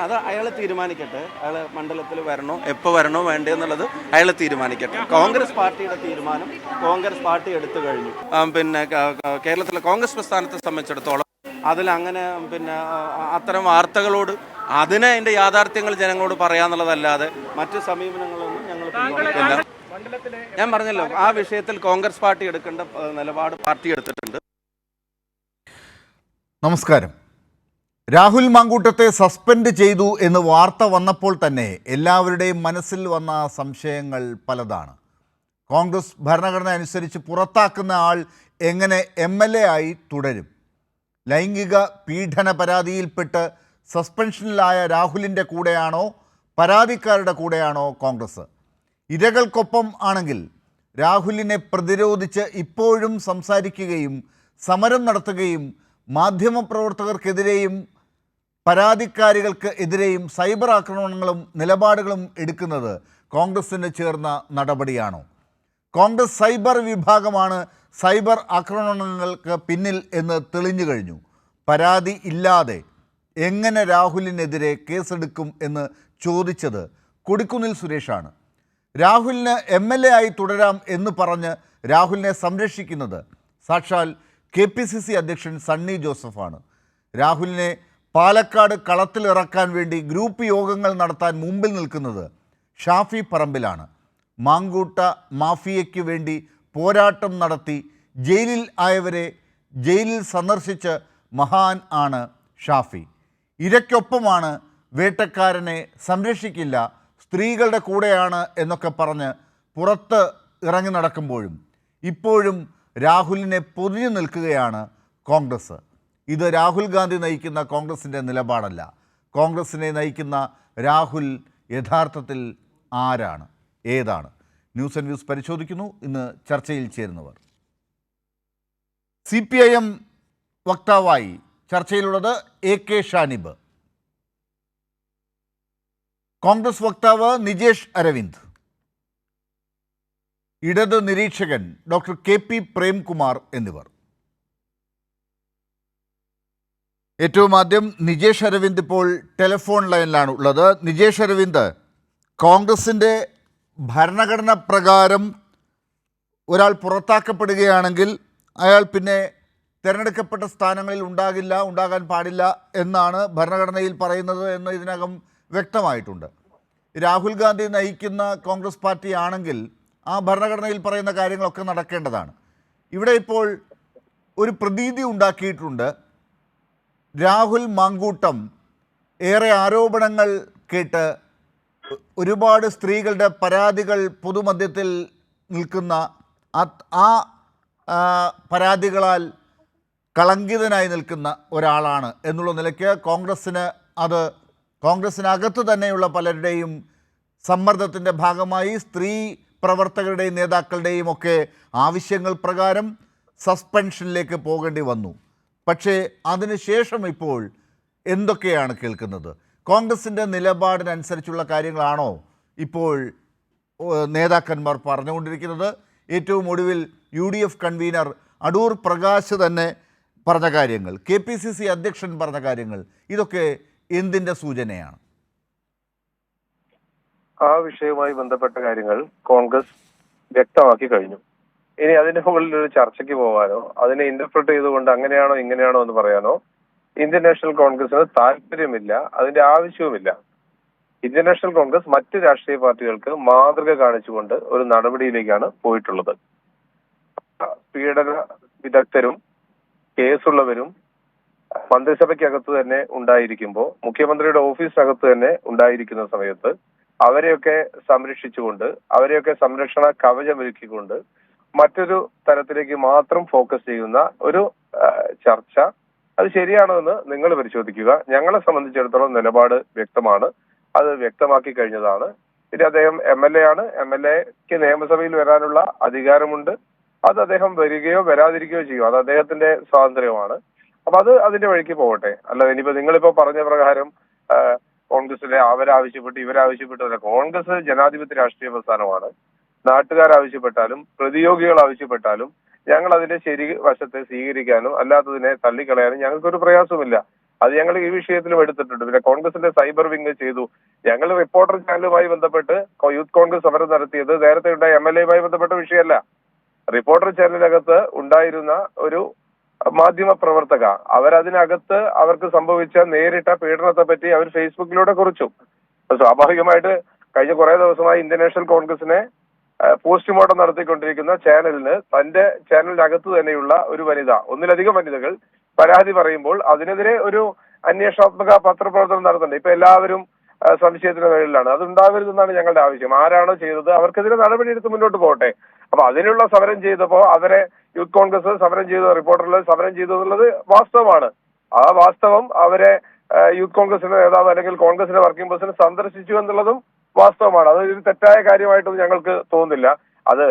അത് അയാൾ തീരുമാനിക്കട്ടെ. അയാൾ മണ്ഡലത്തിൽ വരണോ, എപ്പോൾ വരണോ വേണ്ടതെന്നുള്ളത് അയാൾ തീരുമാനിക്കട്ടെ. കോൺഗ്രസ് പാർട്ടിയുടെ തീരുമാനം കോൺഗ്രസ് പാർട്ടി എടുത്തു കഴിഞ്ഞു. പിന്നെ കേരളത്തിലെ കോൺഗ്രസ് പ്രസ്ഥാനത്തെ സംബന്ധിച്ചിടത്തോളം അതിലങ്ങനെ അത്തരം വാർത്തകളോട് അതിൻ്റെ യാഥാർത്ഥ്യങ്ങൾ ജനങ്ങളോട് പറയാന്നുള്ളതല്ലാതെ മറ്റു സമീപനങ്ങളൊന്നും ഞങ്ങൾ പിന്തുണയ്ക്കില്ല. ഞാൻ പറഞ്ഞല്ലോ, ആ വിഷയത്തിൽ കോൺഗ്രസ് പാർട്ടി എടുക്കേണ്ട നിലപാട് പാർട്ടി എടുത്തിട്ടുണ്ട്. നമസ്കാരം. രാഹുൽ മാങ്കൂട്ടത്തെ സസ്പെൻഡ് ചെയ്തു എന്ന് വാർത്ത വന്നപ്പോൾ തന്നെ എല്ലാവരുടെയും മനസ്സിൽ വന്ന സംശയങ്ങൾ പലതാണ്. കോൺഗ്രസ് ഭരണഘടന അനുസരിച്ച് പുറത്താക്കുന്ന ആൾ എങ്ങനെ MLA ആയി തുടരും? ലൈംഗിക പീഡന പരാതിയിൽപ്പെട്ട് സസ്പെൻഷനിലായ രാഹുലിൻ്റെ കൂടെയാണോ പരാതിക്കാരുടെ കൂടെയാണോ കോൺഗ്രസ്? ഇരകൾക്കൊപ്പം ആണെങ്കിൽ രാഹുലിനെ പ്രതിരോധിച്ച് ഇപ്പോഴും സംസാരിക്കുകയും സമരം നടത്തുകയും മാധ്യമപ്രവർത്തകർക്കെതിരെയും പരാതിക്കാരികൾക്ക് എതിരെയും സൈബർ ആക്രമണങ്ങളും നിലപാടുകളും എടുക്കുന്നത് കോൺഗ്രസിന് ചേർന്ന നടപടിയാണോ? കോൺഗ്രസ് സൈബർ വിഭാഗമാണ് സൈബർ ആക്രമണങ്ങൾക്ക് പിന്നിൽ എന്ന് തെളിഞ്ഞു കഴിഞ്ഞു. പരാതി ഇല്ലാതെ എങ്ങനെ രാഹുലിനെതിരെ കേസെടുക്കും എന്ന് ചോദിച്ചത് കൊടിക്കുന്നിൽ സുരേഷാണ്. രാഹുലിന് MLA ആയി തുടരാം എന്ന് പറഞ്ഞ് രാഹുലിനെ സംരക്ഷിക്കുന്നത് സാക്ഷാൽ KPCC അധ്യക്ഷൻ സണ്ണി ജോസഫാണ്. രാഹുലിനെ പാലക്കാട് കളത്തിലിറക്കാൻ വേണ്ടി ഗ്രൂപ്പ് യോഗങ്ങൾ നടത്താൻ മുമ്പിൽ നിൽക്കുന്നത് ഷാഫി പറമ്പിലാണ്. മാങ്കൂട്ട മാഫിയയ്ക്ക് വേണ്ടി പോരാട്ടം നടത്തി ജയിലിൽ ആയവരെ ജയിലിൽ സന്ദർശിച്ച് മഹാൻ ആണ് ഷാഫി. ഇരയ്ക്കൊപ്പമാണ്, വേട്ടക്കാരനെ സംരക്ഷിക്കില്ല, സ്ത്രീകളുടെ കൂടെയാണ് എന്നൊക്കെ പറഞ്ഞ് പുറത്ത് ഇറങ്ങി നടക്കുമ്പോഴും ഇപ്പോഴും രാഹുലിനെ പൊതിഞ്ഞു നിൽക്കുകയാണ് കോൺഗ്രസ്. ഇത് രാഹുൽ ഗാന്ധി നയിക്കുന്ന കോൺഗ്രസിൻ്റെ നിലപാടല്ല. കോൺഗ്രസിനെ നയിക്കുന്ന രാഹുൽ യഥാർത്ഥത്തിൽ ആരാണ്, ഏതാണ്? ന്യൂസ് ആൻഡ് വ്യൂസ് പരിശോധിക്കുന്നു. ഇന്ന് ചർച്ചയിൽ ചേരുന്നവർ: CPIM വക്താവായി ചർച്ചയിലുള്ളത് AK ഷാനിബ്, കോൺഗ്രസ് വക്താവ് നിജേഷ് അരവിന്ദ്, ഇടത് നിരീക്ഷകൻ ഡോക്ടർ KP പ്രേംകുമാർ എന്നിവർ. ഏറ്റവും ആദ്യം നിജേഷ് അരവിന്ദ് ഇപ്പോൾ ടെലിഫോൺ ലൈനിലാണ് ഉള്ളത്. നിജേഷ് അരവിന്ദ്, കോൺഗ്രസിൻ്റെ ഭരണഘടന പ്രകാരം ഒരാൾ പുറത്താക്കപ്പെടുകയാണെങ്കിൽ അയാൾ പിന്നെ തിരഞ്ഞെടുക്കപ്പെട്ട സ്ഥാനങ്ങളിൽ ഉണ്ടാകാൻ പാടില്ല എന്നാണ് ഭരണഘടനയിൽ പറയുന്നത് എന്ന് ഇതിനകം വ്യക്തമായിട്ടുണ്ട്. രാഹുൽ ഗാന്ധി നയിക്കുന്ന കോൺഗ്രസ് പാർട്ടി ആണെങ്കിൽ ആ ഭരണഘടനയിൽ പറയുന്ന കാര്യങ്ങളൊക്കെ നടക്കേണ്ടതാണ്. ഇവിടെ ഇപ്പോൾ ഒരു പ്രതീതി ഉണ്ടാക്കിയിട്ടുണ്ട്. രാഹുൽ മാങ്കൂട്ടം ഏറെ ആരോപണങ്ങൾ കേട്ട് ഒരുപാട് സ്ത്രീകളുടെ പരാതികൾ പൊതുമധ്യത്തിൽ നിൽക്കുന്ന ആ പരാതികളാൽ കളങ്കിതനായി നിൽക്കുന്ന ഒരാളാണ് എന്നുള്ള നിലയ്ക്ക് കോൺഗ്രസിനകത്ത് തന്നെയുള്ള പലരുടെയും സമ്മർദ്ദത്തിൻ്റെ ഭാഗമായി സ്ത്രീ പ്രവർത്തകരുടെയും നേതാക്കളുടെയും ഒക്കെ ആവശ്യങ്ങൾ പ്രകാരം സസ്പെൻഷനിലേക്ക് പോകേണ്ടി വന്നു. പക്ഷേ അതിനുശേഷം ഇപ്പോൾ എന്തൊക്കെയാണ് കേൾക്കുന്നത്? കോൺഗ്രസിൻ്റെ നിലപാടിനനുസരിച്ചുള്ള കാര്യങ്ങളാണോ ഇപ്പോൾ നേതാക്കന്മാർ പറഞ്ഞുകൊണ്ടിരിക്കുന്നത്? ഏറ്റവും ഒടുവിൽ UDF കൺവീനർ അടൂർ പ്രകാശ് തന്നെ പറഞ്ഞ കാര്യങ്ങൾ, KPCC അധ്യക്ഷൻ പറഞ്ഞ കാര്യങ്ങൾ, ഇതൊക്കെ എന്തിൻ്റെ സൂചനയാണ്? ആ വിഷയവുമായി ബന്ധപ്പെട്ട കാര്യങ്ങൾ കോൺഗ്രസ് വ്യക്തമാക്കി കഴിഞ്ഞു. ഇനി അതിന്റെ മുകളിൽ ഒരു ചർച്ചയ്ക്ക് പോകാനോ അതിനെ ഇന്റർപ്രറ്റ് ചെയ്തുകൊണ്ട് അങ്ങനെയാണോ ഇങ്ങനെയാണോ എന്ന് പറയാനോ ഇന്ത്യൻ നാഷണൽ കോൺഗ്രസിന് താല്പര്യമില്ല, അതിന്റെ ആവശ്യവുമില്ല. ഇന്ത്യൻ നാഷണൽ കോൺഗ്രസ് മറ്റ് രാഷ്ട്രീയ പാർട്ടികൾക്ക് മാതൃക കാണിച്ചുകൊണ്ട് ഒരു നടപടിയിലേക്കാണ് പോയിട്ടുള്ളത്. പീഡന വിദഗ്ധരും കേസുള്ളവരും മന്ത്രിസഭയ്ക്കകത്ത് തന്നെ ഉണ്ടായിരിക്കുമ്പോൾ, മുഖ്യമന്ത്രിയുടെ ഓഫീസിനകത്ത് തന്നെ ഉണ്ടായിരിക്കുന്ന സമയത്ത് അവരെയൊക്കെ സംരക്ഷിച്ചുകൊണ്ട്, അവരെയൊക്കെ സംരക്ഷണ കവചമൊരുക്കിക്കൊണ്ട് മറ്റൊരു തലത്തിലേക്ക് മാത്രം ഫോക്കസ് ചെയ്യുന്ന ഒരു ചർച്ച, അത് ശരിയാണോ എന്ന് നിങ്ങൾ പരിശോധിക്കുക. ഞങ്ങളെ സംബന്ധിച്ചിടത്തോളം നിലപാട് വ്യക്തമാണ്, അത് വ്യക്തമാക്കി കഴിഞ്ഞതാണ്. പിന്നെ അദ്ദേഹം MLA ആണ്, MLAക്ക് നിയമസഭയിൽ വരാനുള്ള അധികാരമുണ്ട്. അത് അദ്ദേഹം വരികയോ വരാതിരിക്കുകയോ ചെയ്യും, അത് അദ്ദേഹത്തിന്റെ സ്വാതന്ത്ര്യമാണ്. അപ്പൊ അത് അതിന്റെ വഴിക്ക് പോകട്ടെ. അല്ല, ഇനിയിപ്പോ നിങ്ങളിപ്പോ പറഞ്ഞ പ്രകാരം കോൺഗ്രസിലെ അവരാവശ്യപ്പെട്ടു ഇവരാവശ്യപ്പെട്ടു, കോൺഗ്രസ് ജനാധിപത്യ രാഷ്ട്രീയ പ്രസ്ഥാനമാണ്. നാട്ടുകാരാവശ്യപ്പെട്ടാലും പ്രതിയോഗികൾ ആവശ്യപ്പെട്ടാലും ഞങ്ങൾ അതിന്റെ ശരി വശത്തെ സ്വീകരിക്കാനും അല്ലാത്തതിനെ തള്ളിക്കളയാനും ഞങ്ങൾക്കൊരു പ്രയാസമില്ല. അത് ഞങ്ങൾ ഈ വിഷയത്തിലും എടുത്തിട്ടുണ്ട്. പിന്നെ കോൺഗ്രസിന്റെ സൈബർ വിങ് ചെയ്തു. ഞങ്ങൾ റിപ്പോർട്ടർ ചാനലുമായി ബന്ധപ്പെട്ട് യൂത്ത് കോൺഗ്രസ് സമരം നടത്തിയത് നേരത്തെ ഉണ്ടായ MLA-യുമായി ബന്ധപ്പെട്ട വിഷയമല്ല. റിപ്പോർട്ടർ ചാനലിനകത്ത് ഉണ്ടായിരുന്ന ഒരു മാധ്യമ പ്രവർത്തക അവരതിനകത്ത് അവർക്ക് സംഭവിച്ച നേരിട്ട പീഡനത്തെ പറ്റി അവർ ഫേസ്ബുക്കിലൂടെ കുറിച്ചു. സ്വാഭാവികമായിട്ട് കഴിഞ്ഞ കുറെ ദിവസമായി ഇന്ത്യൻ നാഷണൽ കോൺഗ്രസിനെ പോസ്റ്റ്മോർട്ടം നടത്തിക്കൊണ്ടിരിക്കുന്ന ചാനലിന് തന്റെ ചാനലിനകത്ത് തന്നെയുള്ള ഒരു വനിത, ഒന്നിലധികം വനിതകൾ പരാതി പറയുമ്പോൾ അതിനെതിരെ ഒരു അന്വേഷണാത്മക പത്രപ്രവർത്തനം നടത്തുന്നുണ്ട്. ഇപ്പൊ എല്ലാവരും സംശയത്തിന്റെ നിഴലിലാണ്. അത് ഉണ്ടാവരുതെന്നാണ് ഞങ്ങളുടെ ആവശ്യം. ആരാണോ ചെയ്തത് അവർക്കെതിരെ നടപടിയെടുത്ത് മുന്നോട്ട് പോകട്ടെ. അപ്പൊ അതിനുള്ള സമരം ചെയ്തപ്പോ അവരെ യൂത്ത് കോൺഗ്രസ് സമരം ചെയ്തു, റിപ്പോർട്ടറിൽ സമരം ചെയ്തു എന്നുള്ളത് വാസ്തവമാണ്. ആ വാസ്തവം അവരെ യൂത്ത് കോൺഗ്രസിന്റെ നേതാവ് അല്ലെങ്കിൽ കോൺഗ്രസിന്റെ വർക്കിംഗ് പ്രസിഡന്റ് സന്ദർശിച്ചു എന്നുള്ളതും വാസ്തവമാണ്. അതൊരു തെറ്റായ കാര്യമായിട്ടൊന്നും ഞങ്ങൾക്ക് തോന്നുന്നില്ല. അത്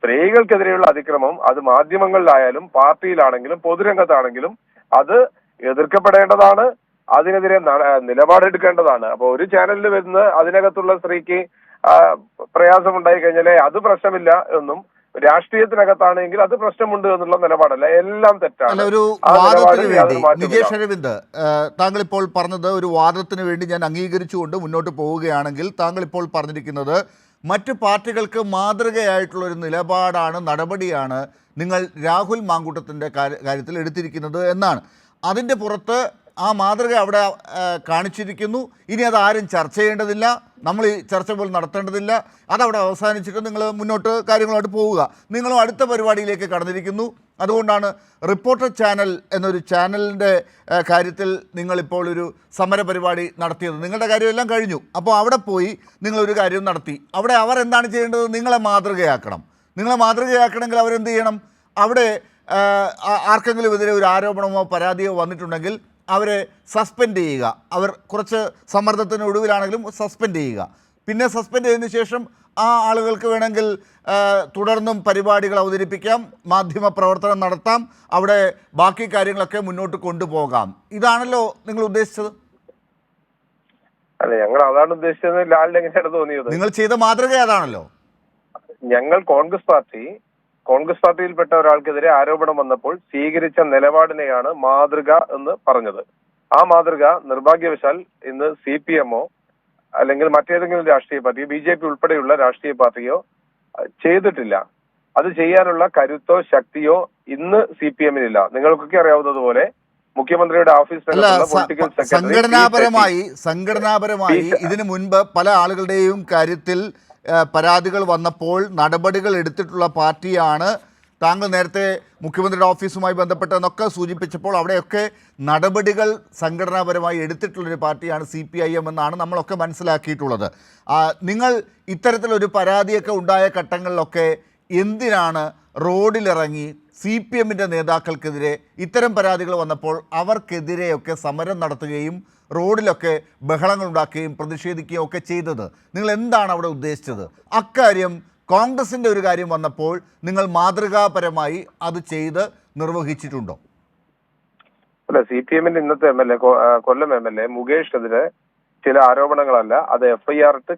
സ്ത്രീകൾക്കെതിരെയുള്ള അതിക്രമം അത് മാധ്യമങ്ങളിലായാലും പാർട്ടിയിലാണെങ്കിലും പൊതുരംഗത്താണെങ്കിലും അത് എതിർക്കപ്പെടേണ്ടതാണ്. അതിനെതിരെ നിലപാടെടുക്കേണ്ടതാണ്. അപ്പൊ ഒരു ചാനലിൽ വരുന്ന അതിനകത്തുള്ള സ്ത്രീക്ക് പ്രയാസമുണ്ടായി കഴിഞ്ഞാലേ അത് പ്രശ്നമില്ല എന്നും രാഷ്ട്രീയത്തിനകത്താണെങ്കിൽ അത് പ്രശ്നമുണ്ട് എന്നുള്ള നിലപാടല്ല. എല്ലാം തെറ്റാണ്. ഒരു വാദത്തിന് വേണ്ടി നിജേഷ് അരവിന്ദ്, താങ്കൾ ഇപ്പോൾ പറഞ്ഞത് ഒരു വാദത്തിന് വേണ്ടി ഞാൻ അംഗീകരിച്ചുകൊണ്ട് മുന്നോട്ട് പോവുകയാണെങ്കിൽ താങ്കൾ ഇപ്പോൾ പറഞ്ഞിരിക്കുന്നത് മറ്റു പാർട്ടികൾക്ക് മാതൃകയായിട്ടുള്ളൊരു നിലപാടാണ്, നടപടിയാണ് നിങ്ങൾ രാഹുൽ മാങ്കൂട്ടത്തിൻ്റെ കാര്യത്തിൽ എടുത്തിരിക്കുന്നത് എന്നാണ്. അതിൻ്റെ പുറത്ത് ആ മാതൃക അവിടെ കാണിച്ചിരിക്കുന്നു. ഇനി അത് ആരും ചർച്ച ചെയ്യേണ്ടതില്ല, നമ്മൾ ഈ ചർച്ച പോലും നടത്തേണ്ടതില്ല. അതവിടെ അവസാനിച്ചിട്ട് നിങ്ങൾ മുന്നോട്ട് കാര്യങ്ങളായിട്ട് പോവുക. നിങ്ങളും അടുത്ത പരിപാടിയിലേക്ക് കടന്നിരിക്കുന്നു. അതുകൊണ്ടാണ് റിപ്പോർട്ടർ ചാനൽ എന്നൊരു ചാനലിൻ്റെ കാര്യത്തിൽ നിങ്ങളിപ്പോൾ ഒരു സമര പരിപാടി നടത്തിയത്. നിങ്ങളുടെ കാര്യമെല്ലാം കഴിഞ്ഞു. അപ്പോൾ അവിടെ പോയി നിങ്ങളൊരു കാര്യം നടത്തി. അവിടെ അവർ എന്താണ് ചെയ്യേണ്ടത്? നിങ്ങളെ മാതൃകയാക്കണം. നിങ്ങളെ മാതൃകയാക്കണമെങ്കിൽ അവരെന്ത് ചെയ്യണം? അവിടെ ആർക്കെങ്കിലും എതിരെ ഒരു ആരോപണമോ പരാതിയോ വന്നിട്ടുണ്ടെങ്കിൽ അവരെ സസ്പെൻഡ് ചെയ്യുക. അവർ കുറച്ച് സമ്മർദ്ദത്തിന് ഒടുവിലാണെങ്കിലും സസ്പെൻഡ് ചെയ്യുക. പിന്നെ സസ്പെൻഡ് ചെയ്തതിന് ശേഷം ആ ആളുകൾക്ക് വേണമെങ്കിൽ തുടർന്നും പരിപാടികൾ അവതരിപ്പിക്കാം, മാധ്യമ പ്രവർത്തനം നടത്താം, അവിടെ ബാക്കി കാര്യങ്ങളൊക്കെ മുന്നോട്ട് കൊണ്ടുപോകാം. ഇതാണല്ലോ നിങ്ങൾ ഉദ്ദേശിച്ചത്? അല്ല, ഞങ്ങൾ അതാണ് ഉദ്ദേശിച്ചത്. ലാലിന് എങ്ങനെയാണ് തോന്നിയത്? നിങ്ങൾ ചെയ്ത മാതൃക അതാണല്ലോ. ഞങ്ങൾ കോൺഗ്രസ് പാർട്ടിയിൽപ്പെട്ട ഒരാൾക്കെതിരെ ആരോപണം വന്നപ്പോൾ സ്വീകരിച്ച നിലപാടിനെയാണ് മാതൃക എന്ന് പറഞ്ഞത്. ആ മാതൃക നിർഭാഗ്യവശാൽ ഇന്ന് CPM-ഓ അല്ലെങ്കിൽ മറ്റേതെങ്കിലും രാഷ്ട്രീയ പാർട്ടിയോ BJP ഉൾപ്പെടെയുള്ള രാഷ്ട്രീയ പാർട്ടിയോ ചെയ്തിട്ടില്ല. അത് ചെയ്യാനുള്ള കരുത്തോ ശക്തിയോ ഇന്ന് CPM-നില്ല. നിങ്ങൾക്കൊക്കെ അറിയാവുന്നതുപോലെ മുഖ്യമന്ത്രിയുടെ ഓഫീസിലുള്ള പൊളിറ്റിക്കൽ സെക്രട്ടറി സംഘടനാപരമായി ഇതിനു മുൻപ് പല ആളുകളുടെയും കാര്യത്തിൽ പരാതികൾ വന്നപ്പോൾ നടപടികൾ എടുത്തിട്ടുള്ള പാർട്ടിയാണ്. താങ്കൾ നേരത്തെ മുഖ്യമന്ത്രിയുടെ ഓഫീസുമായി ബന്ധപ്പെട്ടതെന്നൊക്കെ സൂചിപ്പിച്ചപ്പോൾ അവിടെയൊക്കെ നടപടികൾ സംഘടനാപരമായി എടുത്തിട്ടുള്ളൊരു പാർട്ടിയാണ് CPIM എന്നാണ് നമ്മളൊക്കെ മനസ്സിലാക്കിയിട്ടുള്ളത്. നിങ്ങൾ ഇത്തരത്തിലൊരു പരാതിയൊക്കെ ഉണ്ടായ ഘട്ടങ്ങളിലൊക്കെ എന്തിനാണ് റോഡിലിറങ്ങി CPM-ൻ്റെ നേതാക്കൾക്കെതിരെ ഇത്തരം പരാതികൾ വന്നപ്പോൾ അവർക്കെതിരെയൊക്കെ സമരം നടത്തുകയും റോഡിലൊക്കെ ബഹളങ്ങൾ ഉണ്ടാക്കുകയും പ്രതിഷേധിക്കുകയും ഒക്കെ ചെയ്തത്? നിങ്ങൾ എന്താണ് അവിടെ ഉദ്ദേശിച്ചത്? അക്കാര്യം കോൺഗ്രസിൻ്റെ ഒരു കാര്യം വന്നപ്പോൾ നിങ്ങൾ മാതൃകാപരമായി അത് ചെയ്ത് നിർവഹിച്ചിട്ടുണ്ടോ? അല്ല, CPM-ന്റെ ഇന്നത്തെ MLA കൊല്ലം MLA മുകേഷിനെതിരെ ചില ആരോപണങ്ങളല്ല, അത് FIR ഇട്ട്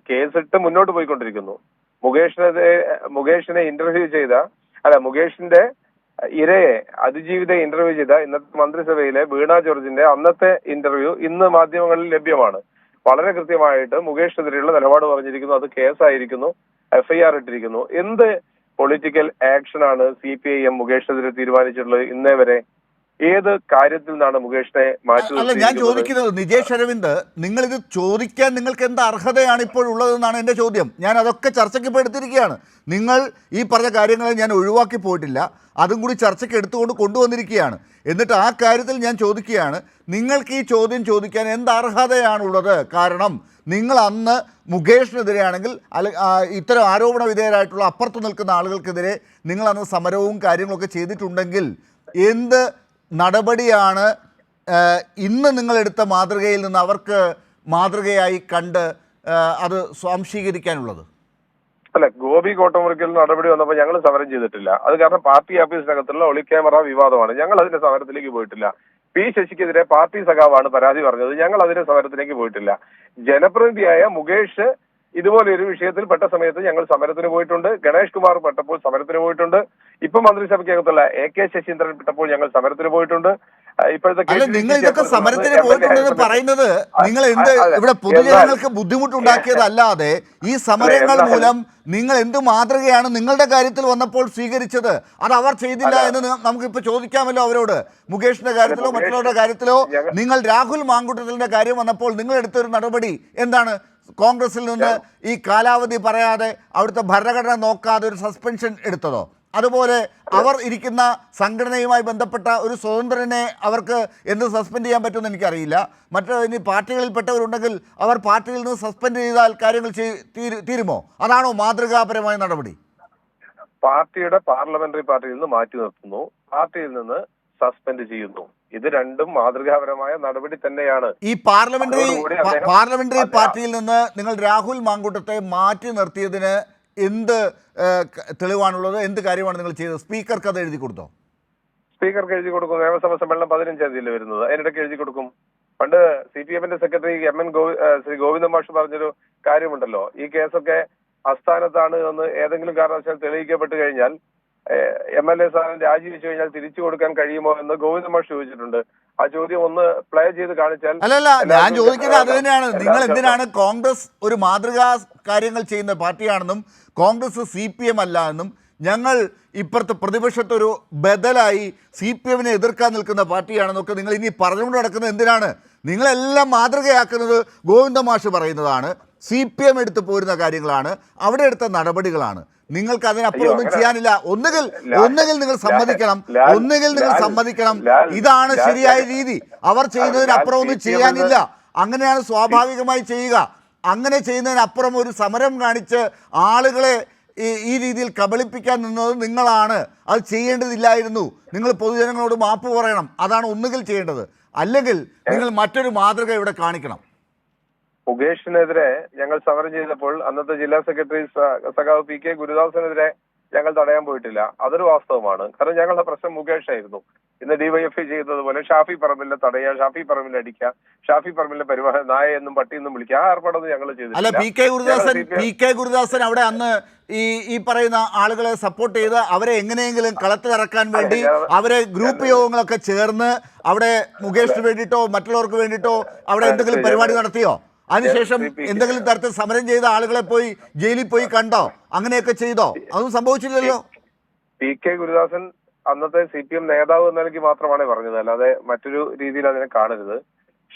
കേസിട്ട് മുന്നോട്ട് പോയിക്കൊണ്ടിരിക്കുന്നു. മുകേഷിനെ ഇന്റർവ്യൂ ചെയ്ത മുകേഷിന്റെ ഇരയെ അതിജീവിത ഇന്റർവ്യൂ ചെയ്ത ഇന്നത്തെ മന്ത്രിസഭയിലെ വീണ ജോർജിന്റെ അന്നത്തെ ഇന്റർവ്യൂ ഇന്ന് മാധ്യമങ്ങളിൽ ലഭ്യമാണ്. വളരെ കൃത്യമായിട്ട് മുകേഷിനെതിരെയുള്ള നിലപാട് പറഞ്ഞിരിക്കുന്നു. അത് കേസായിരിക്കുന്നു, FIR ഇട്ടിരിക്കുന്നു. എന്ത് പൊളിറ്റിക്കൽ ആക്ഷനാണ് CPIM മുകേഷിനെതിരെ തീരുമാനിച്ചിട്ടുള്ളത്? ഇന്നേ വരെ ഏത് കാര്യത്തിൽ നിന്നാണ് മുകേഷിനെ മാറ്റി? അല്ല, ഞാൻ ചോദിക്കുന്നത് നിജേഷ് അരവിന്ദ്, നിങ്ങളിത് ചോദിക്കാൻ നിങ്ങൾക്ക് എന്ത് അർഹതയാണ് ഇപ്പോൾ ഉള്ളതെന്നാണ് എൻ്റെ ചോദ്യം. ഞാൻ അതൊക്കെ ചർച്ചയ്ക്ക് ഇപ്പോൾ എടുത്തിരിക്കുകയാണ്. നിങ്ങൾ ഈ പറഞ്ഞ കാര്യങ്ങളെ ഞാൻ ഒഴിവാക്കി പോയിട്ടില്ല, അതും കൂടി ചർച്ചയ്ക്ക് എടുത്തുകൊണ്ട് കൊണ്ടുവന്നിരിക്കുകയാണ്. എന്നിട്ട് ആ കാര്യത്തിൽ ഞാൻ ചോദിക്കുകയാണ്, നിങ്ങൾക്ക് ഈ ചോദ്യം ചോദിക്കാൻ എന്ത് അർഹതയാണുള്ളത്? കാരണം നിങ്ങൾ അന്ന് മുകേഷിനെതിരെയാണെങ്കിൽ ഇത്തരം ആരോപണ വിധേയരായിട്ടുള്ള അപ്പുറത്ത് നിൽക്കുന്ന ആളുകൾക്കെതിരെ നിങ്ങൾ അന്ന് സമരവും കാര്യങ്ങളൊക്കെ ചെയ്തിട്ടുണ്ടെങ്കിൽ എന്ത് നടപടിയാണ് ഇന്ന് നിങ്ങളെടുത്ത മാതൃകയിൽ നിന്ന് അവർക്ക് മാതൃകയായി കണ്ട് അത് സ്വാംശീകരിക്കാനുള്ളത്? അല്ല, ഗോപി കോട്ടമുറിക്കൽ നടപടി വന്നപ്പോൾ ഞങ്ങൾ സമരം ചെയ്തിട്ടില്ല. അത് കാരണം പാർട്ടി ഓഫീസിനകത്തുള്ള ഒളി ക്യാമറ വിവാദമാണ്. ഞങ്ങൾ അതിന്റെ സമരത്തിലേക്ക് പോയിട്ടില്ല. P. ശശിക്കെതിരെ പാർട്ടി സഖാവാണ് പരാതി പറഞ്ഞത്. ഞങ്ങൾ അതിന്റെ സമരത്തിലേക്ക് പോയിട്ടില്ല. ജനപ്രതിനിധിയായ മുകേഷ് ഇതുപോലെ ഒരു വിഷയത്തിൽ പെട്ട സമയത്ത് ഞങ്ങൾ സമരത്തിന് പോയിട്ടുണ്ട്. ഗണേഷ് കുമാർ പെട്ടപ്പോൾ സമരത്തിന് പോയിട്ടുണ്ട്. ഇപ്പൊ മന്ത്രിസഭയ്ക്കകത്തുള്ള AK ശശീന്ദ്രൻ പെട്ടപ്പോൾ ഞങ്ങൾ സമരത്തിന് പോയിട്ടുണ്ട്. ഇപ്പോഴത്തെ അല്ല, നിങ്ങൾ ഇതൊക്കെ സമരത്തിന് പോയിട്ടുണ്ടെന്ന് പറയുന്നത് നിങ്ങൾ എന്ത് ഇവിടെ പൊതുജനങ്ങൾക്ക് ബുദ്ധിമുട്ടുണ്ടാക്കിയതല്ലാതെ ഈ സമരങ്ങൾ മൂലം നിങ്ങൾ എന്ത് മാതൃകയാണ് നിങ്ങളുടെ കാര്യത്തിൽ വന്നപ്പോൾ സ്വീകരിച്ചത്? അത് അവർ ചെയ്തില്ല എന്ന് നമുക്കിപ്പോൾ ചോദിക്കാമല്ലോ അവരോട്. മുകേഷിന്റെ കാര്യത്തിലോ മറ്റുള്ളവരുടെ കാര്യത്തിലോ നിങ്ങൾ രാഹുൽ മാങ്കൂട്ടത്തിന്റെ കാര്യം വന്നപ്പോൾ നിങ്ങൾ എടുത്തൊരു നടപടി എന്താണ്? കോൺഗ്രസിൽ നിന്ന് ഈ കാലാവധി പറയാതെ അവിടുത്തെ ഭരണഘടന നോക്കാതെ ഒരു സസ്പെൻഷൻ എടുത്തതോ? അതുപോലെ അവർ ഇരിക്കുന്ന സംഘടനയുമായി ബന്ധപ്പെട്ട ഒരു സ്വതന്ത്രനെ അവർക്ക് എന്ത് സസ്പെൻഡ് ചെയ്യാൻ പറ്റുമെന്ന് എനിക്കറിയില്ല. മറ്റു ഇനി പാർട്ടികളിൽപ്പെട്ടവരുണ്ടെങ്കിൽ അവർ പാർട്ടിയിൽ നിന്ന് സസ്പെൻഡ് ചെയ്താൽ കാര്യങ്ങൾ തീരുമോ? അതാണോ മാതൃകാപരമായ നടപടി? പാർട്ടിയുടെ പാർലമെന്ററി പാർട്ടിയിൽ നിന്ന് മാറ്റി നിർത്തുന്നു, പാർട്ടിയിൽ നിന്ന് സസ്പെൻഡ് ചെയ്യുന്നു. ഇത് രണ്ടും മാതൃകാപരമായ നടപടി തന്നെയാണ്. ഈ പാർലമെന്ററി പാർട്ടിയിൽ നിന്ന് നിങ്ങൾ രാഹുൽ മാങ്കൂട്ടത്തെ മാറ്റി നിർത്തിയതിന് എന്ത് തെളിവാണുള്ളത്? എന്ത് കാര്യമാണ് നിങ്ങൾ ചെയ്തത്? സ്പീക്കർക്ക് അത് എഴുതി കൊടുത്തോ? സ്പീക്കർക്ക് എഴുതി കൊടുക്കും. നിയമസഭാ സമ്മേളനം 15-ാം തീയതി വരുന്നത്, അതിനിടയ്ക്ക് എഴുതി കൊടുക്കും. പണ്ട് CPM-ന്റെ സെക്രട്ടറി ശ്രീ ഗോവിന്ദ മാഷ് പറഞ്ഞൊരു കാര്യമുണ്ടല്ലോ, ഈ കേസൊക്കെ അസ്ഥാനത്താണ് എന്ന് ഏതെങ്കിലും കാരണവശാൽ തെളിയിക്കപ്പെട്ട് കഴിഞ്ഞാൽ MLA സ്ഥാനം രാജിവെച്ചു കഴിഞ്ഞാൽ തിരിച്ചു കൊടുക്കാൻ കഴിയുമോ എന്ന് ഗോവിന്ദ മാഷ് ചോദിച്ചിട്ടുണ്ട്. ആ ചോദ്യം ഒന്ന് പ്ലേ ചെയ്ത് കാണിച്ചാൽ. അല്ലല്ല, ഞാൻ ചോദിക്കുന്നത് അത് തന്നെയാണ്. നിങ്ങൾ എന്തിനാണ് കോൺഗ്രസ് ഒരു മാതൃകാ കാര്യങ്ങൾ ചെയ്യുന്ന പാർട്ടിയാണെന്നും കോൺഗ്രസ് CPM അല്ല എന്നും ഞങ്ങൾ ഇപ്പുറത്ത് പ്രതിപക്ഷത്തൊരു ബദലായി CPM-നെ എതിർക്കാൻ നിൽക്കുന്ന പാർട്ടിയാണെന്നൊക്കെ നിങ്ങൾ ഇനി പറഞ്ഞുകൊണ്ട് നടക്കുന്നത് എന്തിനാണ്? നിങ്ങളെല്ലാം മാതൃകയാക്കുന്നത് ഗോവിന്ദ മാഷ് പറയുന്നതാണ്, CPM എടുത്ത് പോരുന്ന കാര്യങ്ങളാണ്, അവിടെ എടുത്ത നടപടികളാണ്. നിങ്ങൾക്ക് അതിനപ്പുറം ഒന്നും ചെയ്യാനില്ല. ഒന്നുകിൽ നിങ്ങൾ സമ്മതിക്കണം, ഇതാണ് ശരിയായ രീതി. അവർ ചെയ്യുന്നതിനപ്പുറം ഒന്നും ചെയ്യാനില്ല. അങ്ങനെയാണ് സ്വാഭാവികമായി ചെയ്യുക. അങ്ങനെ ചെയ്യുന്നതിനപ്പുറം ഒരു സമരം കാണിച്ച് ആളുകളെ ഈ രീതിയിൽ കബളിപ്പിക്കാൻ നിന്നത് നിങ്ങളാണ്. അത് ചെയ്യേണ്ടതില്ലായിരുന്നു. നിങ്ങൾ പൊതുജനങ്ങളോട് മാപ്പ് പറയണം. അതാണ് ഒന്നുകിൽ ചെയ്യേണ്ടത്. അല്ലെങ്കിൽ നിങ്ങൾ മറ്റൊരു മാതൃക ഇവിടെ കാണിക്കണം. മുകേഷിനെതിരെ ഞങ്ങൾ സമരം ചെയ്തപ്പോൾ അന്നത്തെ ജില്ലാ സെക്രട്ടറി സഖാവ് PK ഗുരുദാസനെതിരെ ഞങ്ങൾ തടയാൻ പോയിട്ടില്ല. അതൊരു വാസ്തവമാണ്. കാരണം ഞങ്ങളുടെ പ്രശ്നം മുകേഷ് ആയിരുന്നു. ഇന്ന് DYFI ചെയ്തതുപോലെ ഷാഫി പറമ്പിലിനെ തടയുക, ഷാഫി പറമ്പിൽ അടിക്കുക, ഷാഫി പറമ്പിലെ പരിവാഹ നായ എന്നും പട്ടി എന്നും വിളിക്കുക, ആ ഏർപ്പാടൊന്നും ഞങ്ങൾ ചെയ്തില്ല. അല്ല, PK ഗുരുദാസൻ അവിടെ അന്ന് ഈ പറയുന്ന ആളുകളെ സപ്പോർട്ട് ചെയ്ത് അവരെ എങ്ങനെയെങ്കിലും കളത്തിലിറക്കാൻ വേണ്ടി അവരെ ഗ്രൂപ്പ് യോഗങ്ങളൊക്കെ ചേർന്ന് അവിടെ മുകേഷിന് വേണ്ടിയിട്ടോ മറ്റുള്ളവർക്ക് വേണ്ടിയിട്ടോ അവിടെ എന്തെങ്കിലും പരിപാടി നടത്തിയോ? അതിനുശേഷം എന്തെങ്കിലും തരത്തിൽ സമരം ചെയ്ത ആളുകളെ പോയി ജയിലിൽ പോയി കണ്ടോ? അങ്ങനെയൊക്കെ ചെയ്തോ? അതൊന്നും സംഭവിച്ചില്ലല്ലോ. PK ഗുരുദാസൻ അന്നത്തെ CPM നേതാവ് എന്ന നിലയ്ക്ക് മാത്രമാണ് പറഞ്ഞത്, അല്ലാതെ മറ്റൊരു രീതിയിൽ അതിനെ കാണരുത്.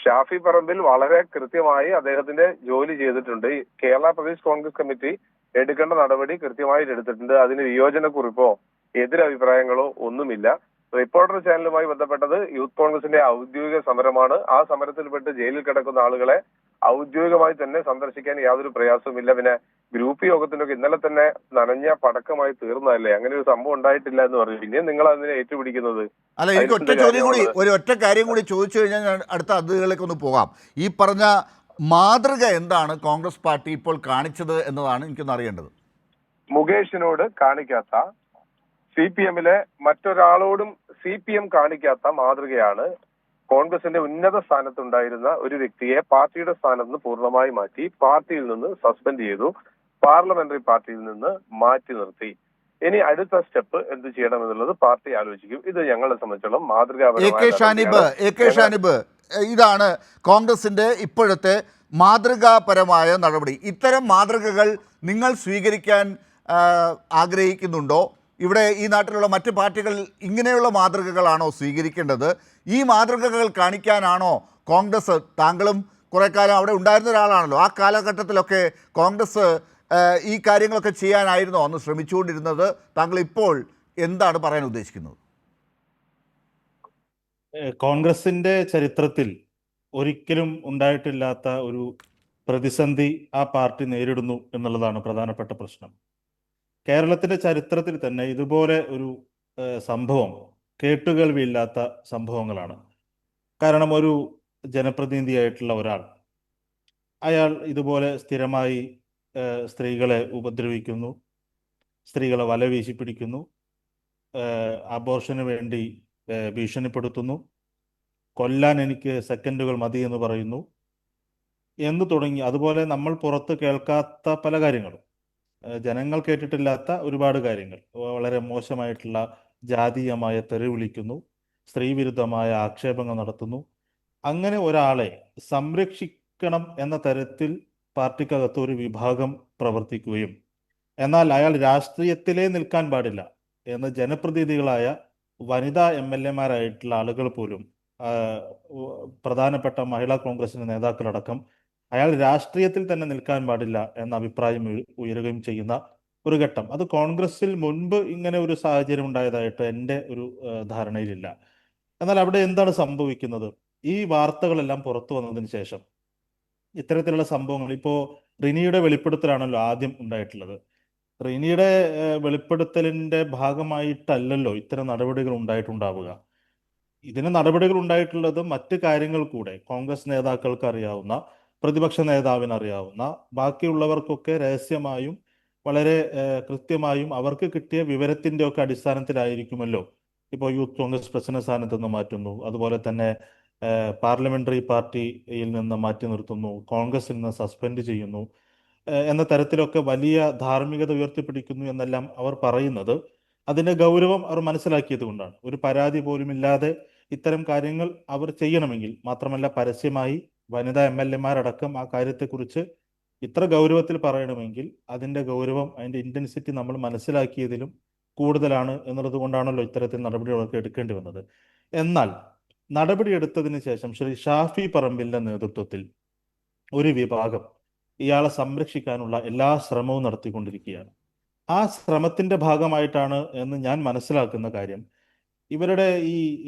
ഷാഫി പറമ്പിൽ വളരെ കൃത്യമായി അദ്ദേഹത്തിന്റെ ജോലി ചെയ്തിട്ടുണ്ട്. കേരള പ്രദേശ് കോൺഗ്രസ് കമ്മിറ്റി എടുക്കേണ്ട നടപടി കൃത്യമായിട്ട് എടുത്തിട്ടുണ്ട്. അതിന് വിയോജനക്കുറിപ്പോ എതിരഭിപ്രായങ്ങളോ ഒന്നുമില്ല. റിപ്പോർട്ടർ ചാനലുമായി ബന്ധപ്പെട്ടത് യൂത്ത് കോൺഗ്രസിന്റെ ഔദ്യോഗിക സമരമാണ്. ആ സമരത്തിൽപ്പെട്ട് ജയിലിൽ കിടക്കുന്ന ആളുകളെ ഔദ്യോഗികമായി തന്നെ സന്ദർശിക്കാൻ യാതൊരു പ്രയാസവുമില്ല. പിന്നെ ഗ്രൂപ്പ് യോഗത്തിനൊക്കെ ഇന്നലെ തന്നെ നനഞ്ഞ പടക്കമായി തീർന്നതല്ലേ, അങ്ങനെ ഒരു സംഭവം ഉണ്ടായിട്ടില്ല എന്ന് പറഞ്ഞു. പിന്നെ നിങ്ങൾ അതിനെ ഏറ്റുപിടിക്കുന്നത്? അല്ല, എനിക്ക് ഒറ്റ കാര്യം കൂടി ചോദിച്ചു കഴിഞ്ഞാൽ ഞാൻ അടുത്ത അതിഥികളിലേക്ക് ഒന്ന് പോകാം. ഈ പറഞ്ഞ മാതൃക എന്താണ് കോൺഗ്രസ് പാർട്ടി ഇപ്പോൾ കാണിച്ചത് എന്നതാണ് എനിക്കൊന്ന് അറിയേണ്ടത്. മുകേഷിനോട് കാണിക്കാത്ത, CPM-ലെ മറ്റൊരാളോടും CPM കാണിക്കാത്ത മാതൃകയാണ് കോൺഗ്രസിന്റെ ഉന്നത സ്ഥാനത്തുണ്ടായിരുന്ന ഒരു വ്യക്തിയെ പാർട്ടിയുടെ സ്ഥാനത്ത് നിന്ന് പൂർണ്ണമായി മാറ്റി, പാർട്ടിയിൽ നിന്ന് സസ്പെൻഡ് ചെയ്തു, പാർലമെന്ററി പാർട്ടിയിൽ നിന്ന് മാറ്റി നിർത്തി. ഇനി അടുത്ത സ്റ്റെപ്പ് എന്ത് ചെയ്യണം എന്നുള്ളത് പാർട്ടി ആലോചിക്കും. ഇത് ഞങ്ങളെ സംബന്ധിച്ചോളം ഷാനിബ്, ഇതാണ് കോൺഗ്രസിന്റെ ഇപ്പോഴത്തെ മാതൃകാപരമായ നടപടി. ഇത്തരം മാതൃകകൾ നിങ്ങൾ സ്വീകരിക്കാൻ ആഗ്രഹിക്കുന്നുണ്ടോ? ഇവിടെ ഈ നാട്ടിലുള്ള മറ്റ് പാർട്ടികൾ ഇങ്ങനെയുള്ള മാതൃകകളാണോ സ്വീകരിക്കേണ്ടത്? ഈ മാതൃകകൾ കാണിക്കാനാണോ കോൺഗ്രസ്, താങ്കളും കുറേ കാലം അവിടെ ഉണ്ടായിരുന്ന ഒരാളാണല്ലോ, ആ കാലഘട്ടത്തിലൊക്കെ കോൺഗ്രസ് ഈ കാര്യങ്ങളൊക്കെ ചെയ്യാനായിരുന്നോ അന്ന് ശ്രമിച്ചുകൊണ്ടിരുന്നത്? താങ്കൾ ഇപ്പോൾ എന്താണ് പറയാൻ ഉദ്ദേശിക്കുന്നത്? കോൺഗ്രസിന്റെ ചരിത്രത്തിൽ ഒരിക്കലും ഉണ്ടായിട്ടില്ലാത്ത ഒരു പ്രതിസന്ധി ആ പാർട്ടി നേരിടുന്നു എന്നുള്ളതാണ് പ്രധാനപ്പെട്ട പ്രശ്നം. കേരളത്തിന്റെ ചരിത്രത്തിൽ തന്നെ ഇതുപോലെ ഒരു സംഭവം കേട്ടുകേൾവിയില്ലാത്ത സംഭവങ്ങളാണ്. കാരണം ഒരു ജനപ്രതിനിധിയായിട്ടുള്ള ഒരാൾ, അയാൾ ഇതുപോലെ സ്ഥിരമായി സ്ത്രീകളെ ഉപദ്രവിക്കുന്നു, സ്ത്രീകളെ വലവീശി പിടിക്കുന്നു, അബോർഷന് വേണ്ടി ഭീഷണിപ്പെടുത്തുന്നു, കൊല്ലാൻ എനിക്ക് സെക്കൻഡുകൾ മതി എന്ന് പറയുന്നു എന്ന് തുടങ്ങി, അതുപോലെ നമ്മൾ പുറത്ത് കേൾക്കാത്ത പല കാര്യങ്ങളും, ജനങ്ങൾ കേട്ടിട്ടില്ലാത്ത ഒരുപാട് കാര്യങ്ങൾ, വളരെ മോശമായിട്ടുള്ള ജാതീയമായ തെറി വിളിക്കുന്നു, സ്ത്രീവിരുദ്ധമായ ആക്ഷേപങ്ങൾ നടത്തുന്നു. അങ്ങനെ ഒരാളെ സംരക്ഷിക്കണം എന്ന തരത്തിൽ പാർട്ടിക്കകത്ത് ഒരു വിഭാഗം പ്രവർത്തിക്കുകയും എന്നാൽ അയാൾ രാഷ്ട്രീയത്തിലേ നിൽക്കാൻ പാടില്ല എന്ന് ജനപ്രതിനിധികളായ വനിതാ MLA-മാരായിട്ടുള്ള ആളുകൾ പോലും, ആ, പ്രധാനപ്പെട്ട മഹിളാ കോൺഗ്രസിന്റെ നേതാക്കളടക്കം അയാൾ രാഷ്ട്രീയത്തിൽ തന്നെ നിൽക്കാൻ പാടില്ല എന്ന അഭിപ്രായം ഉയരുകയും ചെയ്യുന്ന ഒരു ഘട്ടം. അത് കോൺഗ്രസിൽ മുൻപ് ഇങ്ങനെ ഒരു സാഹചര്യം ഉണ്ടായതായിട്ട് എൻ്റെ ഒരു ധാരണയിലില്ല. എന്നാൽ അവിടെ എന്താണ് സംഭവിക്കുന്നത്? ഈ വാർത്തകളെല്ലാം പുറത്തു വന്നതിന് ശേഷം ഇത്തരത്തിലുള്ള സംഭവങ്ങൾ, ഇപ്പോൾ റിനിയുടെ വെളിപ്പെടുത്തലാണല്ലോ ആദ്യം ഉണ്ടായിട്ടുള്ളത്. റിനിയുടെ വെളിപ്പെടുത്തലിന്റെ ഭാഗമായിട്ടല്ലല്ലോ ഇത്തരം നടപടികൾ ഉണ്ടായിട്ടുണ്ടാവുക. ഇതിന് നടപടികൾ ഉണ്ടായിട്ടുള്ളത് മറ്റ് കാര്യങ്ങൾ കൂടെ കോൺഗ്രസ് നേതാക്കൾക്ക് അറിയാവുന്ന, പ്രതിപക്ഷ നേതാവിന് അറിയാവുന്ന, ബാക്കിയുള്ളവർക്കൊക്കെ രഹസ്യമായും വളരെ കൃത്യമായും അവർക്ക് കിട്ടിയ വിവരത്തിന്റെ ഒക്കെ അടിസ്ഥാനത്തിലായിരിക്കുമല്ലോ ഇപ്പോൾ യൂത്ത് കോൺഗ്രസ് പ്രസിഡന്റ് സ്ഥാനത്ത് നിന്ന് മാറ്റുന്നു, അതുപോലെ തന്നെ പാർലമെന്ററി പാർട്ടിയിൽ നിന്ന് മാറ്റി നിർത്തുന്നു, കോൺഗ്രസിൽ നിന്ന് സസ്പെൻഡ് ചെയ്യുന്നു എന്ന തരത്തിലൊക്കെ വലിയ ധാർമ്മികത ഉയർത്തിപ്പിടിക്കുന്നു എന്നെല്ലാം അവർ പറയുന്നത് അതിന്റെ ഗൗരവം അവർ മനസ്സിലാക്കിയത് കൊണ്ടാണ്. ഒരു പരാതി പോലുമില്ലാതെ ഇത്തരം കാര്യങ്ങൾ അവർ ചെയ്യണമെങ്കിൽ, മാത്രമല്ല പരസ്യമായി വനിതാ MLA-മാരടക്കം ആ കാര്യത്തെക്കുറിച്ച് ഇത്ര ഗൗരവത്തിൽ പറയണമെങ്കിൽ അതിന്റെ ഗൗരവം, അതിന്റെ ഇന്റൻസിറ്റി നമ്മൾ മനസ്സിലാക്കിയതിലും കൂടുതലാണ് എന്നുള്ളത് കൊണ്ടാണല്ലോ ഇത്തരത്തിൽ നടപടികളൊക്കെ എടുക്കേണ്ടി വന്നത്. എന്നാൽ നടപടി എടുത്തതിന് ശേഷം ശ്രീ ഷാഫി പറമ്പിലിന്റെ നേതൃത്വത്തിൽ ഒരു വിഭാഗം ഇയാളെ സംരക്ഷിക്കാനുള്ള എല്ലാ ശ്രമവും നടത്തിക്കൊണ്ടിരിക്കുകയാണ്. ആ ശ്രമത്തിന്റെ ഭാഗമായിട്ടാണ് എന്ന് ഞാൻ മനസ്സിലാക്കുന്ന കാര്യം, ഇവരുടെ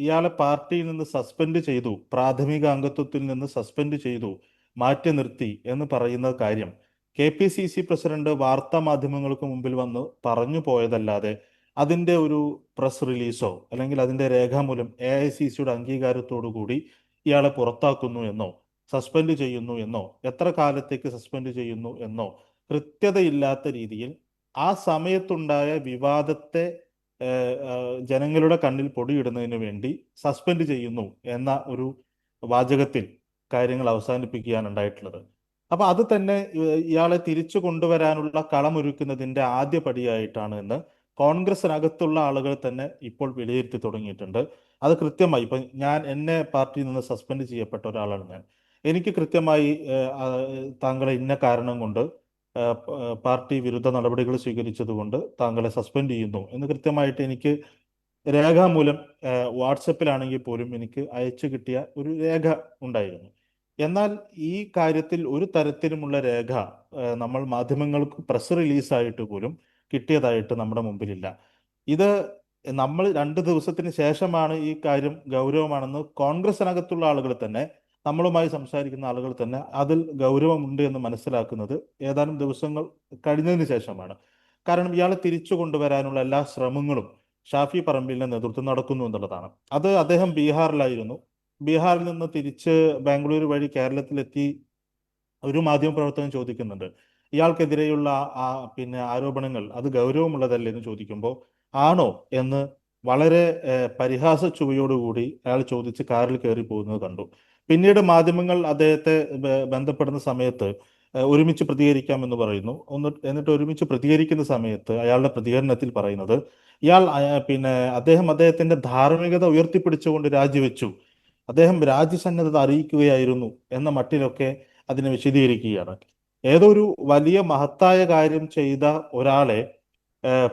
ഇയാളെ പാർട്ടിയിൽ നിന്ന് സസ്പെൻഡ് ചെയ്തു, പ്രാഥമിക അംഗത്വത്തിൽ നിന്ന് സസ്പെൻഡ് ചെയ്തു, മാറ്റി നിർത്തി എന്ന് പറയുന്ന കാര്യം KPCC പ്രസിഡന്റ് വാർത്താ മാധ്യമങ്ങൾക്ക് മുമ്പിൽ വന്ന് പറഞ്ഞു പോയതല്ലാതെ അതിന്റെ ഒരു പ്രസ് റിലീസോ അല്ലെങ്കിൽ അതിന്റെ രേഖാമൂലം AICCയുടെ അംഗീകാരത്തോടു കൂടി ഇയാളെ പുറത്താക്കുന്നു എന്നോ സസ്പെൻഡ് ചെയ്യുന്നു എന്നോ എത്ര കാലത്തേക്ക് സസ്പെൻഡ് ചെയ്യുന്നു എന്നോ കൃത്യതയില്ലാത്ത രീതിയിൽ ആ സമയത്തുണ്ടായ വിവാദത്തെ ജനങ്ങളുടെ കണ്ണിൽ പൊടിയിടുന്നതിന് വേണ്ടി സസ്പെൻഡ് ചെയ്യുന്നു എന്ന ഒരു വാചകത്തിൽ കാര്യങ്ങൾ അവസാനിപ്പിക്കുകയാണ് ഉണ്ടായിട്ടുള്ളത്. അപ്പൊ അത് തന്നെ ഇയാളെ തിരിച്ചു കൊണ്ടുവരാനുള്ള കളമൊരുക്കുന്നതിന്റെ ആദ്യ പടിയായിട്ടാണ് എന്ന് കോൺഗ്രസിനകത്തുള്ള ആളുകൾ തന്നെ ഇപ്പോൾ വിലയിരുത്തി തുടങ്ങിയിട്ടുണ്ട്. അത് കൃത്യമായി, ഇപ്പൊ എന്നെ പാർട്ടിയിൽ നിന്ന് സസ്പെൻഡ് ചെയ്യപ്പെട്ട ഒരാളാണ് ഞാൻ. എനിക്ക് കൃത്യമായി താങ്കളെ ഇന്ന കാരണം കൊണ്ട് പാർട്ടി വിരുദ്ധ നടപടികൾ സ്വീകരിച്ചതുകൊണ്ട് താങ്കളെ സസ്പെൻഡ് ചെയ്യുന്നു എന്ന് കൃത്യമായിട്ട് എനിക്ക് രേഖാമൂലം വാട്സപ്പിലാണെങ്കിൽ പോലും എനിക്ക് അയച്ചു കിട്ടിയ ഒരു രേഖ ഉണ്ടായിരുന്നു. എന്നാൽ ഈ കാര്യത്തിൽ ഒരു തരത്തിലുമുള്ള രേഖ നമ്മൾ മാധ്യമങ്ങൾക്ക് പ്രസ് റിലീസായിട്ട് പോലും കിട്ടിയതായിട്ട് നമ്മുടെ മുമ്പിലില്ല. ഇത് നമ്മൾ 2 ദിവസത്തിന് ശേഷമാണ് ഈ കാര്യം ഗൗരവമാണെന്ന് കോൺഗ്രസിനകത്തുള്ള ആളുകൾ തന്നെ, നമ്മളുമായി സംസാരിക്കുന്ന ആളുകൾ തന്നെ അതിൽ ഗൗരവമുണ്ട് എന്ന് മനസ്സിലാക്കുന്നത് ഏതാനും ദിവസങ്ങൾ കഴിഞ്ഞതിന് ശേഷമാണ്. കാരണം ഇയാളെ തിരിച്ചു കൊണ്ടുവരാനുള്ള എല്ലാ ശ്രമങ്ങളും ഷാഫി പറമ്പിലിന്റെ നേതൃത്വം നടക്കുന്നു എന്നുള്ളതാണ്. അത് അദ്ദേഹം ബീഹാറിലായിരുന്നു. ബീഹാറിൽ നിന്ന് തിരിച്ച് ബാംഗ്ലൂർ വഴി കേരളത്തിലെത്തി ഒരു മാധ്യമപ്രവർത്തകൻ ചോദിക്കുന്നുണ്ട്, ഇയാൾക്കെതിരെയുള്ള ആരോപണങ്ങൾ അത് ഗൗരവമുള്ളതല്ലേ എന്ന് ചോദിക്കുമ്പോൾ ആണോ എന്ന് വളരെ പരിഹാസ ചുവയോടുകൂടി അയാൾ ചോദിച്ച് കാറിൽ കയറി പോകുന്നത് കണ്ടു. പിന്നീട് മാധ്യമങ്ങൾ അദ്ദേഹത്തെ ബന്ധപ്പെടുന്ന സമയത്ത് ഒരുമിച്ച് പ്രതികരിക്കാമെന്ന് പറയുന്നു. എന്നിട്ട് ഒരുമിച്ച് പ്രതികരിക്കുന്ന സമയത്ത് അയാളുടെ പ്രതികരണത്തിൽ പറയുന്നത് അദ്ദേഹത്തിന്റെ ധാർമ്മികത ഉയർത്തിപ്പിടിച്ചുകൊണ്ട് രാജിവെച്ചു, അദ്ദേഹം രാജ്യസന്നദ്ധത അറിയിക്കുകയായിരുന്നു എന്ന മട്ടിലൊക്കെ അതിനെ വിശദീകരിക്കുകയാണ്. ഏതോ ഒരു വലിയ മഹത്തായ കാര്യം ചെയ്ത ഒരാളെ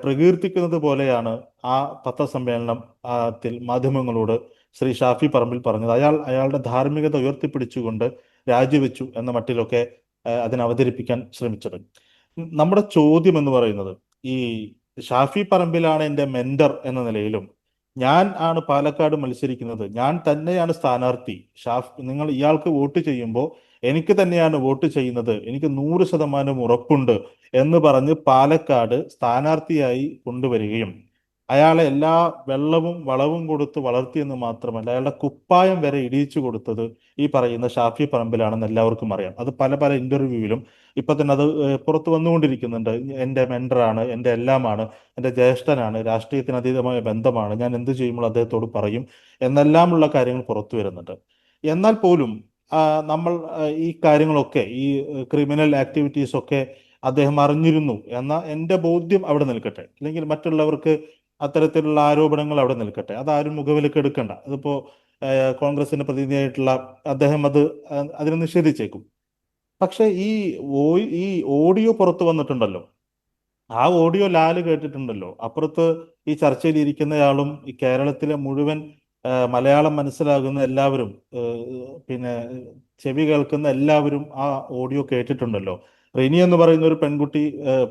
പ്രകീർത്തിക്കുന്നത് പോലെയാണ് ആ പത്രസമ്മേളനത്തിൽ മാധ്യമങ്ങളോട് ശ്രീ ഷാഫി പറമ്പിൽ പറഞ്ഞത്. അയാളുടെ ധാർമ്മികത ഉയർത്തിപ്പിടിച്ചുകൊണ്ട് രാജിവെച്ചു എന്ന മട്ടിലൊക്കെ അതിനെ അവതരിപ്പിക്കാൻ ശ്രമിച്ചത്. നമ്മുടെ ചോദ്യം എന്ന് പറയുന്നത്, ഈ ഷാഫി പറമ്പിലാണ് എൻ്റെ മെന്റർ എന്ന നിലയിലും ഞാൻ ആണ് പാലക്കാട് മത്സരിക്കുന്നത്, ഞാൻ തന്നെയാണ് സ്ഥാനാർത്ഥി, നിങ്ങൾ ഇയാൾക്ക് വോട്ട് ചെയ്യുമ്പോൾ എനിക്ക് തന്നെയാണ് വോട്ട് ചെയ്യുന്നത്, എനിക്ക് 100% ഉറപ്പുണ്ട് എന്ന് പറഞ്ഞ് പാലക്കാട് സ്ഥാനാർത്ഥിയായി കൊണ്ടുവരികയും അയാളെ എല്ലാ വെള്ളവും വളവും കൊടുത്ത് വളർത്തിയെന്ന് മാത്രമല്ല അയാളുടെ കുപ്പായം വരെ ഇടിയിച്ചു കൊടുത്തത് ഈ പറയുന്ന ഷാഫി പറമ്പിലാണെന്ന് എല്ലാവർക്കും അറിയാം. അത് പല ഇന്റർവ്യൂവിലും ഇപ്പൊ തന്നെ അത് പുറത്തു വന്നുകൊണ്ടിരിക്കുന്നുണ്ട്. എൻ്റെ മെന്ററാണ്, എൻ്റെ എല്ലാമാണ്, എൻ്റെ ജ്യേഷ്ഠനാണ്, രാഷ്ട്രീയത്തിന് അതീതമായ ബന്ധമാണ്, ഞാൻ എന്ത് ചെയ്യുമ്പോൾ അദ്ദേഹത്തോട് പറയും എന്നെല്ലാമുള്ള കാര്യങ്ങൾ പുറത്തു വരുന്നുണ്ട്. എന്നാൽ പോലും നമ്മൾ ഈ കാര്യങ്ങളൊക്കെ, ഈ ക്രിമിനൽ ആക്ടിവിറ്റീസ് ഒക്കെ അദ്ദേഹം അറിഞ്ഞിരുന്നു എന്ന എൻ്റെ ബോധ്യം അവിടെ നിൽക്കട്ടെ. അല്ലെങ്കിൽ മറ്റുള്ളവർക്ക് അത്തരത്തിലുള്ള ആരോപണങ്ങൾ അവിടെ നിൽക്കട്ടെ, അതാരും മുഖവിലേക്ക് എടുക്കണ്ട. അതിപ്പോൾ കോൺഗ്രസിന്റെ പ്രതിനിധിയായിട്ടുള്ള അദ്ദേഹം അതിനെ നിഷേധിച്ചേക്കും. പക്ഷെ ഈ ഓഡിയോ പുറത്തു വന്നിട്ടുണ്ടല്ലോ, ആ ഓഡിയോ ലാല് കേട്ടിട്ടുണ്ടല്ലോ. അപ്പുറത്ത് ഈ ചർച്ചയിൽ ഇരിക്കുന്നയാളും ഈ കേരളത്തിലെ മുഴുവൻ മലയാളം മനസ്സിലാകുന്ന എല്ലാവരും, പിന്നെ ചെവി കേൾക്കുന്ന എല്ലാവരും ആ ഓഡിയോ കേട്ടിട്ടുണ്ടല്ലോ. റിനി എന്ന് പറയുന്ന ഒരു പെൺകുട്ടി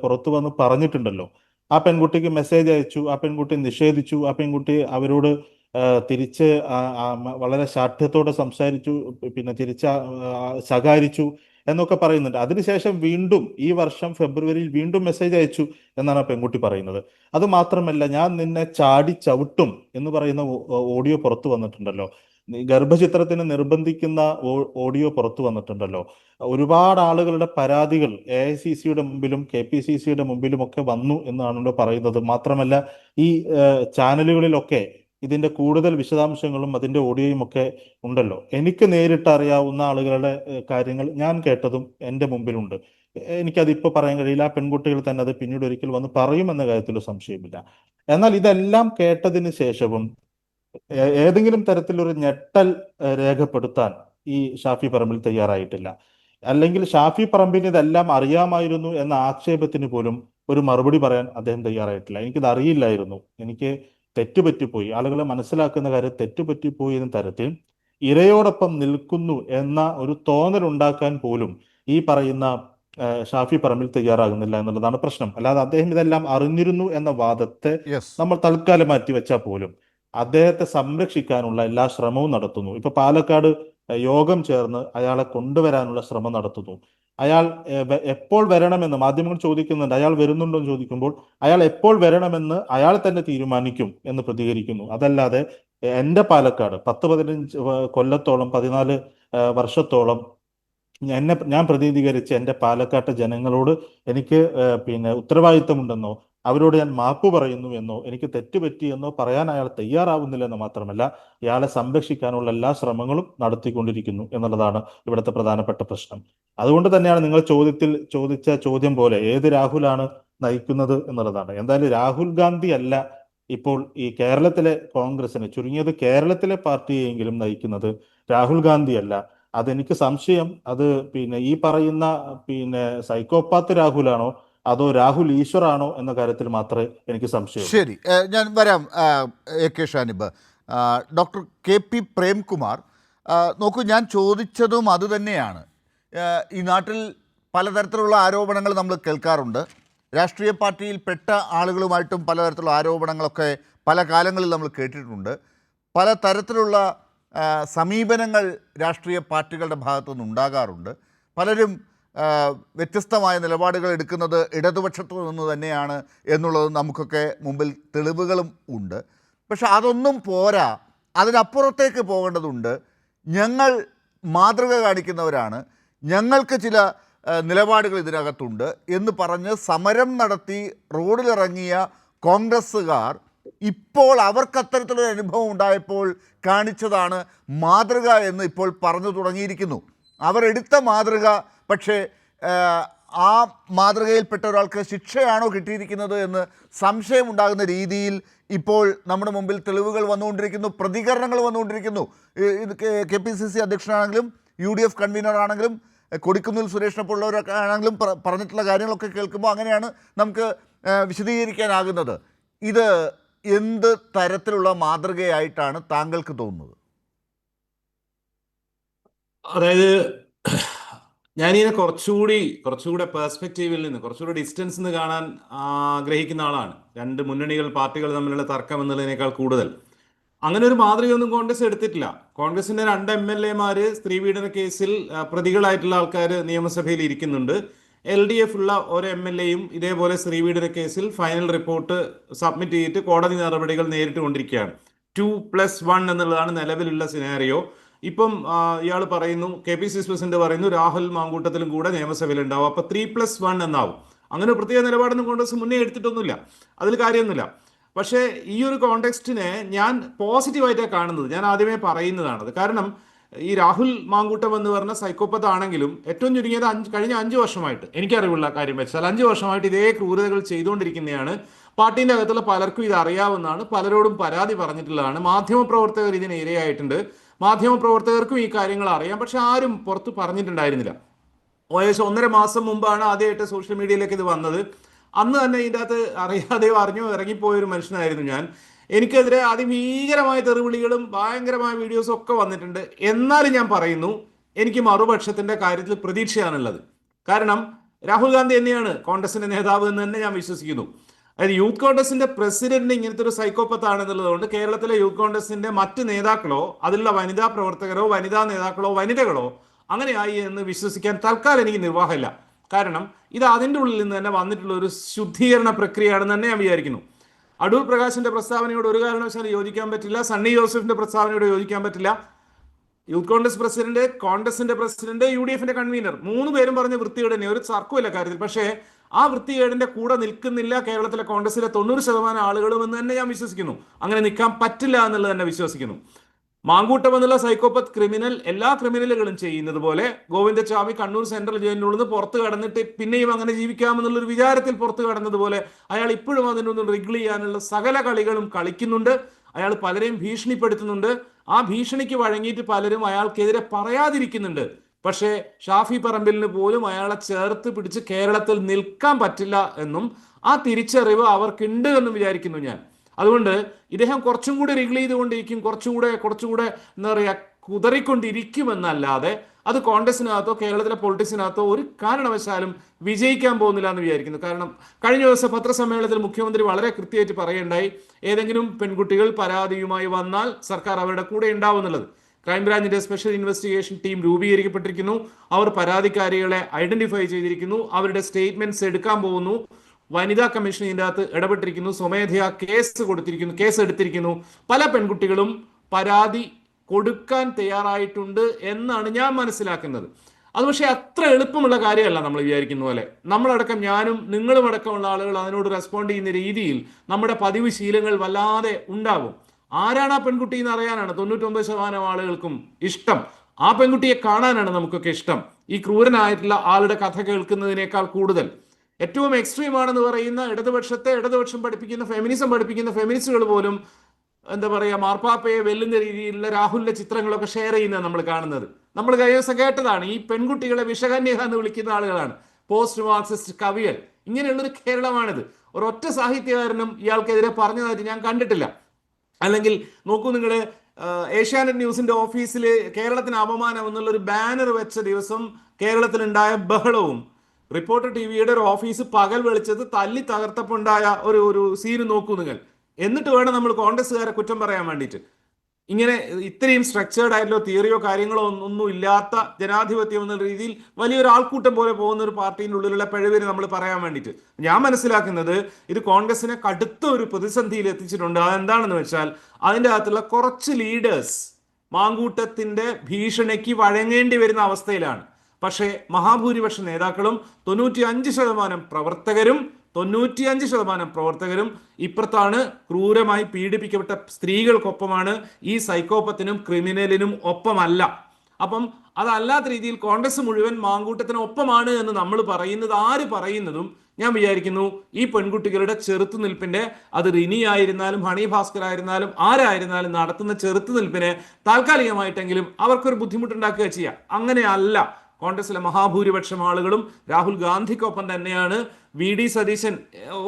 പുറത്തു വന്ന് പറഞ്ഞിട്ടുണ്ടല്ലോ. ആ പെൺകുട്ടിക്ക് മെസ്സേജ് അയച്ചു, ആ പെൺകുട്ടി നിഷേധിച്ചു, ആ പെൺകുട്ടി അവരോട് തിരിച്ച് വളരെ ശാഠ്യത്തോടെ സംസാരിച്ചു, പിന്നെ ശകാരിച്ചു എന്നൊക്കെ പറയുന്നുണ്ട്. അതിനുശേഷം വീണ്ടും ഈ വർഷം ഫെബ്രുവരിയിൽ വീണ്ടും മെസ്സേജ് അയച്ചു എന്നാണ് ആ പെൺകുട്ടി പറയുന്നത്. അത് മാത്രമല്ല, ഞാൻ നിന്നെ ചാടി ചവിട്ടും എന്ന് പറയുന്ന ഓഡിയോ പുറത്തു വന്നിട്ടുണ്ടല്ലോ. ഗർഭചിത്രത്തിന് നിർബന്ധിക്കുന്ന ഓഡിയോ പുറത്തു വന്നിട്ടുണ്ടല്ലോ. ഒരുപാട് ആളുകളുടെ പരാതികൾ AICCയുടെ മുമ്പിലും KPCCയുടെ മുമ്പിലും ഒക്കെ വന്നു എന്നാണല്ലോ പറയുന്നത്. മാത്രമല്ല, ഈ ചാനലുകളിലൊക്കെ ഇതിന്റെ കൂടുതൽ വിശദാംശങ്ങളും അതിന്റെ ഓഡിയോയും ഒക്കെ ഉണ്ടല്ലോ. എനിക്ക് നേരിട്ട് അറിയാവുന്ന ആളുകളുടെ കാര്യങ്ങൾ ഞാൻ കേട്ടതും എൻ്റെ മുമ്പിലുണ്ട്. എനിക്കതിപ്പോൾ പറയാൻ കഴിയില്ല. ആ പെൺകുട്ടികൾ തന്നെ അത് പിന്നീട് ഒരിക്കൽ വന്ന് പറയുമെന്ന കാര്യത്തിൽ സംശയമില്ല. എന്നാൽ ഇതെല്ലാം കേട്ടതിന് ശേഷവും ഏതെങ്കിലും തരത്തിലൊരു ഞെട്ടൽ രേഖപ്പെടുത്താൻ ഈ ഷാഫി പറമ്പിൽ തയ്യാറായിട്ടില്ല. അല്ലെങ്കിൽ ഷാഫി പറമ്പിന് ഇതെല്ലാം അറിയാമായിരുന്നു എന്ന ആക്ഷേപത്തിന് പോലും ഒരു മറുപടി പറയാൻ അദ്ദേഹം തയ്യാറായിട്ടില്ല. എനിക്കിത് അറിയില്ലായിരുന്നു, എനിക്ക് തെറ്റുപറ്റിപ്പോയി, ആളുകളെ മനസ്സിലാക്കുന്ന കാര്യം തെറ്റുപറ്റിപ്പോയി എന്ന തരത്തിൽ ഇരയോടൊപ്പം നിൽക്കുന്നു എന്ന ഒരു തോന്നൽ ഉണ്ടാക്കാൻ പോലും ഈ പറയുന്ന ഷാഫി പറമ്പിൽ തയ്യാറാകുന്നില്ല എന്നുള്ളതാണ് പ്രശ്നം. അല്ലാതെ അദ്ദേഹം ഇതെല്ലാം അറിഞ്ഞിരുന്നു എന്ന വാദത്തെ യെസ്. നമ്മൾ തൽക്കാലം മാറ്റിവെച്ചാൽ പോലും അദ്ദേഹത്തെ സംരക്ഷിക്കാനുള്ള എല്ലാ ശ്രമവും നടത്തുന്നു. ഇപ്പൊ പാലക്കാട് യോഗം ചേർന്ന് അയാളെ കൊണ്ടുവരാനുള്ള ശ്രമം നടത്തുന്നു. അയാൾ എപ്പോൾ വരണമെന്ന് മാധ്യമങ്ങൾ ചോദിക്കുന്നുണ്ട്. അയാൾ വരുന്നുണ്ടോ എന്ന് ചോദിക്കുമ്പോൾ അയാൾ എപ്പോൾ വരണമെന്ന് അയാൾ തന്നെ തീരുമാനിക്കും എന്ന് പ്രതികരിക്കുന്നു. അതല്ലാതെ എൻ്റെ പാലക്കാട് 10-15 കൊല്ലത്തോളം 14 വർഷത്തോളം ഞാൻ പ്രതിനിധീകരിച്ച് എൻ്റെ പാലക്കാട്ടെ ജനങ്ങളോട് എനിക്ക് പിന്നെ ഉത്തരവാദിത്തമുണ്ടെന്നോ അവരോട് ഞാൻ മാപ്പ് പറയുന്നു എന്നോ എനിക്ക് തെറ്റുപറ്റി എന്നോ പറയാൻ അയാൾ തയ്യാറാവുന്നില്ലെന്ന് മാത്രമല്ല, ഇയാളെ സംരക്ഷിക്കാനുള്ള എല്ലാ ശ്രമങ്ങളും നടത്തിക്കൊണ്ടിരിക്കുന്നു എന്നുള്ളതാണ് ഇവിടുത്തെ പ്രധാനപ്പെട്ട പ്രശ്നം. അതുകൊണ്ട് തന്നെയാണ് നിങ്ങൾ ചോദിച്ച ചോദ്യം പോലെ ഏത് രാഹുലാണ് നയിക്കുന്നത് എന്നുള്ളതാണ്. എന്തായാലും രാഹുൽ ഗാന്ധി അല്ല ഇപ്പോൾ ഈ കേരളത്തിലെ കോൺഗ്രസിനെ, ചുരുങ്ങിയത് കേരളത്തിലെ പാർട്ടിയെങ്കിലും നയിക്കുന്നത് രാഹുൽ ഗാന്ധി അല്ല. അതെനിക്ക് സംശയം, അത് പിന്നെ ഈ പറയുന്ന പിന്നെ സൈക്കോപാത്ത് രാഹുലാണോ അതോ രാഹുൽ ഈശ്വറാണോ എന്ന കാര്യത്തിൽ മാത്രമേ എനിക്ക് സംശയമുള്ളൂ. ശരി, ഞാൻ വരാം. AK Shanib, doctor KP Premkumar, നോക്കൂ, ഞാൻ ചോദിച്ചതും അതുതന്നെയാണ്. ഈ നാട്ടിൽ പലതരത്തിലുള്ള ആരോപണങ്ങൾ നമ്മൾ കേൾക്കാറുണ്ട്. രാഷ്ട്രീയ പാർട്ടിയിൽപ്പെട്ട ആളുകളുമായിട്ടും പലതരത്തിലുള്ള ആരോപണങ്ങളൊക്കെ പല കാലങ്ങളിൽ നമ്മൾ കേട്ടിട്ടുണ്ട്. പലതരത്തിലുള്ള സമീപനങ്ങൾ രാഷ്ട്രീയ പാർട്ടികളുടെ ഭാഗത്തുനിന്ന് ഉണ്ടാകാറുണ്ട്. പലരും വ്യത്യസ്തമായ നിലപാടുകൾ എടുക്കുന്നത് ഇടതുപക്ഷത്തു നിന്ന് തന്നെയാണ് എന്നുള്ളത് നമുക്കൊക്കെ മുമ്പിൽ തെളിവുകളും ഉണ്ട്. പക്ഷെ അതൊന്നും പോരാ, അതിനപ്പുറത്തേക്ക് പോകേണ്ടതുണ്ട്. ഞങ്ങൾ മാതൃക കാണിക്കുന്നവരാണ്, ഞങ്ങൾക്ക് ചില നിലപാടുകൾ ഇതിനകത്തുണ്ട് എന്ന് പറഞ്ഞ് സമരം നടത്തി റോഡിലിറങ്ങിയ കോൺഗ്രസ്സുകാർ ഇപ്പോൾ അവർക്ക് അത്തരത്തിലൊരു അനുഭവം ഉണ്ടായപ്പോൾ കാണിച്ചതാണ് മാതൃക എന്ന് ഇപ്പോൾ പറഞ്ഞു തുടങ്ങിയിരിക്കുന്നു. അവരെടുത്ത മാതൃക, പക്ഷേ ആ മാതൃകയിൽപ്പെട്ട ഒരാൾക്ക് ശിക്ഷയാണോ കിട്ടിയിരിക്കുന്നത് എന്ന് സംശയമുണ്ടാകുന്ന രീതിയിൽ ഇപ്പോൾ നമ്മുടെ മുമ്പിൽ തെളിവുകൾ വന്നുകൊണ്ടിരിക്കുന്നു, പ്രതികരണങ്ങൾ വന്നുകൊണ്ടിരിക്കുന്നു. ഇത് KPCC അധ്യക്ഷനാണെങ്കിലും UDF കൺവീനറാണെങ്കിലും കൊടിക്കുന്നിൽ സുരേഷിനെ പോലുള്ളവരൊക്കെ ആണെങ്കിലും പറഞ്ഞിട്ടുള്ള കാര്യങ്ങളൊക്കെ കേൾക്കുമ്പോൾ അങ്ങനെയാണ് നമുക്ക് വിശദീകരിക്കാനാകുന്നത്. ഇത് എന്ത് തരത്തിലുള്ള മാതൃകയായിട്ടാണ് താങ്കൾക്ക് തോന്നുന്നത്? അതായത് ഞാനിതിനെ കുറച്ചുകൂടെ പെർസ്പെക്റ്റീവിൽ നിന്ന്, കുറച്ചുകൂടി ഡിസ്റ്റൻസ് നിന്ന് കാണാൻ ആഗ്രഹിക്കുന്ന ആളാണ്. രണ്ട് പാർട്ടികൾ തമ്മിലുള്ള തർക്കം എന്നുള്ളതിനേക്കാൾ കൂടുതൽ അങ്ങനെ ഒരു മാതൃകയൊന്നും കോൺഗ്രസ് എടുത്തിട്ടില്ല. കോൺഗ്രസിന്റെ 2 MLA-മാര് സ്ത്രീ പീഡന കേസിൽ പ്രതികളായിട്ടുള്ള ആൾക്കാർ നിയമസഭയിൽ ഇരിക്കുന്നുണ്ട്. LDF ഉള്ള ഒരു MLA-യും ഇതേപോലെ സ്ത്രീ പീഡന കേസിൽ ഫൈനൽ റിപ്പോർട്ട് സബ്മിറ്റ് ചെയ്തിട്ട് കോടതി നടപടികൾ നേരിട്ട് കൊണ്ടിരിക്കുകയാണ്. 2+1 എന്നുള്ളതാണ് നിലവിലുള്ള സിനാരിയോ. ഇപ്പം ഇയാൾ പറയുന്നു, KPCC പ്രസിഡന്റ് പറയുന്നു, രാഹുൽ മാങ്കൂട്ടത്തിലും കൂടെ നിയമസഭയിൽ ഉണ്ടാവും, അപ്പൊ 3+1 എന്നാവും. അങ്ങനെ പ്രത്യേക നിലപാടൊന്നും കോൺഗ്രസ് മുന്നേ എടുത്തിട്ടൊന്നുമില്ല, അതിൽ കാര്യമൊന്നുമില്ല. പക്ഷേ ഈ ഒരു കോണ്ടെക്സ്റ്റിനെ ഞാൻ പോസിറ്റീവായിട്ടാണ് കാണുന്നത്. ഞാൻ ആദ്യമേ പറയുന്നതാണത്. കാരണം ഈ രാഹുൽ മാങ്കൂട്ടം എന്ന് പറഞ്ഞ സൈക്കോപ്പത്ത് ആണെങ്കിലും ഏറ്റവും ചുരുങ്ങിയത് കഴിഞ്ഞ 5 വർഷമായിട്ട് എനിക്കറിവുള്ള കാര്യം വെച്ചാൽ 5 വർഷമായിട്ട് ഇതേ ക്രൂരതകൾ ചെയ്തുകൊണ്ടിരിക്കുന്നതാണ്. പാർട്ടിന്റെ അകത്തുള്ള പലർക്കും ഇത് അറിയാവുന്നതാണ്, പലരോടും പരാതി പറഞ്ഞിട്ടുള്ളതാണ്. മാധ്യമപ്രവർത്തകർ ഇതിന് ഇരയായിട്ടുണ്ട്. മാധ്യമപ്രവർത്തകർക്കും ഈ കാര്യങ്ങൾ അറിയാം, പക്ഷെ ആരും പുറത്ത് പറഞ്ഞിട്ടുണ്ടായിരുന്നില്ല. ഏകദേശം 1.5 മാസം മുമ്പാണ് ആദ്യമായിട്ട് സോഷ്യൽ മീഡിയയിലേക്ക് ഇത് വന്നത്. അന്ന് തന്നെ ഇതിൻ്റെ അകത്ത് അറിയാതെയോ അറിഞ്ഞോ ഇറങ്ങിപ്പോയൊരു മനുഷ്യനായിരുന്നു ഞാൻ. എനിക്കെതിരെ അതിഭീകരമായ തെറിവിളികളും ഭയങ്കരമായ വീഡിയോസും ഒക്കെ വന്നിട്ടുണ്ട്. എന്നാലും ഞാൻ പറയുന്നു, എനിക്ക് മറുപക്ഷത്തിന്റെ കാര്യത്തിൽ പ്രതീക്ഷയാണുള്ളത്. കാരണം രാഹുൽ ഗാന്ധി തന്നെയാണ് കോൺഗ്രസിന്റെ നേതാവ് എന്ന് തന്നെ ഞാൻ വിശ്വസിക്കുന്നു. അതായത് യൂത്ത് കോൺഗ്രസിന്റെ പ്രസിഡന്റ് ഇങ്ങനത്തെ ഒരു സൈക്കോപ്പത്ത് ആണെന്നുള്ളതുകൊണ്ട് കേരളത്തിലെ യൂത്ത് കോൺഗ്രസിന്റെ മറ്റ് നേതാക്കളോ അതിലുള്ള വനിതാ പ്രവർത്തകരോ വനിതാ നേതാക്കളോ വനിതകളോ അങ്ങനെയായി എന്ന് വിശ്വസിക്കാൻ തൽക്കാലം എനിക്ക് നിർവാഹമില്ല. കാരണം ഇത് അതിൻ്റെ ഉള്ളിൽ നിന്ന് തന്നെ വന്നിട്ടുള്ള ഒരു ശുദ്ധീകരണ പ്രക്രിയയാണെന്ന് തന്നെ ഞാൻ വിചാരിക്കുന്നു. അടൂർ പ്രകാശിന്റെ പ്രസ്താവനയോട് ഒരു കാരണവശാലും യോജിക്കാൻ പറ്റില്ല. സണ്ണി ജോസഫിന്റെ പ്രസ്താവനയോട് യോജിക്കാൻ പറ്റില്ല. യൂത്ത് കോൺഗ്രസ് പ്രസിഡന്റ്, കോൺഗ്രസിന്റെ പ്രസിഡന്റ്, UDF കൺവീനർ 3 പേരും പറഞ്ഞ വൃത്തികേട് തന്നെ, ഒരു തർക്കമില്ല കാര്യത്തിൽ. പക്ഷേ ആ വൃത്തികേടിന്റെ കൂടെ നിൽക്കുന്നില്ല കേരളത്തിലെ കോൺഗ്രസിലെ 90% ആളുകളും എന്ന് തന്നെ ഞാൻ വിശ്വസിക്കുന്നു. അങ്ങനെ നിൽക്കാൻ പറ്റില്ല എന്നുള്ളത് തന്നെ വിശ്വസിക്കുന്നു. മാങ്കൂട്ടം എന്നുള്ള സൈക്കോപ്പത്ത് ക്രിമിനൽ എല്ലാ ക്രിമിനലുകളും ചെയ്യുന്നത് പോലെ ഗോവിന്ദചാമി കണ്ണൂർ സെൻട്രൽ ജയിലിനുള്ളിൽ നിന്ന് പുറത്ത് കടന്നിട്ട് പിന്നെയും അങ്ങനെ ജീവിക്കാമെന്നുള്ളൊരു വിചാരത്തിൽ പുറത്ത് കടന്നതുപോലെ അയാൾ ഇപ്പോഴും അതിനൊന്ന് റിഗിൾ ചെയ്യാനുള്ള സകല കളികളും കളിക്കുന്നുണ്ട്. അയാൾ പലരെയും ഭീഷണിപ്പെടുത്തുന്നുണ്ട്. ആ ഭീഷണിക്ക് വഴങ്ങിയിട്ട് പലരും അയാൾക്കെതിരെ പറയാതിരിക്കുന്നുണ്ട്. പക്ഷേ ഷാഫി പറമ്പിലിന് പോലും അയാളെ ചേർത്ത് പിടിച്ച് കേരളത്തിൽ നിൽക്കാൻ പറ്റില്ല എന്നും ആ തിരിച്ചറിവ് അവർക്കുണ്ട് എന്നും വിചാരിക്കുന്നു ഞാൻ. അതുകൊണ്ട് ഇദ്ദേഹം കുറച്ചും കൂടി റിഗിൾ ചെയ്തുകൊണ്ടിരിക്കും, കുറച്ചുകൂടെ എന്താ പറയുക കുതറിക്കൊണ്ടിരിക്കുമെന്നല്ലാതെ അത് കോൺഗ്രസിനകത്തോ കേരളത്തിലെ പൊളിറ്റിക്സിനകത്തോ ഒരു കാരണവശാലും വിജയിക്കാൻ പോകുന്നില്ല എന്ന് വിചാരിക്കുന്നു. കാരണം കഴിഞ്ഞ ദിവസം പത്രസമ്മേളനത്തിൽ മുഖ്യമന്ത്രി വളരെ കൃത്യമായിട്ട് പറയുണ്ടായി, ഏതെങ്കിലും പെൺകുട്ടികൾ പരാതിയുമായി വന്നാൽ സർക്കാർ അവരുടെ കൂടെ ഉണ്ടാവും എന്നുള്ളത്. ക്രൈംബ്രാഞ്ചിന്റെ സ്പെഷ്യൽ ഇൻവെസ്റ്റിഗേഷൻ ടീം രൂപീകരിക്കപ്പെട്ടിരിക്കുന്നു. അവർ പരാതിക്കാരികളെ ഐഡന്റിഫൈ ചെയ്തിരിക്കുന്നു. അവരുടെ സ്റ്റേറ്റ്മെന്റ്സ് എടുക്കാൻ പോകുന്നു. വനിതാ കമ്മീഷൻ ഇതിൻ്റെ അകത്ത് ഇടപെട്ടിരിക്കുന്നു. സ്വമേധയാ കേസ് എടുത്തിരിക്കുന്നു. പല പെൺകുട്ടികളും പരാതി കൊടുക്കാൻ തയ്യാറായിട്ടുണ്ട് എന്നാണ് ഞാൻ മനസ്സിലാക്കുന്നത്. അത് പക്ഷേ അത്ര എളുപ്പമുള്ള കാര്യമല്ല നമ്മൾ വിചാരിക്കുന്ന പോലെ. നമ്മളടക്കം, ഞാനും നിങ്ങളും അടക്കമുള്ള ആളുകൾ അതിനോട് റെസ്പോണ്ട് ചെയ്യുന്ന രീതിയിൽ നമ്മുടെ പതിവ് ശീലങ്ങൾ വല്ലാതെ ഉണ്ടാകും. ആരാണ് ആ പെൺകുട്ടി എന്ന് അറിയാനാണ് 99% ആളുകൾക്കും ഇഷ്ടം. ആ പെൺകുട്ടിയെ കാണാനാണ് നമുക്കൊക്കെ ഇഷ്ടം, ഈ ക്രൂരനായിട്ടുള്ള ആളുടെ കഥ കേൾക്കുന്നതിനേക്കാൾ കൂടുതൽ. ഏറ്റവും എക്സ്ട്രീം ആണെന്ന് പറയുന്ന ഇടതുപക്ഷം പഠിപ്പിക്കുന്ന ഫെമിനിസ്റ്റുകൾ പോലും എന്താ പറയുക മാർപ്പാപ്പയെ വെല്ലുന്ന രീതിയിലുള്ള രാഹുലിന്റെ ചിത്രങ്ങളൊക്കെ ഷെയർ ചെയ്യുന്നത് നമ്മൾ കാണുന്നത്. നമ്മൾ കഴിഞ്ഞ ദിവസം കേട്ടതാണ്. ഈ പെൺകുട്ടികളെ വിഷകന്യക എന്ന് വിളിക്കുന്ന ആളുകളാണ് പോസ്റ്റ് മാർക്സിസ്റ്റ് കവികൾ. ഇങ്ങനെയുള്ളൊരു കേരളമാണിത്. ഒരൊറ്റ സാഹിത്യകാരനും ഇയാൾക്കെതിരെ പറഞ്ഞതായിട്ട് ഞാൻ കണ്ടിട്ടില്ല. അല്ലെങ്കിൽ നോക്കൂ നിങ്ങൾ, ഏഷ്യാനെറ്റ് ന്യൂസിന്റെ ഓഫീസിൽ കേരളത്തിന് അപമാനം എന്നുള്ളൊരു ബാനർ വെച്ച ദിവസം കേരളത്തിലുണ്ടായ ബഹളവും, റിപ്പോർട്ടർ ടിവിയുടെ ഒരു ഓഫീസ് പകൽ വെളിച്ചത്ത് തല്ലി തകർത്തപ്പുണ്ടായ ഒരു സീന് നോക്കൂ നിങ്ങൾ. എന്നിട്ട് വേണം നമ്മൾ കോൺഗ്രസ്സുകാരെ കുറ്റം പറയാൻ വേണ്ടിയിട്ട്. ഇങ്ങനെ ഇത്രയും സ്ട്രക്ചേർഡ് ആയിട്ടുള്ള തിയറിയോ കാര്യങ്ങളോ ഒന്നും ഇല്ലാത്ത ജനാധിപത്യം എന്ന രീതിയിൽ വലിയൊരു ആൾക്കൂട്ടം പോലെ പോകുന്ന ഒരു പാർട്ടിൻ്റെ ഉള്ളിലുള്ള പിഴവിന് നമ്മൾ പറയാൻ വേണ്ടിയിട്ട് ഞാൻ മനസ്സിലാക്കുന്നത് ഇത് കോൺഗ്രസിനെ കടുത്ത ഒരു പ്രതിസന്ധിയിൽ എത്തിച്ചിട്ടുണ്ട്. അതെന്താണെന്ന് വെച്ചാൽ അതിൻ്റെ അകത്തുള്ള കുറച്ച് ലീഡേഴ്സ് മാങ്കൂട്ടത്തിന്റെ ഭീഷണിക്ക് വഴങ്ങേണ്ടി വരുന്ന അവസ്ഥയിലാണ്. പക്ഷേ മഹാഭൂരിപക്ഷ നേതാക്കളും 95% പ്രവർത്തകരും ഇപ്പുറത്താണ്. ക്രൂരമായി പീഡിപ്പിക്കപ്പെട്ട സ്ത്രീകൾക്കൊപ്പമാണ്, ഈ സൈക്കോപ്പത്തിനും ക്രിമിനലിനും ഒപ്പമല്ല. അപ്പം അതല്ലാത്ത രീതിയിൽ കോൺഗ്രസ് മുഴുവൻ മാങ്കൂട്ടത്തിന് ഒപ്പമാണ് എന്ന് നമ്മൾ പറയുന്നത്, ആര് പറയുന്നതും ഞാൻ വിചാരിക്കുന്നു ഈ പെൺകുട്ടികളുടെ ചെറുത്തുനിൽപ്പിന്റെ, അത് റിനി ആയിരുന്നാലും ഹണി ഭാസ്കർ ആയിരുന്നാലും ആരായിരുന്നാലും നടത്തുന്ന ചെറുത്തുനിൽപ്പിനെ താൽക്കാലികമായിട്ടെങ്കിലും അവർക്കൊരു ബുദ്ധിമുട്ടുണ്ടാക്കുക ചെയ്യാം. അങ്ങനെയല്ല. കോൺഗ്രസിലെ മഹാഭൂരിപക്ഷം ആളുകളും രാഹുൽ ഗാന്ധിക്കൊപ്പം തന്നെയാണ്. VD സതീശൻ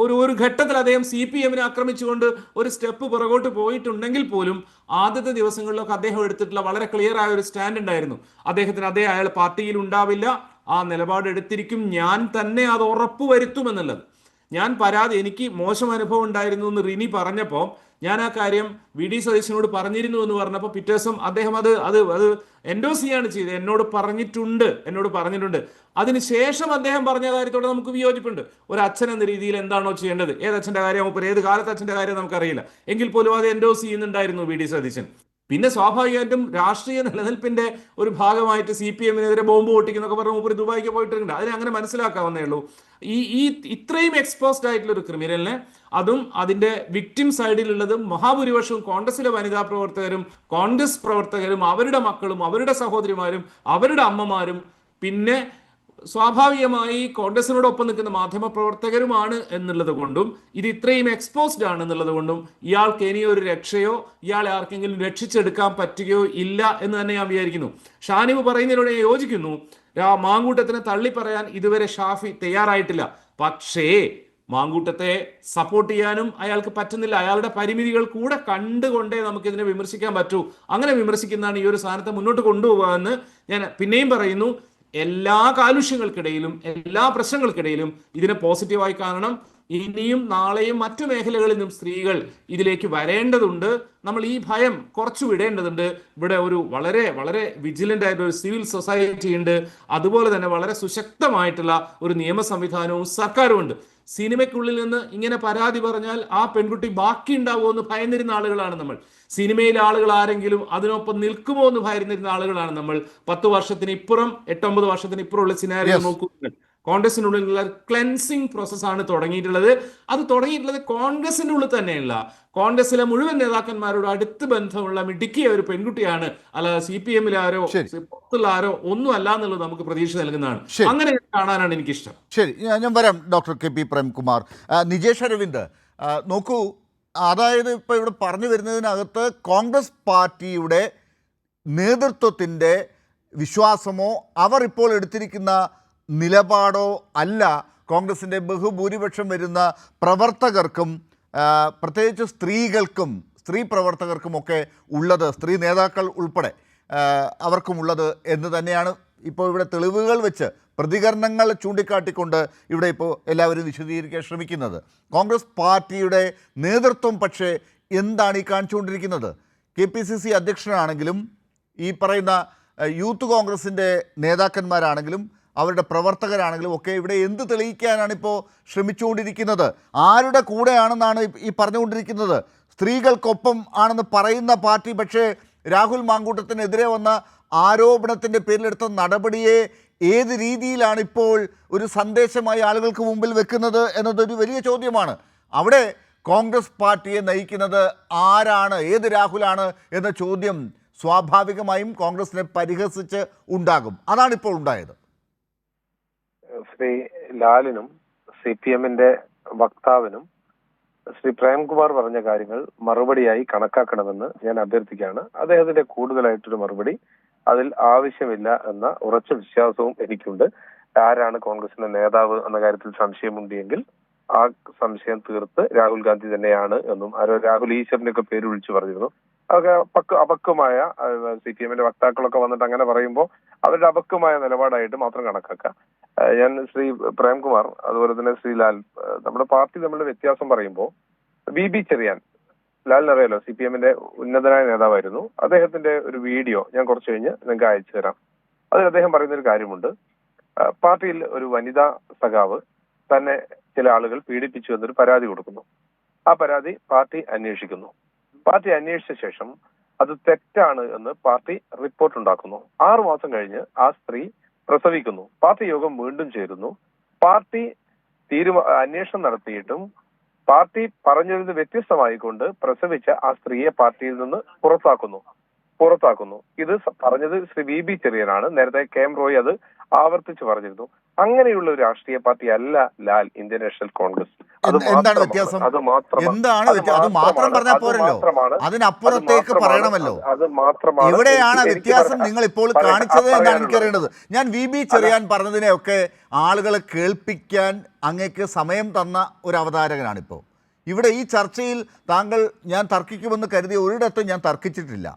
ഒരു ഘട്ടത്തിൽ അദ്ദേഹം CPM ആക്രമിച്ചുകൊണ്ട് ഒരു സ്റ്റെപ്പ് പുറകോട്ട് പോയിട്ടുണ്ടെങ്കിൽ പോലും ആദ്യത്തെ ദിവസങ്ങളിലൊക്കെ അദ്ദേഹം എടുത്തിട്ടുള്ള വളരെ ക്ലിയർ ആയ ഒരു സ്റ്റാൻഡ് ഉണ്ടായിരുന്നു. അയാൾ പാർട്ടിയിൽ ഉണ്ടാവില്ല, ആ നിലപാട് എടുത്തിരിക്കും, ഞാൻ തന്നെ അത് ഉറപ്പുവരുത്തുമെന്നുള്ളത്. എനിക്ക് മോശം അനുഭവം ഉണ്ടായിരുന്നു എന്ന് റിനി പറഞ്ഞപ്പോൾ ഞാൻ ആ കാര്യം VD സതീശനോട് പറഞ്ഞിരുന്നു എന്ന് പറഞ്ഞപ്പോൾ പിറ്റേ ദിവസം അദ്ദേഹം അത് എൻഡോസ് ചെയ്യാണ് ചെയ്തത്. എന്നോട് പറഞ്ഞിട്ടുണ്ട്. അതിനുശേഷം അദ്ദേഹം പറഞ്ഞ കാര്യത്തോടെ നമുക്ക് വിയോജിപ്പുണ്ട്. ഒരു അച്ഛൻ എന്ന രീതിയിൽ എന്താണോ ചെയ്യേണ്ടത്, ഏത് അച്ഛൻ്റെ കാര്യം, ഏത് കാലത്ത് അച്ഛൻ്റെ കാര്യം നമുക്കറിയില്ല, എങ്കിൽ പോലും അത് എൻഡോസ് ചെയ്യുന്നുണ്ടായിരുന്നു VD സതീശൻ. പിന്നെ സ്വാഭാവികമായിട്ടും രാഷ്ട്രീയ നിലനിൽപ്പിന്റെ ഒരു ഭാഗമായിട്ട് CPM-നെതിരെ ബോംബ് പൊട്ടിക്കുന്നൊക്കെ പറഞ്ഞ് മൂപ്പര് ദുബായിക്ക് പോയിട്ടുണ്ട്. അതിനെ അങ്ങനെ മനസ്സിലാക്കാവുന്നേ ഉള്ളൂ. ഈ ഇത്രയും എക്സ്പോസ്ഡ് ആയിട്ടുള്ള ഒരു ക്രിമിനലിനെ, അതും അതിന്റെ വിക്ടിം സൈഡിലുള്ളതും മഹാഭൂരിപക്ഷവും കോൺഗ്രസിലെ വനിതാ പ്രവർത്തകരും കോൺഗ്രസ് പ്രവർത്തകരും അവരുടെ മക്കളും അവരുടെ സഹോദരിമാരും അവരുടെ അമ്മമാരും പിന്നെ സ്വാഭാവികമായി കോൺഗ്രസിനോടൊപ്പം നിൽക്കുന്ന മാധ്യമ പ്രവർത്തകരുമാണ് എന്നുള്ളത് കൊണ്ടും ഇത് ഇത്രയും എക്സ്പോസ്ഡ് ആണ് എന്നുള്ളത് കൊണ്ടും ഇയാൾക്ക് ഇനിയൊരു രക്ഷയോ ഇയാളെ ആർക്കെങ്കിലും രക്ഷിച്ചെടുക്കാൻ പറ്റുകയോ ഇല്ല എന്ന് തന്നെ ഞാൻ വിചാരിക്കുന്നു. ഷാനിബ് പറയുന്നതിനോട് ഞാൻ യോജിക്കുന്നു. മാങ്കൂട്ടത്തിനെ തള്ളി പറയാൻ ഇതുവരെ ഷാഫി തയ്യാറായിട്ടില്ല. പക്ഷേ മാങ്കൂട്ടത്തെ സപ്പോർട്ട് ചെയ്യാനും അയാൾക്ക് പറ്റുന്നില്ല. അയാളുടെ പരിമിതികൾ കൂടെ കണ്ടുകൊണ്ടേ നമുക്കിതിനെ വിമർശിക്കാൻ പറ്റൂ. അങ്ങനെ വിമർശിക്കുന്നതാണ് ഈ ഒരു സാധനത്തെ മുന്നോട്ട് കൊണ്ടുപോകാമെന്ന് ഞാൻ പിന്നെയും പറയുന്നു. എല്ലാ കാലുഷ്യങ്ങൾക്കിടയിലും എല്ലാ പ്രശ്നങ്ങൾക്കിടയിലും ഇതിനെ പോസിറ്റീവായി കാണണം. ഇനിയും നാളെയും മറ്റു മേഖലകളിലും സ്ത്രീകൾ ഇതിലേക്ക് വരേണ്ടതുണ്ട്. നമ്മൾ ഈ ഭയം കുറച്ചു വിടേണ്ടതുണ്ട്. ഇവിടെ ഒരു വളരെ വളരെ വിജിലന്റ് ആയിട്ടുള്ള ഒരു സിവിൽ സൊസൈറ്റി ഉണ്ട്. അതുപോലെ തന്നെ വളരെ സുശക്തമായിട്ടുള്ള ഒരു നിയമ സംവിധാനവും സർക്കാരും ഉണ്ട്. സിനിമയ്ക്കുള്ളിൽ നിന്ന് ഇങ്ങനെ പരാതി പറഞ്ഞാൽ ആ പെൺകുട്ടി ബാക്കി ഉണ്ടാവുമോ എന്ന് ഭയന്നിരുന്ന ആളുകളാണ് നമ്മൾ. സിനിമയിലെ ആളുകൾ ആരെങ്കിലും അതിനൊപ്പം നിൽക്കുമോ എന്ന് ഭയന്നിരുന്ന ആളുകളാണ് നമ്മൾ. 10 വർഷത്തിന് ഇപ്പുറം 8-9 വർഷത്തിന് ഇപ്പുറമുള്ള സിനാരിയോ നോക്കുക. കോൺഗ്രസിനുള്ളിലുള്ള ക്ലെൻസിങ് പ്രോസസ്സാണ് തുടങ്ങിയിട്ടുള്ളത്. അത് തുടങ്ങിയിട്ടുള്ളത് കോൺഗ്രസിന്റെ ഉള്ളിൽ തന്നെയല്ല, കോൺഗ്രസിലെ മുഴുവൻ നേതാക്കന്മാരോട് അടുത്ത് ബന്ധമുള്ള മിടുക്കിയ ഒരു പെൺകുട്ടിയാണ്. അല്ലാതെ CPM-ലാരോ പുറത്തുള്ള ആരോ ഒന്നും അല്ല എന്നുള്ളത് നമുക്ക് പ്രതീക്ഷ നൽകുന്നതാണ്. അങ്ങനെ കാണാനാണ് എനിക്കിഷ്ടം. ശരി, ഞാൻ വരാം ഡോക്ടർ KP പ്രേംകുമാർ. നിജേഷ് അരവിന്ദ്, നോക്കൂ, അതായത് ഇപ്പോൾ ഇവിടെ പറഞ്ഞു വരുന്നതിനകത്ത് കോൺഗ്രസ് പാർട്ടിയുടെ നേതൃത്വത്തിൻ്റെ വിശ്വാസമോ അവർ ഇപ്പോൾ എടുത്തിരിക്കുന്ന നിലപാടോ അല്ല കോൺഗ്രസിൻ്റെ ബഹുഭൂരിപക്ഷം വരുന്ന പ്രവർത്തകർക്കും പ്രത്യേകിച്ച് സ്ത്രീകൾക്കും സ്ത്രീ പ്രവർത്തകർക്കുമൊക്കെ ഉള്ളത്, സ്ത്രീ നേതാക്കൾ ഉൾപ്പെടെ അവർക്കുമുള്ളത് എന്ന് തന്നെയാണ് ഇപ്പോൾ ഇവിടെ തെളിവുകൾ വെച്ച് പ്രതികരണങ്ങൾ ചൂണ്ടിക്കാട്ടിക്കൊണ്ട് ഇവിടെ ഇപ്പോൾ എല്ലാവരും വിശദീകരിക്കാൻ ശ്രമിക്കുന്നത്. കോൺഗ്രസ് പാർട്ടിയുടെ നേതൃത്വം പക്ഷേ എന്താണ് ഈ കാണിച്ചുകൊണ്ടിരിക്കുന്നത്? KPCC അധ്യക്ഷനാണെങ്കിലും ഈ പറയുന്ന യൂത്ത് കോൺഗ്രസിൻ്റെ നേതാക്കന്മാരാണെങ്കിലും അവരുടെ പ്രവർത്തകരാണെങ്കിലും ഒക്കെ ഇവിടെ എന്ത് തെളിയിക്കാനാണ് ഇപ്പോൾ ശ്രമിച്ചുകൊണ്ടിരിക്കുന്നത്? ആരുടെ കൂടെയാണെന്നാണ് ഈ പറഞ്ഞുകൊണ്ടിരിക്കുന്നത്? സ്ത്രീകൾക്കൊപ്പം ആണെന്ന് പറയുന്ന പാർട്ടി പക്ഷേ രാഹുൽ മാങ്കൂട്ടത്തിനെതിരെ വന്ന ആരോപണത്തിൻ്റെ പേരിലെടുത്ത നടപടിയെ ഏത് രീതിയിലാണ് ഇപ്പോൾ ഒരു സന്ദേശമായി ആളുകൾക്ക് മുമ്പിൽ വെക്കുന്നത് എന്നതൊരു വലിയ ചോദ്യമാണ്. അവിടെ കോൺഗ്രസ് പാർട്ടിയെ നയിക്കുന്നത് ആരാണ്, ഏത് രാഹുലാണ് എന്ന ചോദ്യം സ്വാഭാവികമായും കോൺഗ്രസിനെ പരിഹസിച്ച് ഉണ്ടാകും. അതാണിപ്പോൾ ഉണ്ടായത്. ശ്രീ ലാലിനും CPM-ന്റെ വക്താവിനും ശ്രീ പ്രേംകുമാർ പറഞ്ഞ കാര്യങ്ങൾ മറുപടിയായി കണക്കാക്കണമെന്ന് ഞാൻ അഭ്യർത്ഥിക്കുകയാണ്. അദ്ദേഹത്തിന്റെ കൂടുതലായിട്ടൊരു മറുപടി അതിൽ ആവശ്യമില്ല എന്ന ഉറച്ച വിശ്വാസവും എനിക്കുണ്ട്. ആരാണ് കോൺഗ്രസിന്റെ നേതാവ് എന്ന കാര്യത്തിൽ സംശയമുണ്ടെങ്കിൽ ആ സംശയം തീർത്ത് രാഹുൽ ഗാന്ധി തന്നെയാണ് എന്നും രാഹുൽ ഈശ്വറിന്റെ ഒക്കെ പേര് വിളിച്ചു പറഞ്ഞിരുന്നു. അതൊക്കെ അപക്വമായ CPM-ന്റെ വക്താക്കളൊക്കെ വന്നിട്ട് അങ്ങനെ പറയുമ്പോൾ അവരുടെ അപക്വമായ നിലപാടായിട്ട് മാത്രം കണക്കാക്കുക. ഞാൻ ശ്രീ പ്രേംകുമാർ അതുപോലെ തന്നെ ശ്രീ ലാൽ നമ്മുടെ പാർട്ടി തമ്മിലുള്ള വ്യത്യാസം പറയുമ്പോൾ BB ചെറിയാൻ, ലാലിനറിയാലോ, CPM-ന്റെ ഉന്നതനായ നേതാവായിരുന്നു. അദ്ദേഹത്തിന്റെ ഒരു വീഡിയോ ഞാൻ കുറച്ച് കഴിഞ്ഞ് നിങ്ങൾക്ക് അയച്ചു തരാം. അതിൽ അദ്ദേഹം പറയുന്ന ഒരു കാര്യമുണ്ട്. പാർട്ടിയിൽ ഒരു വനിതാ സഖാവ് തന്നെ ചില ആളുകൾ പീഡിപ്പിച്ചു എന്നൊരു പരാതി കൊടുക്കുന്നു. ആ പരാതി പാർട്ടി അന്വേഷിക്കുന്നു. പാർട്ടി അന്വേഷിച്ച ശേഷം അത് തെറ്റാണ് എന്ന് പാർട്ടി റിപ്പോർട്ട് ഉണ്ടാക്കുന്നു. 6 മാസം കഴിഞ്ഞ് ആ സ്ത്രീ പ്രസവിക്കുന്നു. പാർട്ടി യോഗം വീണ്ടും ചേരുന്നു. പാർട്ടി അന്വേഷണം നടത്തിയിട്ടും പാർട്ടി പറഞ്ഞതിൽ നിന്ന് വ്യത്യസ്തമായിക്കൊണ്ട് പ്രസവിച്ച ആ സ്ത്രീയെ പാർട്ടിയിൽ നിന്ന് പുറത്താക്കുന്നു. ഇത് പറഞ്ഞത് ശ്രീ BB ചെറിയനാണ്. നേരത്തെ KM റോയ് അത് ആവർത്തിച്ച് പറഞ്ഞിരുന്നു. അങ്ങനെയുള്ള ഒരു രാഷ്ട്രീയ പാർട്ടി അല്ല ലാൽ ഇന്ത്യൻ നാഷണൽ കോൺഗ്രസ്. എന്താണ് വ്യത്യാസം? എന്താണ് അത് മാത്രം പറഞ്ഞാൽ പോരല്ലോ, അതിനപ്പുറത്തേക്ക് പറയണമല്ലോ. എവിടെയാണ് വ്യത്യാസം നിങ്ങൾ ഇപ്പോൾ കാണിച്ചത് എന്നാണ് എനിക്കറിയേണ്ടത്. ഞാൻ VB ചെറിയാൻ പറഞ്ഞതിനെയൊക്കെ ആളുകളെ കേൾപ്പിക്കാൻ അങ്ങേക്ക് സമയം തന്ന ഒരു അവതാരകനാണിപ്പോൾ ഇവിടെ. ഈ ചർച്ചയിൽ ഞാൻ തർക്കിക്കുമെന്ന് കരുതിയ ഒരിടത്തും ഞാൻ തർക്കിച്ചിട്ടില്ല.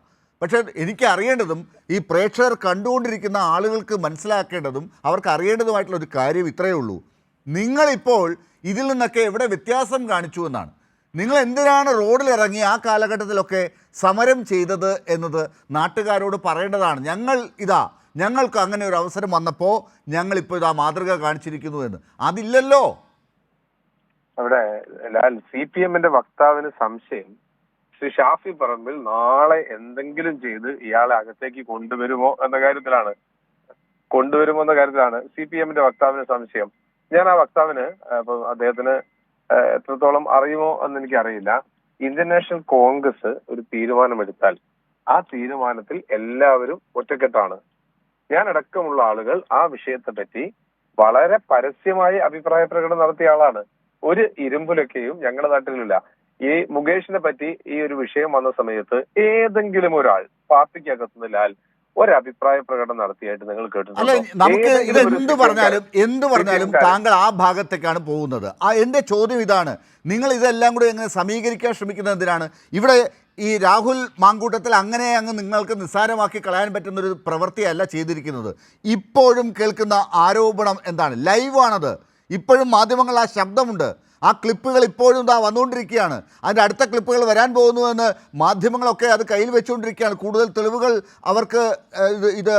പക്ഷേ എനിക്ക് അറിയേണ്ടതും ഈ പ്രേക്ഷകർ കണ്ടുകൊണ്ടിരിക്കുന്ന ആളുകൾക്ക് മനസ്സിലാക്കേണ്ടതും അവർക്ക് അറിയേണ്ടതുമായിട്ടുള്ള ഒരു കാര്യം ഇത്രയേ ഉള്ളൂ. നിങ്ങളിപ്പോൾ ഇതിൽ നിന്നൊക്കെ എവിടെ വ്യത്യാസം കാണിച്ചു എന്നാണ്. നിങ്ങൾ എന്തിനാണ് റോഡിലിറങ്ങി ആ കാലഘട്ടത്തിലൊക്കെ സമരം ചെയ്തത് എന്നത് നാട്ടുകാരോട് പറയേണ്ടതാണ്. ഞങ്ങൾക്ക് അങ്ങനെ ഒരു അവസരം വന്നപ്പോൾ ഞങ്ങളിപ്പോൾ ഇതാ മാതൃക കാണിച്ചിരിക്കുന്നു എന്ന്. അതില്ലല്ലോ. അവിടെ CPM-ന്റെ വക്താവിന് സംശയം ശ്രീ ഷാഫി പറമ്പിൽ നാളെ എന്തെങ്കിലും ചെയ്ത് ഇയാളെ അകത്തേക്ക് കൊണ്ടുവരുമോ എന്ന കാര്യത്തിലാണ് CPM-ന്റെ വക്താവിന് സംശയം. ഞാൻ ആ വക്താവിന് അദ്ദേഹത്തിന് എത്രത്തോളം അറിയുമോ എന്ന് എനിക്കറിയില്ല. ഇന്ത്യൻ നാഷണൽ കോൺഗ്രസ് ഒരു തീരുമാനമെടുത്താൽ ആ തീരുമാനത്തിൽ എല്ലാവരും ഒറ്റക്കെട്ടാണ്. ഞാൻ അടക്കമുള്ള ആളുകൾ ആ വിഷയത്തെ പറ്റി വളരെ പരസ്യമായി അഭിപ്രായ പ്രകടനം നടത്തിയ ആളാണ്. ഒരു ഇരുമ്പുലൊക്കെയും ഞങ്ങളുടെ നാട്ടിലില്ല. ഈ മുകേഷിനെ പറ്റി ഈ ഒരു വിഷയം വന്ന സമയത്ത് ഏതെങ്കിലും ഒരാൾ പാർട്ടിക്കകത്തുനിന്നാൽ ഒരഭിപ്രായ പ്രകടനം നടത്തിയായിട്ട് നിങ്ങൾ അല്ല, കേട്ടിട്ടുണ്ടോ? നമുക്ക് ഇത് എന്ത് പറഞ്ഞാലും താങ്കൾ ആ ഭാഗത്തേക്കാണ് പോകുന്നത്. എൻ്റെ ചോദ്യം ഇതാണ്, നിങ്ങൾ ഇതെല്ലാം കൂടി എങ്ങനെ സമീകരിക്കാൻ ശ്രമിക്കുന്നത് എന്തിനാണ്? ഇവിടെ ഈ രാഹുൽ മാങ്കൂട്ടത്തിൽ അങ്ങനെ അങ്ങ് നിങ്ങൾക്ക് നിസ്സാരമാക്കി കളയാൻ പറ്റുന്നൊരു പ്രവൃത്തിയല്ല ചെയ്തിരിക്കുന്നത്. ഇപ്പോഴും കേൾക്കുന്ന ആരോപണം എന്താണ്? ലൈവാണത്. ഇപ്പോഴും മാധ്യമങ്ങൾ ആ ശബ്ദമുണ്ട്, ആ ക്ലിപ്പുകൾ ഇപ്പോഴും വന്നുകൊണ്ടിരിക്കുകയാണ്. അതിൻ്റെ അടുത്ത ക്ലിപ്പുകൾ വരാൻ പോകുന്നുവെന്ന് മാധ്യമങ്ങളൊക്കെ അത് കയ്യിൽ വെച്ചുകൊണ്ടിരിക്കുകയാണ്. കൂടുതൽ തെളിവുകൾ അവർക്ക് ഇത്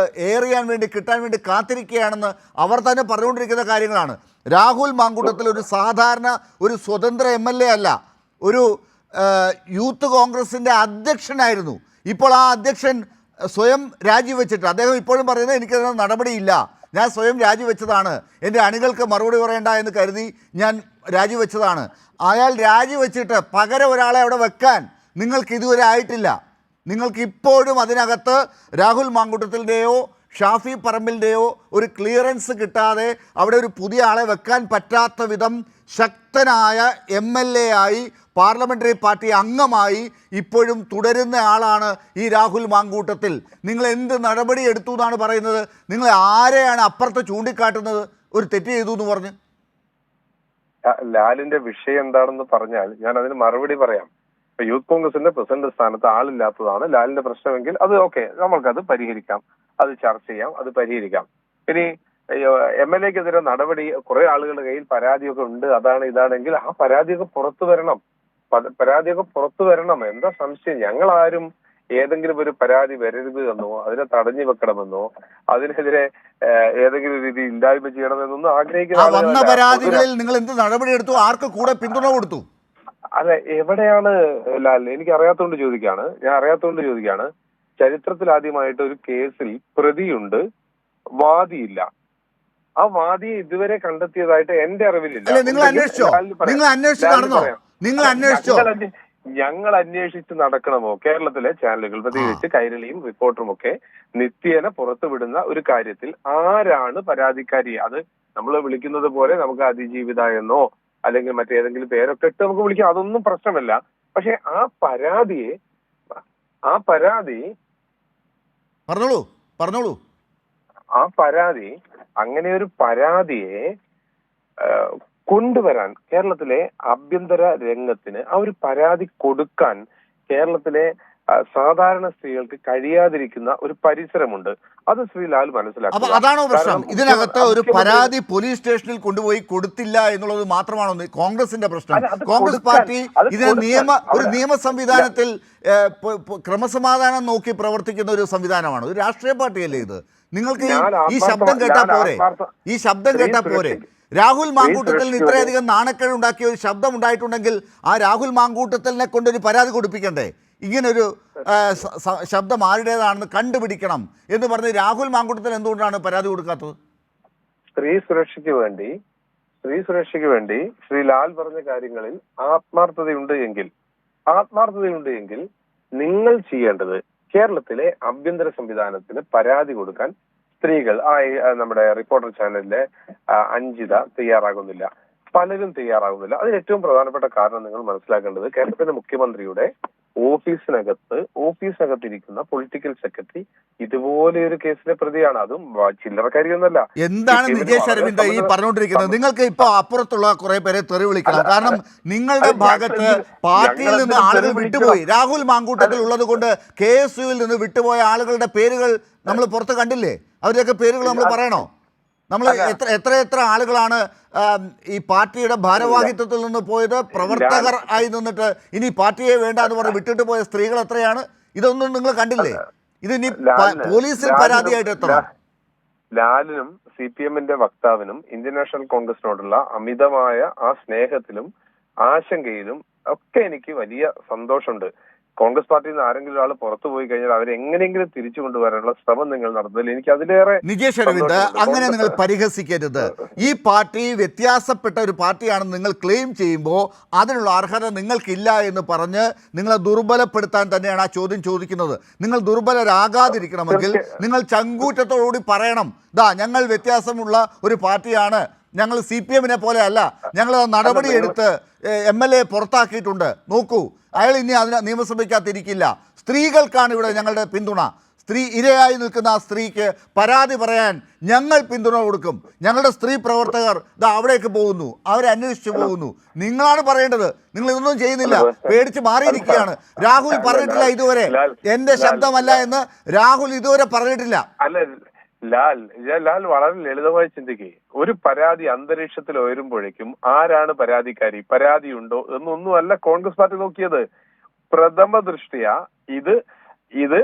കിട്ടാൻ വേണ്ടി കാത്തിരിക്കുകയാണെന്ന് അവർ തന്നെ പറഞ്ഞുകൊണ്ടിരിക്കുന്ന കാര്യങ്ങളാണ്. രാഹുൽ മാങ്കൂട്ടത്തിൽ ഒരു സാധാരണ ഒരു സ്വതന്ത്ര MLA അല്ല, ഒരു യൂത്ത് കോൺഗ്രസിൻ്റെ അധ്യക്ഷനായിരുന്നു. ഇപ്പോൾ ആ അധ്യക്ഷൻ സ്വയം രാജിവെച്ചിട്ട് അദ്ദേഹം ഇപ്പോഴും പറയുന്നത് എനിക്കതിന് നടപടിയില്ല, ഞാൻ സ്വയം രാജിവെച്ചതാണ്, എൻ്റെ അണികൾക്ക് മറുപടി പറയേണ്ട എന്ന് കരുതി ഞാൻ രാജിവെച്ചതാണ്. അയാൾ രാജിവെച്ചിട്ട് പകരം ഒരാളെ അവിടെ വെക്കാൻ നിങ്ങൾക്ക് ഇതുവരെ ആയിട്ടില്ല. നിങ്ങൾക്ക് ഇപ്പോഴും അതിനകത്ത് രാഹുൽ മാങ്കൂട്ടത്തിൻ്റെയോ ഷാഫി പറമ്പിലിൻ്റെയോ ഒരു ക്ലിയറൻസ് കിട്ടാതെ അവിടെ ഒരു പുതിയ ആളെ വെക്കാൻ പറ്റാത്ത വിധം ശക്തനായ MLA ആയി പാർലമെൻ്ററി പാർട്ടി അംഗമായി ഇപ്പോഴും തുടരുന്ന ആളാണ് ഈ രാഹുൽ മാങ്കൂട്ടത്തിൽ. നിങ്ങൾ എന്ത് നടപടി എടുത്തു എന്നാണ് പറയുന്നത്? നിങ്ങൾ ആരെയാണ് അപ്പുറത്ത് ചൂണ്ടിക്കാട്ടുന്നത് ഒരു തെറ്റ് ചെയ്തു എന്ന് പറഞ്ഞ്? ലാലിന്റെ വിഷയം എന്താണെന്ന് പറഞ്ഞാൽ ഞാൻ അതിന് മറുപടി പറയാം. യൂത്ത് കോൺഗ്രസിന്റെ പ്രസിഡന്റ് സ്ഥാനത്ത് ആളില്ലാത്തതാണ് ലാലിന്റെ പ്രശ്നമെങ്കിൽ അത് ഓക്കെ, നമ്മൾക്കത് പരിഹരിക്കാം, അത് ചർച്ച ചെയ്യാം, അത് പരിഹരിക്കാം. ഇനി MLA-ക്കെതിരെ നടപടി, കുറെ ആളുകളുടെ കയ്യിൽ പരാതിയൊക്കെ ഉണ്ട്, അതാണ് ഇതാണെങ്കിൽ ആ പരാതിയൊക്കെ പുറത്തു വരണം. എന്താ സംശയം? ഞങ്ങളാരും ഏതെങ്കിലും ഒരു പരാതി വരരുത് എന്നോ അതിനെ തടഞ്ഞു വെക്കണമെന്നോ അതിനെതിരെ ഏതെങ്കിലും രീതി ഇല്ലായ്മ ചെയ്യണമെന്നൊന്നും ആഗ്രഹിക്കുന്ന പരാതികളിൽ നിങ്ങൾ എന്ത് നടപടി എടുത്തു? ആർക്ക് കൂടെ പിന്തുണ കൊടുത്തു? അല്ല, എവിടെയാണ് ലാൽ? എനിക്ക് അറിയാത്തോണ്ട് ചോദിക്കുകയാണ്. ചരിത്രത്തിൽ ആദ്യമായിട്ട് ഒരു കേസിൽ പ്രതിയുണ്ട്, വാദിയില്ല. ആ വാദിയെ ഇതുവരെ കണ്ടെത്തിയതായിട്ട് എന്റെ അറിവിലില്ല. ഞങ്ങൾ അന്വേഷിച്ച് നടക്കണമോ? കേരളത്തിലെ ചാനലുകൾ, പ്രത്യേകിച്ച് കൈരളിയും റിപ്പോർട്ടറും ഒക്കെ നിത്യേന പുറത്തുവിടുന്ന ഒരു കാര്യത്തിൽ ആരാണ് പരാതിക്കാരി? അത് നമ്മൾ വിളിക്കുന്നത് പോലെ നമുക്ക് അതിജീവിത എന്നോ അല്ലെങ്കിൽ മറ്റേതെങ്കിലും പേരൊക്കെ ഇട്ട് നമുക്ക് വിളിക്കാം, അതൊന്നും പ്രശ്നമല്ല. പക്ഷെ ആ പരാതി അങ്ങനെ ഒരു പരാതിയെ കൊണ്ടുവരാൻ കേരളത്തിലെ ആഭ്യന്തര രംഗത്തിന് ആ ഒരു പരാതി കൊടുക്കാൻ കേരളത്തിലെ സാധാരണ സ്ത്രീകൾക്ക് കഴിയാതിരിക്കുന്ന ഒരു പരിസരമുണ്ട്. അത് ശ്രീ ലാൽ മനസ്സിലാക്കുക. അതാണോ പ്രശ്നം? ഇതിനകത്ത് ഒരു പരാതി പോലീസ് സ്റ്റേഷനിൽ കൊണ്ടുപോയി കൊടുത്തില്ല എന്നുള്ളത് മാത്രമാണോ കോൺഗ്രസിന്റെ പ്രശ്നം? കോൺഗ്രസ് പാർട്ടി ഇതിനെ ഒരു നിയമ സംവിധാനത്തിൽ ക്രമസമാധാനം നോക്കി പ്രവർത്തിക്കുന്ന ഒരു സംവിധാനമാണ്, ഒരു രാഷ്ട്രീയ പാർട്ടിയല്ലേ ഇത്? നിങ്ങൾക്ക് ഈ ശബ്ദം കേട്ടാ പോരെ? രാഹുൽ മാങ്കൂട്ടത്തിൽ ഇത്രയധികം നാണക്കേട് ഉണ്ടാക്കിയ ഒരു ശബ്ദം ഉണ്ടായിട്ടുണ്ടെങ്കിൽ ആ രാഹുൽ മാങ്കൂട്ടത്തിനെ കൊണ്ടൊരു പരാതി കൊടുപ്പിക്കണ്ടേ? ഇങ്ങനൊരു ശബ്ദം ആരുടേതാണെന്ന് കണ്ടുപിടിക്കണം എന്ന് പറഞ്ഞ് രാഹുൽ മാങ്കൂട്ടത്തിൽ എന്തുകൊണ്ടാണ് പരാതി കൊടുക്കാത്തത്? സ്ത്രീ സുരക്ഷയ്ക്ക് വേണ്ടി ശ്രീ ലാൽ പറഞ്ഞ കാര്യങ്ങളിൽ ആത്മാർത്ഥതയുണ്ട് എങ്കിൽ നിങ്ങൾ ചെയ്യേണ്ടത് കേരളത്തിലെ ആഭ്യന്തര സംവിധാനത്തിന് പരാതി കൊടുക്കാൻ സ്ത്രീകൾ, നമ്മുടെ റിപ്പോർട്ടർ ചാനലിലെ അഞ്ജിത തയ്യാറാകുന്നില്ല, പലരും തയ്യാറാകുന്നില്ല. അതിന് ഏറ്റവും പ്രധാനപ്പെട്ട കാരണം നിങ്ങൾ മനസ്സിലാക്കേണ്ടത് കേരളത്തിലെ മുഖ്യമന്ത്രിയുടെ ഓഫീസിനകത്തിരിക്കുന്ന പൊളിറ്റിക്കൽ സെക്രട്ടറി ഇതുപോലെ ഒരു കേസിലെ പ്രതിയാണ്. അതും ചില്ലറക്കാരിയൊന്നല്ല. എന്താണ് നിജേഷ് അരവിന്ദ് ഈ പറഞ്ഞുകൊണ്ടിരിക്കുന്നത്? നിങ്ങൾക്ക് ഇപ്പൊ അപ്പുറത്തുള്ള കുറെ പേരെ തെറി വിളിക്കണം. കാരണം നിങ്ങളുടെ ഭാഗത്ത് പാർട്ടിയിൽ നിന്ന് ആളുകൾ വിട്ടുപോയി. രാഹുൽ മാങ്കൂട്ടത്തിൽ ഉള്ളത് കൊണ്ട് KSUവിൽ നിന്ന് വിട്ടുപോയ ആളുകളുടെ പേരുകൾ നമ്മൾ പുറത്ത് കണ്ടില്ലേ? അവരുടെയൊക്കെ പേരുകൾ നമ്മൾ പറയണോ? നമ്മൾ എത്ര ആളുകളാണ് ഈ പാർട്ടിയുടെ ഭാരവാഹിത്വത്തിൽ നിന്ന് പോയത്? പ്രവർത്തകർ ആയി നിന്നിട്ട് ഇനി പാർട്ടിയെ വേണ്ട എന്ന് പറഞ്ഞ് വിട്ടിട്ട് പോയ സ്ത്രീകൾ എത്രയാണ്? ഇതൊന്നും നിങ്ങൾ കണ്ടില്ലേ? ഇതിനി പോലീസിൽ പരാതിയായിട്ട് എത്തണം. ലാലിനും CPM-ന്റെ വക്താവിനും ഇന്ത്യൻ നാഷണൽ കോൺഗ്രസിനോടുള്ള അമിതമായ ആ സ്നേഹത്തിലും ആശങ്കയിലും ഒക്കെ എനിക്ക് വലിയ സന്തോഷമുണ്ട്. കോൺഗ്രസ് പാർട്ടിയിൽ നിന്ന് ആരെങ്കിലും ഒരാൾ പുറത്തു പോയി കഴിഞ്ഞാൽ അവരെ എങ്ങനെയെങ്കിലും തിരിച്ചു കൊണ്ടുവരാനുള്ള ശ്രമം നിങ്ങൾ നടന്നതിൽ എനിക്ക് അതിലേറെ നിജേഷ് അരവിന്ദ്, അങ്ങനെ നിങ്ങൾ പരിഹസിക്കരുത്. ഈ പാർട്ടി വ്യത്യാസപ്പെട്ട ഒരു പാർട്ടിയാണെന്ന് നിങ്ങൾ ക്ലെയിം ചെയ്യുമ്പോൾ അതിനുള്ള അർഹത നിങ്ങൾക്കില്ല എന്ന് പറഞ്ഞ് നിങ്ങളെ ദുർബലപ്പെടുത്താൻ തന്നെയാണ് ആ ചോദ്യം ചോദിക്കുന്നത്. നിങ്ങൾ ദുർബലരാകാതിരിക്കണമെങ്കിൽ നിങ്ങൾ ചങ്കൂറ്റത്തോടുകൂടി പറയണം, ദാ ഞങ്ങൾ വ്യത്യാസമുള്ള ഒരു പാർട്ടിയാണ്, ഞങ്ങൾ CPM-നെ പോലെ അല്ല, ഞങ്ങൾ നടപടിയെടുത്ത് MLA പുറത്താക്കിയിട്ടുണ്ട്, നോക്കൂ അയാൾ ഇനി അതിന് നിയമസഭയ്ക്കകത്തിരിക്കില്ല. സ്ത്രീകൾക്കാണ് ഇവിടെ ഞങ്ങളുടെ പിന്തുണ. സ്ത്രീ ഇരയായി നിൽക്കുന്ന ആ സ്ത്രീക്ക് പരാതി പറയാൻ ഞങ്ങൾ പിന്തുണ കൊടുക്കും. ഞങ്ങളുടെ സ്ത്രീ പ്രവർത്തകർ ഇതാ അവിടേക്ക് പോകുന്നു, അവരെ അന്വേഷിച്ചു പോകുന്നു. നിങ്ങളാണ് പറയേണ്ടത്. നിങ്ങൾ ഇതൊന്നും ചെയ്യുന്നില്ല, പേടിച്ച് മാറിയിരിക്കുകയാണ്. രാഹുൽ പറഞ്ഞിട്ടില്ല ഇതുവരെ, എൻ്റെ ശബ്ദമല്ല എന്ന് രാഹുൽ ഇതുവരെ പറഞ്ഞിട്ടില്ല. ലാൽ വളരെ ലളിതമായി ചിന്തിക്കുക. ഒരു പരാതി അന്തരീക്ഷത്തിൽ ഉയരുമ്പോഴേക്കും ആരാണ് പരാതിക്കാരി, പരാതിയുണ്ടോ എന്നൊന്നുമല്ല കോൺഗ്രസ് പാർട്ടി നോക്കിയത്. പ്രഥമ ദൃഷ്ടിയ ഇത്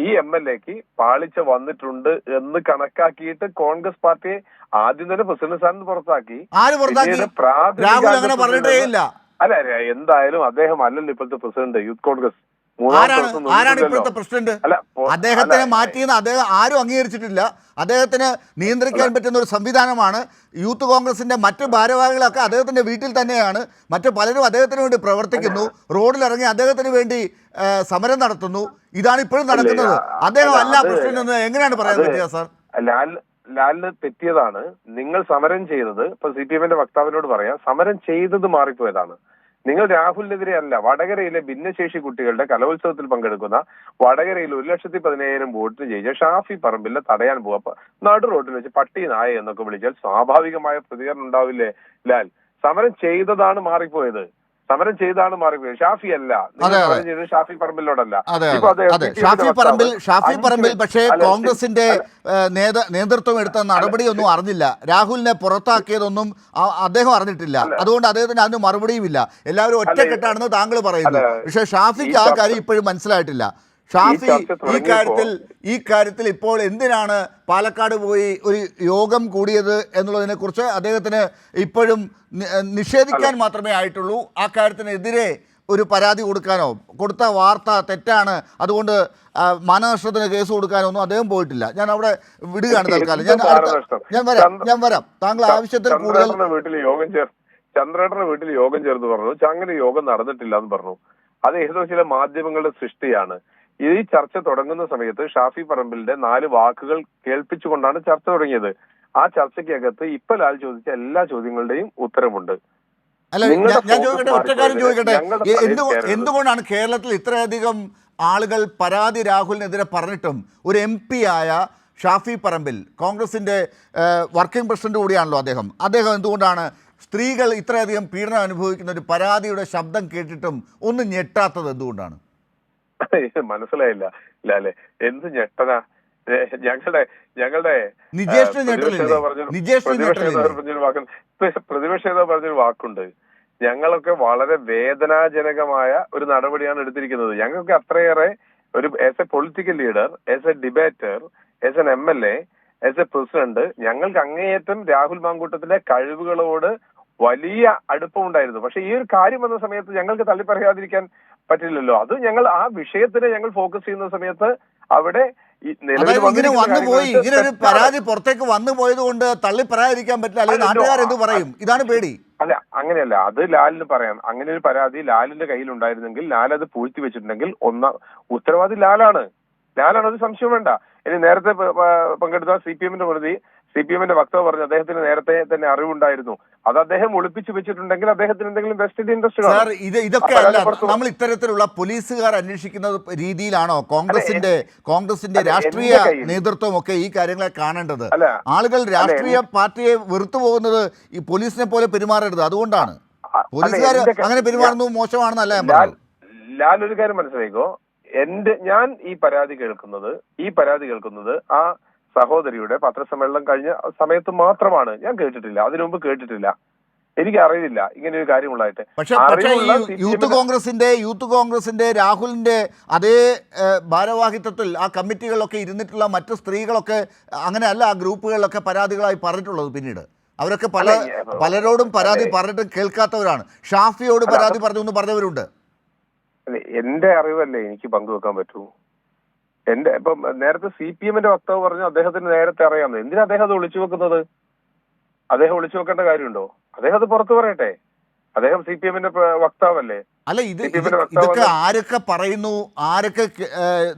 ഈ MLA-ക്ക് പാളിച്ച വന്നിട്ടുണ്ട് എന്ന് കണക്കാക്കിയിട്ട് കോൺഗ്രസ് പാർട്ടിയെ ആദ്യം തന്നെ പ്രസിഡന്റ് സ്ഥാനത്ത് പുറത്താക്കി. അല്ല, എന്തായാലും അദ്ദേഹം അല്ലല്ലോ ഇപ്പോഴത്തെ പ്രസിഡന്റ് യൂത്ത് കോൺഗ്രസ്. ആരാണ് ഇപ്പോഴത്തെ പ്രസിഡന്റ്? അദ്ദേഹത്തിനെ മാറ്റിയെന്ന് അദ്ദേഹം ആരും അംഗീകരിച്ചിട്ടില്ല. അദ്ദേഹത്തിന് നിയന്ത്രിക്കാൻ പറ്റുന്ന ഒരു സംവിധാനമാണ്. യൂത്ത് കോൺഗ്രസിന്റെ മറ്റ് ഭാരവാഹികളൊക്കെ അദ്ദേഹത്തിന്റെ വീട്ടിൽ തന്നെയാണ്. മറ്റു പലരും അദ്ദേഹത്തിന് വേണ്ടി പ്രവർത്തിക്കുന്നു, റോഡിലിറങ്ങി അദ്ദേഹത്തിന് വേണ്ടി സമരം നടത്തുന്നു. ഇതാണ് ഇപ്പോഴും നടക്കുന്നത്. അദ്ദേഹം അല്ല പ്രസിഡന്റ് എന്ന് എങ്ങനെയാണ് പറയാൻ പറ്റുക സാർ? ലാലിന് തെറ്റിയതാണ്. നിങ്ങൾ സമരം ചെയ്തത്, ഇപ്പൊ CPM-ന്റെ വക്താവിനോട് പറയാം, സമരം ചെയ്തത് മാറിപ്പോയതാണ്. നിങ്ങൾ രാഹുലിനെതിരെ അല്ല, വടകരയിലെ ഭിന്നശേഷി കുട്ടികളുടെ കലോത്സവത്തിൽ പങ്കെടുക്കുന്ന വടകരയിൽ 1,10,000 വോട്ടിന് ജയിച്ച ഷാഫി പറമ്പിലിനെ തടയാൻ പോവാ. നടു റോഡിൽ വെച്ച് പട്ടി നായ എന്നൊക്കെ വിളിച്ചാൽ സ്വാഭാവികമായ പ്രതികരണം ഉണ്ടാവില്ലേ ലാൽ? സമരം ചെയ്തതാണ് മാറിപ്പോയത്. ഷാഫി അല്ല, ഷാഫി പറമ്പിലോടല്ല. ഷാഫി പറമ്പിൽ പക്ഷേ കോൺഗ്രസിന്റെ നേതൃത്വം എടുത്ത നടപടിയൊന്നും അറിഞ്ഞില്ല. രാഹുലിനെ പുറത്താക്കിയതൊന്നും അദ്ദേഹം അറിഞ്ഞിട്ടില്ല. അതുകൊണ്ട് അദ്ദേഹത്തിന് അതിന് മറുപടിയുമില്ല. എല്ലാവരും ഒറ്റക്കെട്ടാണെന്ന് താങ്കൾ പറയുന്നു. പക്ഷേ ഷാഫിക്ക് ആ കാര്യം ഇപ്പോഴും മനസ്സിലായിട്ടില്ല. ഷാഫി ഈ കാര്യത്തിൽ ഇപ്പോൾ എന്തിനാണ് പാലക്കാട് പോയി ഒരു യോഗം കൂടിയത് എന്നുള്ളതിനെ കുറിച്ച് അദ്ദേഹത്തിന് ഇപ്പോഴും നിഷേധിക്കാൻ മാത്രമേ ആയിട്ടുള്ളൂ. ആ കാര്യത്തിനെതിരെ ഒരു പരാതി കൊടുക്കാനോ, കൊടുത്ത വാർത്ത തെറ്റാണ്, അതുകൊണ്ട് മാനനഷ്ടത്തിന് കേസ് കൊടുക്കാനൊന്നും അദ്ദേഹം പോയിട്ടില്ല. ഞാൻ അവിടെ വിടുകയാണ് തൽക്കാലം. ഞാൻ വരാം. താങ്കൾ ആവശ്യത്തിൽ കൂടുതൽ ചന്ദ്രേട്ടന്റെ വീട്ടിൽ യോഗം ചേർന്ന് പറഞ്ഞു, അങ്ങനെ യോഗം നടന്നിട്ടില്ല എന്ന് പറഞ്ഞു. അത് ഏതോ ചില മാധ്യമങ്ങളുടെ സൃഷ്ടിയാണ്. ഈ ചർച്ച തുടങ്ങുന്ന സമയത്ത് ഷാഫി പറമ്പിലിന്റെ 4 വാക്കുകൾ കേൾപ്പിച്ചുകൊണ്ടാണ് ചർച്ച തുടങ്ങിയത്. ആ ചർച്ചയ്ക്കകത്ത് ഇപ്പൊ ലാൽ ചോദിച്ച എല്ലാ ചോദ്യങ്ങളുടെയും ഉത്തരമുണ്ട്. അല്ല, ഞാൻ ചോദിക്കട്ടെ, ഒറ്റ കാര്യം ചോദിക്കട്ടെ. എന്തുകൊണ്ടാണ് കേരളത്തിൽ ഇത്രയധികം ആളുകൾ പരാതി രാഹുലിനെതിരെ പറഞ്ഞിട്ടും ഒരു MP ആയ ഷാഫി പറമ്പിൽ, കോൺഗ്രസിന്റെ വർക്കിംഗ് പ്രസിഡന്റ് കൂടിയാണല്ലോ അദ്ദേഹം എന്തുകൊണ്ടാണ് സ്ത്രീകൾ ഇത്രയധികം പീഡനം അനുഭവിക്കുന്ന ഒരു പരാതിയുടെ ശബ്ദം കേട്ടിട്ടും ഒന്നും ഞെട്ടാത്തത് എന്തുകൊണ്ടാണ്? മനസ്സിലായില്ല ലാലെ, എന്ത് ഞെട്ടനാ? ഞങ്ങളുടെ പ്രതിപക്ഷ നേതാവ് പറഞ്ഞൊരു വാക്കുണ്ട്. ഞങ്ങളൊക്കെ വളരെ വേദനാജനകമായ ഒരു നടപടിയാണ് എടുത്തിരിക്കുന്നത്. ഞങ്ങൾക്ക് അത്രയേറെ ഒരു as A political leader, as A debater, as an MLA, as A president, ഞങ്ങൾക്ക് അങ്ങേയറ്റം രാഹുൽ മാങ്കൂട്ടത്തിലെ കഴിവുകളോട് വലിയ അടുപ്പമുണ്ടായിരുന്നു. പക്ഷെ ഈ ഒരു കാര്യം വന്ന സമയത്ത് ഞങ്ങൾക്ക് തള്ളിപ്പറയാതിരിക്കാൻ പറ്റില്ലല്ലോ. അത് ഞങ്ങൾ ആ വിഷയത്തിന് ഞങ്ങൾ ഫോക്കസ് ചെയ്യുന്ന സമയത്ത് അവിടെ ഇങ്ങനെ ഒരു പരാതി പുറത്തേക്ക് വന്നു പോയത് കൊണ്ട് തള്ളി പറയാതിരിക്കാൻ പറ്റില്ല, അല്ലെങ്കിൽ നാട്ടുകാരെന്ത് പറയും? ഇതാണ് പേടി. അല്ല, അങ്ങനെയല്ല. അത് ലാലിന് പറയാം. അങ്ങനെ ഒരു പരാതി ലാലിന്റെ കയ്യിൽ ഉണ്ടായിരുന്നെങ്കിൽ, ലാൽ അത് പൂഴ്ത്തി വെച്ചിട്ടുണ്ടെങ്കിൽ ഉത്തരവാദി ലാലാണ്. അത് സംശയം വേണ്ട. ഇനി നേരത്തെ പങ്കെടുത്ത CPM-ന്റെ പ്രതി, CPM-ന്റെ വക്താവ് പറഞ്ഞു അദ്ദേഹത്തിന് നേരത്തെ തന്നെ അറിവുണ്ടായിരുന്നു. അത് അദ്ദേഹം ഒളിപ്പിച്ചു വെച്ചിട്ടുണ്ടെങ്കിൽ അദ്ദേഹത്തിന് എന്തെങ്കിലും വെസ്റ്റഡ് ഇൻട്രസ്റ്റ് സാർ, ഇതൊക്കെ അല്ല നമ്മൾ ഇത്തരത്തിലുള്ള പോലീസുകാർ അന്വേഷിക്കുന്ന രീതിയിലാണോ കോൺഗ്രസിന്റെ രാഷ്ട്രീയ നേതൃത്വം ഒക്കെ ഈ കാര്യങ്ങളെ കാണേണ്ടത്? ആളുകൾ രാഷ്ട്രീയ പാർട്ടിയെ വെറുത്തു പോകുന്നത് ഈ പോലീസിനെ പോലെ പെരുമാറരുത്. അതുകൊണ്ടാണ് പോലീസുകാർ അങ്ങനെ പെരുമാറുന്നത് മോശമാണെന്നല്ല ഞാൻ പറഞ്ഞു. ലാൽ ഒരു കാര്യം മനസ്സിലാക്കോ, ഞാൻ ഈ പരാതി കേൾക്കുന്നത് ആ സഹോദരിയുടെ പത്രസമ്മേളനം കഴിഞ്ഞ സമയത്ത് മാത്രമാണ്. ഞാൻ കേട്ടിട്ടില്ല, അതിനു മുമ്പ് കേട്ടിട്ടില്ല, എനിക്ക് അറിയില്ല ഇങ്ങനെ ഒരു കാര്യമുള്ളതായിട്ട്. പക്ഷേ യൂത്ത് കോൺഗ്രസിന്റെ രാഹുലിന്റെ അതേ ഭാരവാഹിത്വത്തിൽ ആ കമ്മിറ്റികളിലൊക്കെ ഇരുന്നിട്ടുള്ള മറ്റു സ്ത്രീകളൊക്കെ അങ്ങനെയല്ല ആ ഗ്രൂപ്പുകളിലൊക്കെ പരാതികളായി പറഞ്ഞിട്ടുള്ളത്. പിന്നീട് അവരൊക്കെ പലരോടും പരാതി പറഞ്ഞിട്ട് കേൾക്കാത്തവരാണ്. ഷാഫിയോട് പരാതി പറഞ്ഞു എന്ന് പറഞ്ഞവരുണ്ട്. എന്റെ അറിവല്ലേ എനിക്ക് പങ്കുവെക്കാൻ പറ്റൂ. ഇപ്പം നേരത്തെ CPM-ന്റെ വക്താവ് പറഞ്ഞു അദ്ദേഹത്തിന് നേരത്തെ അറിയാമെന്ന്. എന്തിനാ അദ്ദേഹം അത് ഒളിച്ചു വെക്കുന്നത്? അദ്ദേഹം ഒളിച്ചു വെക്കേണ്ട കാര്യമുണ്ടോ? അദ്ദേഹം അത് പുറത്തു പറയട്ടെ. അദ്ദേഹം CPM-ന്റെ വക്താവല്ലേ? അല്ല, CPM-ന്റെ ഇതൊക്കെ വക്താവ് ആരൊക്കെ പറയുന്നു, ആരൊക്കെ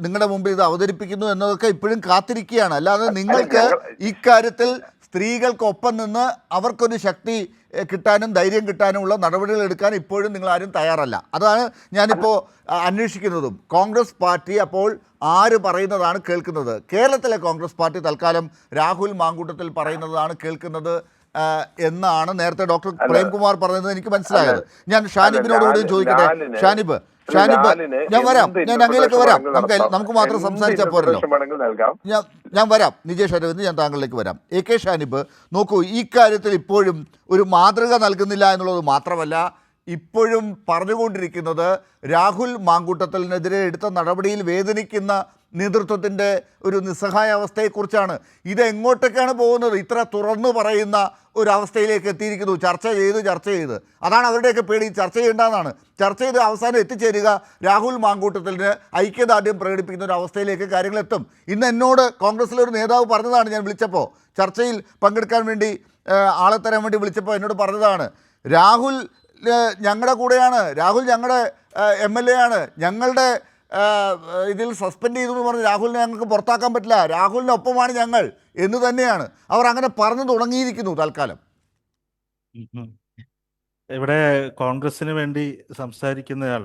നിങ്ങളുടെ മുമ്പിൽ ഇത് അവതരിപ്പിക്കുന്നു എന്നതൊക്കെ ഇപ്പോഴും കാത്തിരിക്കുകയാണ്. അല്ലാതെ നിങ്ങൾക്ക് ഇക്കാര്യത്തിൽ സ്ത്രീകൾക്കൊപ്പം നിന്ന് അവർക്കൊരു ശക്തി കിട്ടാനും ധൈര്യം കിട്ടാനുമുള്ള നടപടികൾ എടുക്കാൻ ഇപ്പോഴും നിങ്ങൾ ആരും തയ്യാറല്ല. അതാണ് ഞാനിപ്പോൾ അന്വേഷിക്കുന്നതും. കോൺഗ്രസ് പാർട്ടി അപ്പോൾ ആര് പറയുന്നതാണ് കേൾക്കുന്നത്? കേരളത്തിലെ കോൺഗ്രസ് പാർട്ടി തൽക്കാലം രാഹുൽ മാങ്കൂട്ടത്തിൽ പറയുന്നതാണ് കേൾക്കുന്നത് എന്നാണ് നേരത്തെ ഡോക്ടർ പ്രേംകുമാർ പറഞ്ഞത് എനിക്ക് മനസ്സിലായത്. ഞാൻ ഷാനിബിനോട് കൂടി ചോദിക്കട്ടെ. ഷാനിബ്, ഞാൻ വരാം, ഞാൻ അങ്ങയിലേക്ക് വരാം. നമുക്ക് മാത്രം സംസാരിച്ചാൽ പോരല്ലോ. ഞാൻ വരാം, നിജേഷ് അരവിന്ദ്, ഞാൻ താങ്കളിലേക്ക് വരാം. AK ഷാനിബ്, നോക്കൂ, ഈ കാര്യത്തിൽ ഇപ്പോഴും ഒരു മാതൃക നൽകുന്നില്ല എന്നുള്ളത് മാത്രമല്ല, ഇപ്പോഴും പറഞ്ഞുകൊണ്ടിരിക്കുന്നത് രാഹുൽ മാങ്കൂട്ടത്തിനെതിരെ എടുത്ത നടപടിയിൽ വേദനിക്കുന്ന നേതൃത്വത്തിൻ്റെ ഒരു നിസ്സഹായ അവസ്ഥയെക്കുറിച്ചാണ്. ഇത് എങ്ങോട്ടൊക്കെയാണ് പോകുന്നത്? ഇത്ര തുറന്നു പറയുന്ന ഒരവസ്ഥയിലേക്ക് എത്തിയിരിക്കുന്നു. ചർച്ച ചെയ്ത് അതാണ് അവരുടെയൊക്കെ പേടി. ചർച്ച ചെയ്യേണ്ടതെന്നാണ്. ചർച്ച ചെയ്ത് അവസാനം എത്തിച്ചേരുക രാഹുൽ മാങ്കൂട്ടത്തിന് ഐക്യദാർഢ്യം പ്രകടിപ്പിക്കുന്ന ഒരു അവസ്ഥയിലേക്ക് കാര്യങ്ങളെത്തും. ഇന്ന് എന്നോട് കോൺഗ്രസിലൊരു നേതാവ് പറഞ്ഞതാണ്, ഞാൻ വിളിച്ചപ്പോൾ ചർച്ചയിൽ പങ്കെടുക്കാൻ വേണ്ടി ആളെ തരാൻ വേണ്ടി വിളിച്ചപ്പോൾ എന്നോട് പറഞ്ഞതാണ്, രാഹുൽ ഞങ്ങളുടെ കൂടെയാണ്, രാഹുൽ ഞങ്ങളുടെ MLA ആണ്, ഞങ്ങളുടെ ഇതിൽ സസ്പെൻഡ് ചെയ്തു എന്ന് പറഞ്ഞ് രാഹുലിനെ ഞങ്ങൾക്ക് പുറത്താക്കാൻ പറ്റില്ല, രാഹുലിനൊപ്പമാണ് ഞങ്ങൾ എന്ന് തന്നെയാണ് അവർ അങ്ങനെ പറഞ്ഞു തുടങ്ങിയിരിക്കുന്നു തൽക്കാലം. ഇവിടെ കോൺഗ്രസിന് വേണ്ടി സംസാരിക്കുന്നയാൾ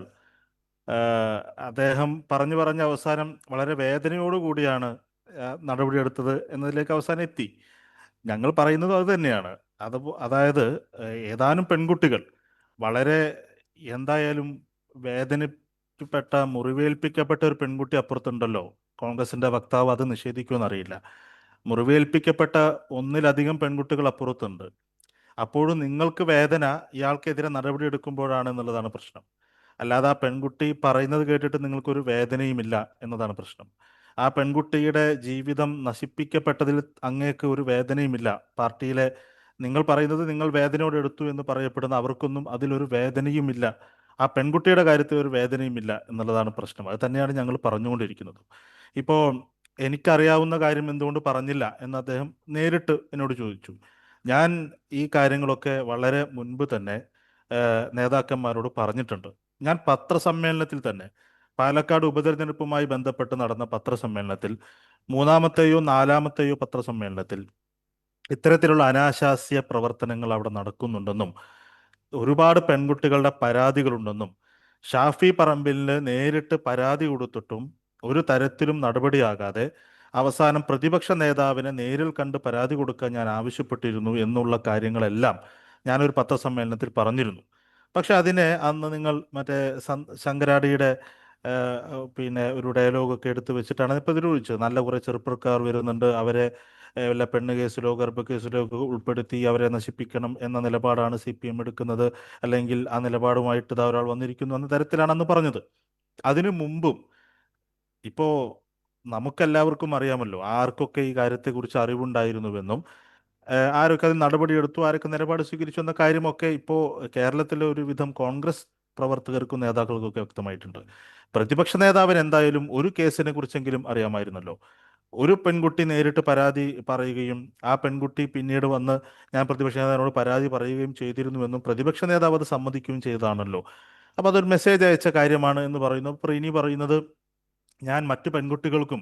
അദ്ദേഹം പറഞ്ഞ് അവസാനം വളരെ വേദനയോടുകൂടിയാണ് നടപടിയെടുത്തത് എന്നതിലേക്ക് അവസാനം എത്തി. ഞങ്ങൾ പറയുന്നത് അത് തന്നെയാണ്. അതായത് ഏതാനും പെൺകുട്ടികൾ വളരെ എന്തായാലും വേദനിപ്പെട്ട, മുറിവേൽപ്പിക്കപ്പെട്ട ഒരു പെൺകുട്ടി അപ്പുറത്തുണ്ടല്ലോ. കോൺഗ്രസിന്റെ വക്താവ് അത് നിഷേധിക്കുമെന്നറിയില്ല. മുറിവേൽപ്പിക്കപ്പെട്ട ഒന്നിലധികം പെൺകുട്ടികൾ അപ്പുറത്തുണ്ട്. അപ്പോഴും നിങ്ങൾക്ക് വേദന ഇയാൾക്കെതിരെ നടപടി എടുക്കുമ്പോഴാണ് എന്നുള്ളതാണ് പ്രശ്നം. അല്ലാതെ ആ പെൺകുട്ടി പറയുന്നത് കേട്ടിട്ട് നിങ്ങൾക്കൊരു വേദനയുമില്ല എന്നതാണ് പ്രശ്നം. ആ പെൺകുട്ടിയുടെ ജീവിതം നശിപ്പിക്കപ്പെട്ടതിൽ അങ്ങേക്ക് ഒരു വേദനയുമില്ല. പാർട്ടിയിലെ നിങ്ങൾ പറയുന്നത് നിങ്ങൾ വേദനയോടെ എടുത്തു എന്ന് പറയപ്പെടുന്ന അവർക്കൊന്നും അതിലൊരു വേദനയുമില്ല. ആ പെൺകുട്ടിയുടെ കാര്യത്തിൽ ഒരു വേദനയുമില്ല എന്നുള്ളതാണ് പ്രശ്നം. അത് തന്നെയാണ് ഞങ്ങൾ പറഞ്ഞുകൊണ്ടിരിക്കുന്നത്. ഇപ്പോൾ എനിക്കറിയാവുന്ന കാര്യം എന്തുകൊണ്ട് പറഞ്ഞില്ല എന്ന് അദ്ദേഹം നേരിട്ട് എന്നോട് ചോദിച്ചു. ഞാൻ ഈ കാര്യങ്ങളൊക്കെ വളരെ മുൻപ് തന്നെ നേതാക്കന്മാരോട് പറഞ്ഞിട്ടുണ്ട്. ഞാൻ പത്രസമ്മേളനത്തിൽ തന്നെ, പാലക്കാട് ഉപതെരഞ്ഞെടുപ്പുമായി ബന്ധപ്പെട്ട് നടന്ന പത്രസമ്മേളനത്തിൽ, മൂന്നാമത്തെയോ നാലാമത്തെയോ പത്രസമ്മേളനത്തിൽ ഇത്തരത്തിലുള്ള അനാശാസ്യ പ്രവർത്തനങ്ങൾ അവിടെ നടക്കുന്നുണ്ടെന്നും ഒരുപാട് പെൺകുട്ടികളുടെ പരാതികളുണ്ടെന്നും ഷാഫി പറമ്പിലിന് നേരിട്ട് പരാതി കൊടുത്തിട്ടും ഒരു തരത്തിലും നടപടിയാകാതെ അവസാനം പ്രതിപക്ഷ നേതാവിനെ നേരിൽ കണ്ട് പരാതി കൊടുക്കാൻ ഞാൻ ആവശ്യപ്പെട്ടിരുന്നു എന്നുള്ള കാര്യങ്ങളെല്ലാം ഞാനൊരു പത്രസമ്മേളനത്തിൽ പറഞ്ഞിരുന്നു. പക്ഷെ അതിനെ അന്ന് നിങ്ങൾ മറ്റേ ശങ്കരാടിയുടെ പിന്നെ ഒരു ഡയലോഗൊക്കെ എടുത്ത് വെച്ചിട്ടാണ് ഇപ്പോൾ പ്രതിരോധിച്ചത്. നല്ല കുറേ ചെറുപ്പക്കാർ വരുന്നുണ്ട്, അവരെ വല്ല പെണ്ണ് കേസിലോ ഗർഭ കേസിലോ ഒക്കെ ഉൾപ്പെടുത്തി അവരെ നശിപ്പിക്കണം എന്ന നിലപാടാണ് CPM എടുക്കുന്നത്, അല്ലെങ്കിൽ ആ നിലപാടുമായിട്ട് ഇതാ ഒരാൾ വന്നിരിക്കുന്നു എന്ന തരത്തിലാണ് അന്ന് പറഞ്ഞത്. അതിനു മുമ്പും ഇപ്പോൾ നമുക്കെല്ലാവർക്കും അറിയാമല്ലോ ആർക്കൊക്കെ ഈ കാര്യത്തെക്കുറിച്ച് അറിവുണ്ടായിരുന്നുവെന്നും ആരൊക്കെ അതിൽ നടപടിയെടുത്തു, ആരൊക്കെ നിലപാട് സ്വീകരിച്ചു എന്ന കാര്യമൊക്കെ ഇപ്പോൾ കേരളത്തിലെ ഒരുവിധം കോൺഗ്രസ് പ്രവർത്തകർക്കും നേതാക്കൾക്കൊക്കെ വ്യക്തമായിട്ടുണ്ട്. പ്രതിപക്ഷ നേതാവിന് എന്തായാലും ഒരു കേസിനെ കുറിച്ചെങ്കിലും അറിയാമായിരുന്നല്ലോ. ഒരു പെൺകുട്ടി നേരിട്ട് പരാതി പറയുകയും ആ പെൺകുട്ടി പിന്നീട് വന്ന് ഞാൻ പ്രതിപക്ഷ നേതാവിനോട് പരാതി പറയുകയും ചെയ്തിരുന്നുവെന്നും പ്രതിപക്ഷ നേതാവ് അത് സമ്മതിക്കുകയും ചെയ്തതാണല്ലോ. അപ്പോൾ അതൊരു മെസ്സേജ് അയച്ച കാര്യമാണ് എന്ന് പറയുന്നു. പ്രീനി പറയുന്നത് ഞാൻ മറ്റു പെൺകുട്ടികൾക്കും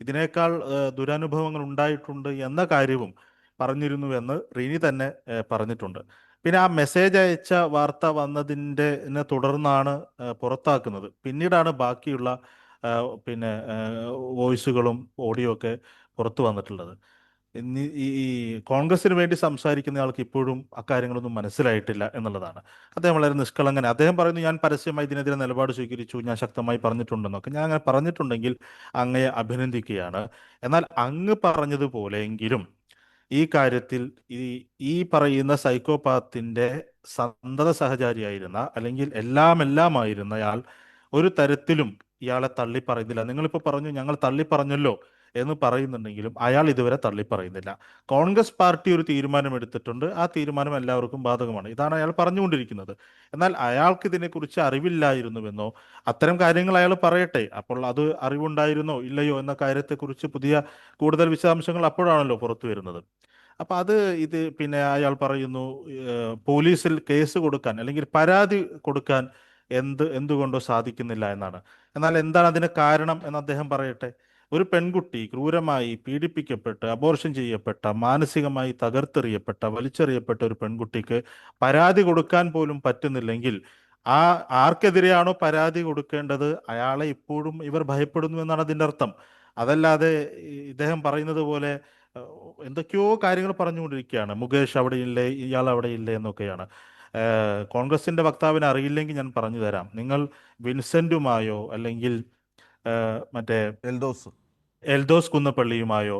ഇതിനേക്കാൾ ദുരനുഭവങ്ങൾ ഉണ്ടായിട്ടുണ്ട് എന്ന കാര്യവും പറഞ്ഞിരുന്നുവെന്ന് റീനി തന്നെ പറഞ്ഞിട്ടുണ്ട്. പിന്നെ ആ മെസ്സേജ് അയച്ച വാർത്ത വന്നതിൻ്റെ തുടർന്നാണ് പുറത്താക്കുന്നത്. പിന്നീടാണ് ബാക്കിയുള്ള പിന്നെ വോയിസുകളും ഓഡിയോ ഒക്കെ പുറത്തു വന്നിട്ടുള്ളത്. ഈ കോൺഗ്രസിന് വേണ്ടി സംസാരിക്കുന്ന ആൾക്ക് ഇപ്പോഴും അക്കാര്യങ്ങളൊന്നും മനസ്സിലായിട്ടില്ല എന്നുള്ളതാണ്. അദ്ദേഹം വളരെ നിഷ്കളങ്കൻ. അദ്ദേഹം പറയുന്നു ഞാൻ പരസ്യമായി ഇതിനെതിരെ നിലപാട് സ്വീകരിച്ചു, ഞാൻ ശക്തമായി പറഞ്ഞിട്ടുണ്ടെന്നൊക്കെ. ഞാൻ അങ്ങനെ പറഞ്ഞിട്ടുണ്ടെങ്കിൽ അങ്ങയെ അഭിനന്ദിക്കുകയാണ്. എന്നാൽ അങ്ങ് പറഞ്ഞതുപോലെയെങ്കിലും ഈ കാര്യത്തിൽ ഈ പറയുന്ന സൈക്കോപാത്തിന്റെ സന്തത സഹചാരിയായിരുന്ന, അല്ലെങ്കിൽ എല്ലാമായിരുന്നയാൾ ഒരു തരത്തിലും ഇയാളെ തള്ളി പറയുന്നില്ല. നിങ്ങളിപ്പോൾ പറഞ്ഞു ഞങ്ങൾ തള്ളി പറഞ്ഞല്ലോ എന്ന് പറയുന്നുണ്ടെങ്കിലും അയാൾ ഇതുവരെ തള്ളി പറയുന്നില്ല. കോൺഗ്രസ് പാർട്ടി ഒരു തീരുമാനമെടുത്തിട്ടുണ്ട്, ആ തീരുമാനം എല്ലാവർക്കും ബാധകമാണ്, ഇതാണ് അയാൾ പറഞ്ഞുകൊണ്ടിരിക്കുന്നത്. എന്നാൽ അയാൾക്ക് ഇതിനെക്കുറിച്ച് അറിവില്ലായിരുന്നുവെന്നോ അത്തരം കാര്യങ്ങൾ അയാൾ പറയട്ടെ, അപ്പോൾ അത് അറിവുണ്ടായിരുന്നോ ഇല്ലയോ എന്ന കാര്യത്തെക്കുറിച്ച് കൂടുതൽ വിശദാംശങ്ങൾ അപ്പോഴാണല്ലോ പുറത്തു വരുന്നത്. അപ്പൊ ഇത് പിന്നെ അയാൾ പറയുന്നു, പോലീസിൽ കേസ് കൊടുക്കാൻ അല്ലെങ്കിൽ പരാതി കൊടുക്കാൻ എന്തുകൊണ്ടോ സാധിക്കുന്നില്ല എന്നാണ്. എന്നാൽ എന്താണ് അതിന് കാരണം എന്ന് അദ്ദേഹം പറയട്ടെ. ഒരു പെൺകുട്ടി ക്രൂരമായി പീഡിപ്പിക്കപ്പെട്ട് അബോർഷൻ ചെയ്യപ്പെട്ട, മാനസികമായി തകർത്തെറിയപ്പെട്ട, വലിച്ചെറിയപ്പെട്ട ഒരു പെൺകുട്ടിക്ക് പരാതി കൊടുക്കാൻ പോലും പറ്റുന്നില്ലെങ്കിൽ ആ ആർക്കെതിരെയാണോ പരാതി കൊടുക്കേണ്ടത് അയാളെ ഇപ്പോഴും ഇവർ ഭയപ്പെടുന്നു എന്നാണ് അതിൻ്റെ അർത്ഥം. അതല്ലാതെ ഇദ്ദേഹം പറയുന്നത് പോലെ എന്തൊക്കെയോ കാര്യങ്ങൾ പറഞ്ഞുകൊണ്ടിരിക്കുകയാണ്. മുകേഷ് അവിടെ ഇല്ലേ, ഇയാൾ അവിടെ ഇല്ലേ എന്നൊക്കെയാണ്. കോൺഗ്രസിന്റെ വക്താവിനെ അറിയില്ലെങ്കിൽ ഞാൻ പറഞ്ഞു തരാം. നിങ്ങൾ വിൻസെന്റുമായോ അല്ലെങ്കിൽ മറ്റേ എൽദോസ് എൽദോസ് കുന്നപ്പള്ളിയുമായോ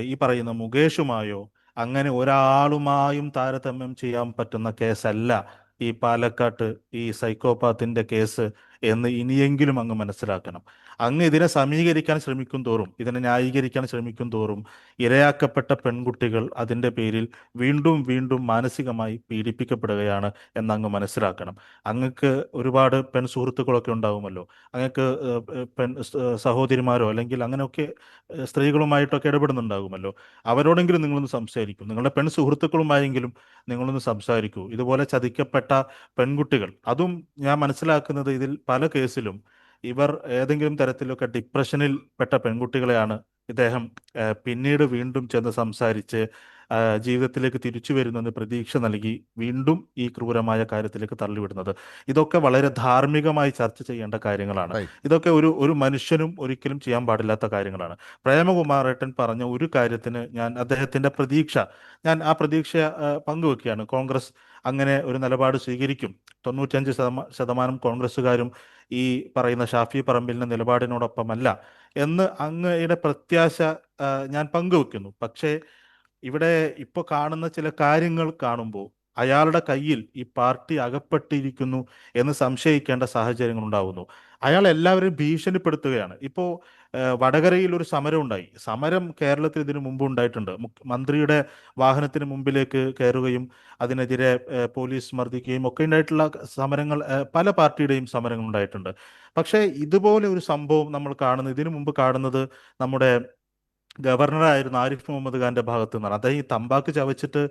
ഈ പറയുന്ന മുകേഷുമായോ അങ്ങനെ ഒരാളുമായും താരതമ്യം ചെയ്യാൻ പറ്റുന്ന കേസല്ല ഈ പാലക്കാട്ട് ഈ സൈക്കോപാത്തിന്റെ കേസ് എന്ന് ഇനിയെങ്കിലും അങ്ങ് മനസ്സിലാക്കണം. അങ്ങ് ഇതിനെ സമീകരിക്കാൻ ശ്രമിക്കും തോറും, ഇതിനെ ന്യായീകരിക്കാൻ ശ്രമിക്കും തോറും ഇരയാക്കപ്പെട്ട പെൺകുട്ടികൾ അതിൻ്റെ പേരിൽ വീണ്ടും വീണ്ടും മാനസികമായി പീഡിപ്പിക്കപ്പെടുകയാണ് എന്നങ്ങ് മനസ്സിലാക്കണം. അങ്ങക്ക് ഒരുപാട് പെൺ സുഹൃത്തുക്കളൊക്കെ ഉണ്ടാവുമല്ലോ, അങ്ങക്ക് പെൺ സഹോദരിമാരോ അല്ലെങ്കിൽ അങ്ങനെയൊക്കെ സ്ത്രീകളുമായിട്ടൊക്കെ ഇടപെടുന്നുണ്ടാകുമല്ലോ. അവരോടെങ്കിലും നിങ്ങളൊന്ന് സംസാരിക്കും, നിങ്ങളുടെ പെൺ സുഹൃത്തുക്കളുമായെങ്കിലും നിങ്ങളൊന്ന് സംസാരിക്കൂ. ഇതുപോലെ ചതിക്കപ്പെട്ട പെൺകുട്ടികൾ, അതും ഞാൻ മനസ്സിലാക്കുന്നത് ഇതിൽ പല കേസിലും ഇവർ ഏതെങ്കിലും തരത്തിലൊക്കെ ഡിപ്രഷനിൽ പെട്ട പെൺകുട്ടികളെയാണ് ഇദ്ദേഹം പിന്നീട് വീണ്ടും ചെന്ന് സംസാരിച്ച് ജീവിതത്തിലേക്ക് തിരിച്ചു വരുന്നെന്ന് പ്രതീക്ഷ നൽകി വീണ്ടും ഈ ക്രൂരമായ കാര്യത്തിലേക്ക് തള്ളിവിടുന്നത്. ഇതൊക്കെ വളരെ ധാർമ്മികമായി ചർച്ച ചെയ്യേണ്ട കാര്യങ്ങളാണ്. ഇതൊക്കെ ഒരു മനുഷ്യനും ഒരിക്കലും ചെയ്യാൻ പാടില്ലാത്ത കാര്യങ്ങളാണ്. പ്രേമകുമാറേട്ടൻ പറഞ്ഞ ഒരു കാര്യത്തിന് അദ്ദേഹത്തിന്റെ പ്രതീക്ഷ, ഞാൻ ആ പ്രതീക്ഷ പങ്കുവെക്കുകയാണ്. കോൺഗ്രസ് അങ്ങനെ ഒരു നിലപാട് സ്വീകരിക്കും, 95% കോൺഗ്രസ്സുകാരും ഈ പറയുന്ന ഷാഫി പറമ്പിലിന്റെ നിലപാടിനോടൊപ്പമല്ല എന്ന് അങ്ങയുടെ പ്രത്യാശ ഞാൻ പങ്കുവെക്കുന്നു. പക്ഷേ ഇവിടെ ഇപ്പോൾ കാണുന്ന ചില കാര്യങ്ങൾ കാണുമ്പോൾ അയാളുടെ കയ്യിൽ ഈ പാർട്ടി അകപ്പെട്ടിരിക്കുന്നു എന്ന് സംശയിക്കേണ്ട സാഹചര്യങ്ങൾ ഉണ്ടാകുന്നു. അയാൾ എല്ലാവരെയും ഭീഷണിപ്പെടുത്തുകയാണ്. ഇപ്പോൾ വടകരയിൽ ഒരു സമരം ഉണ്ടായി. സമരം കേരളത്തിൽ ഇതിനു മുമ്പ് ഉണ്ടായിട്ടുണ്ട്. മന്ത്രിയുടെ വാഹനത്തിന് മുമ്പിലേക്ക് കയറുകയും അതിനെതിരെ പോലീസ് മർദ്ദിക്കുകയും ഒക്കെ ഉണ്ടായിട്ടുള്ള സമരങ്ങൾ, പല പാർട്ടിയുടെയും സമരങ്ങൾ ഉണ്ടായിട്ടുണ്ട്. പക്ഷേ ഇതുപോലെ ഒരു സംഭവം നമ്മൾ ഇതിനു മുമ്പ് കാണുന്നത് നമ്മുടെ ഗവർണറായിരുന്ന ആരിഫ് മുഹമ്മദ് ഖാന്റെ ഭാഗത്ത് നിന്നാണ്. അദ്ദേഹം ഈ തമ്പാക്ക് ചവച്ചിട്ട്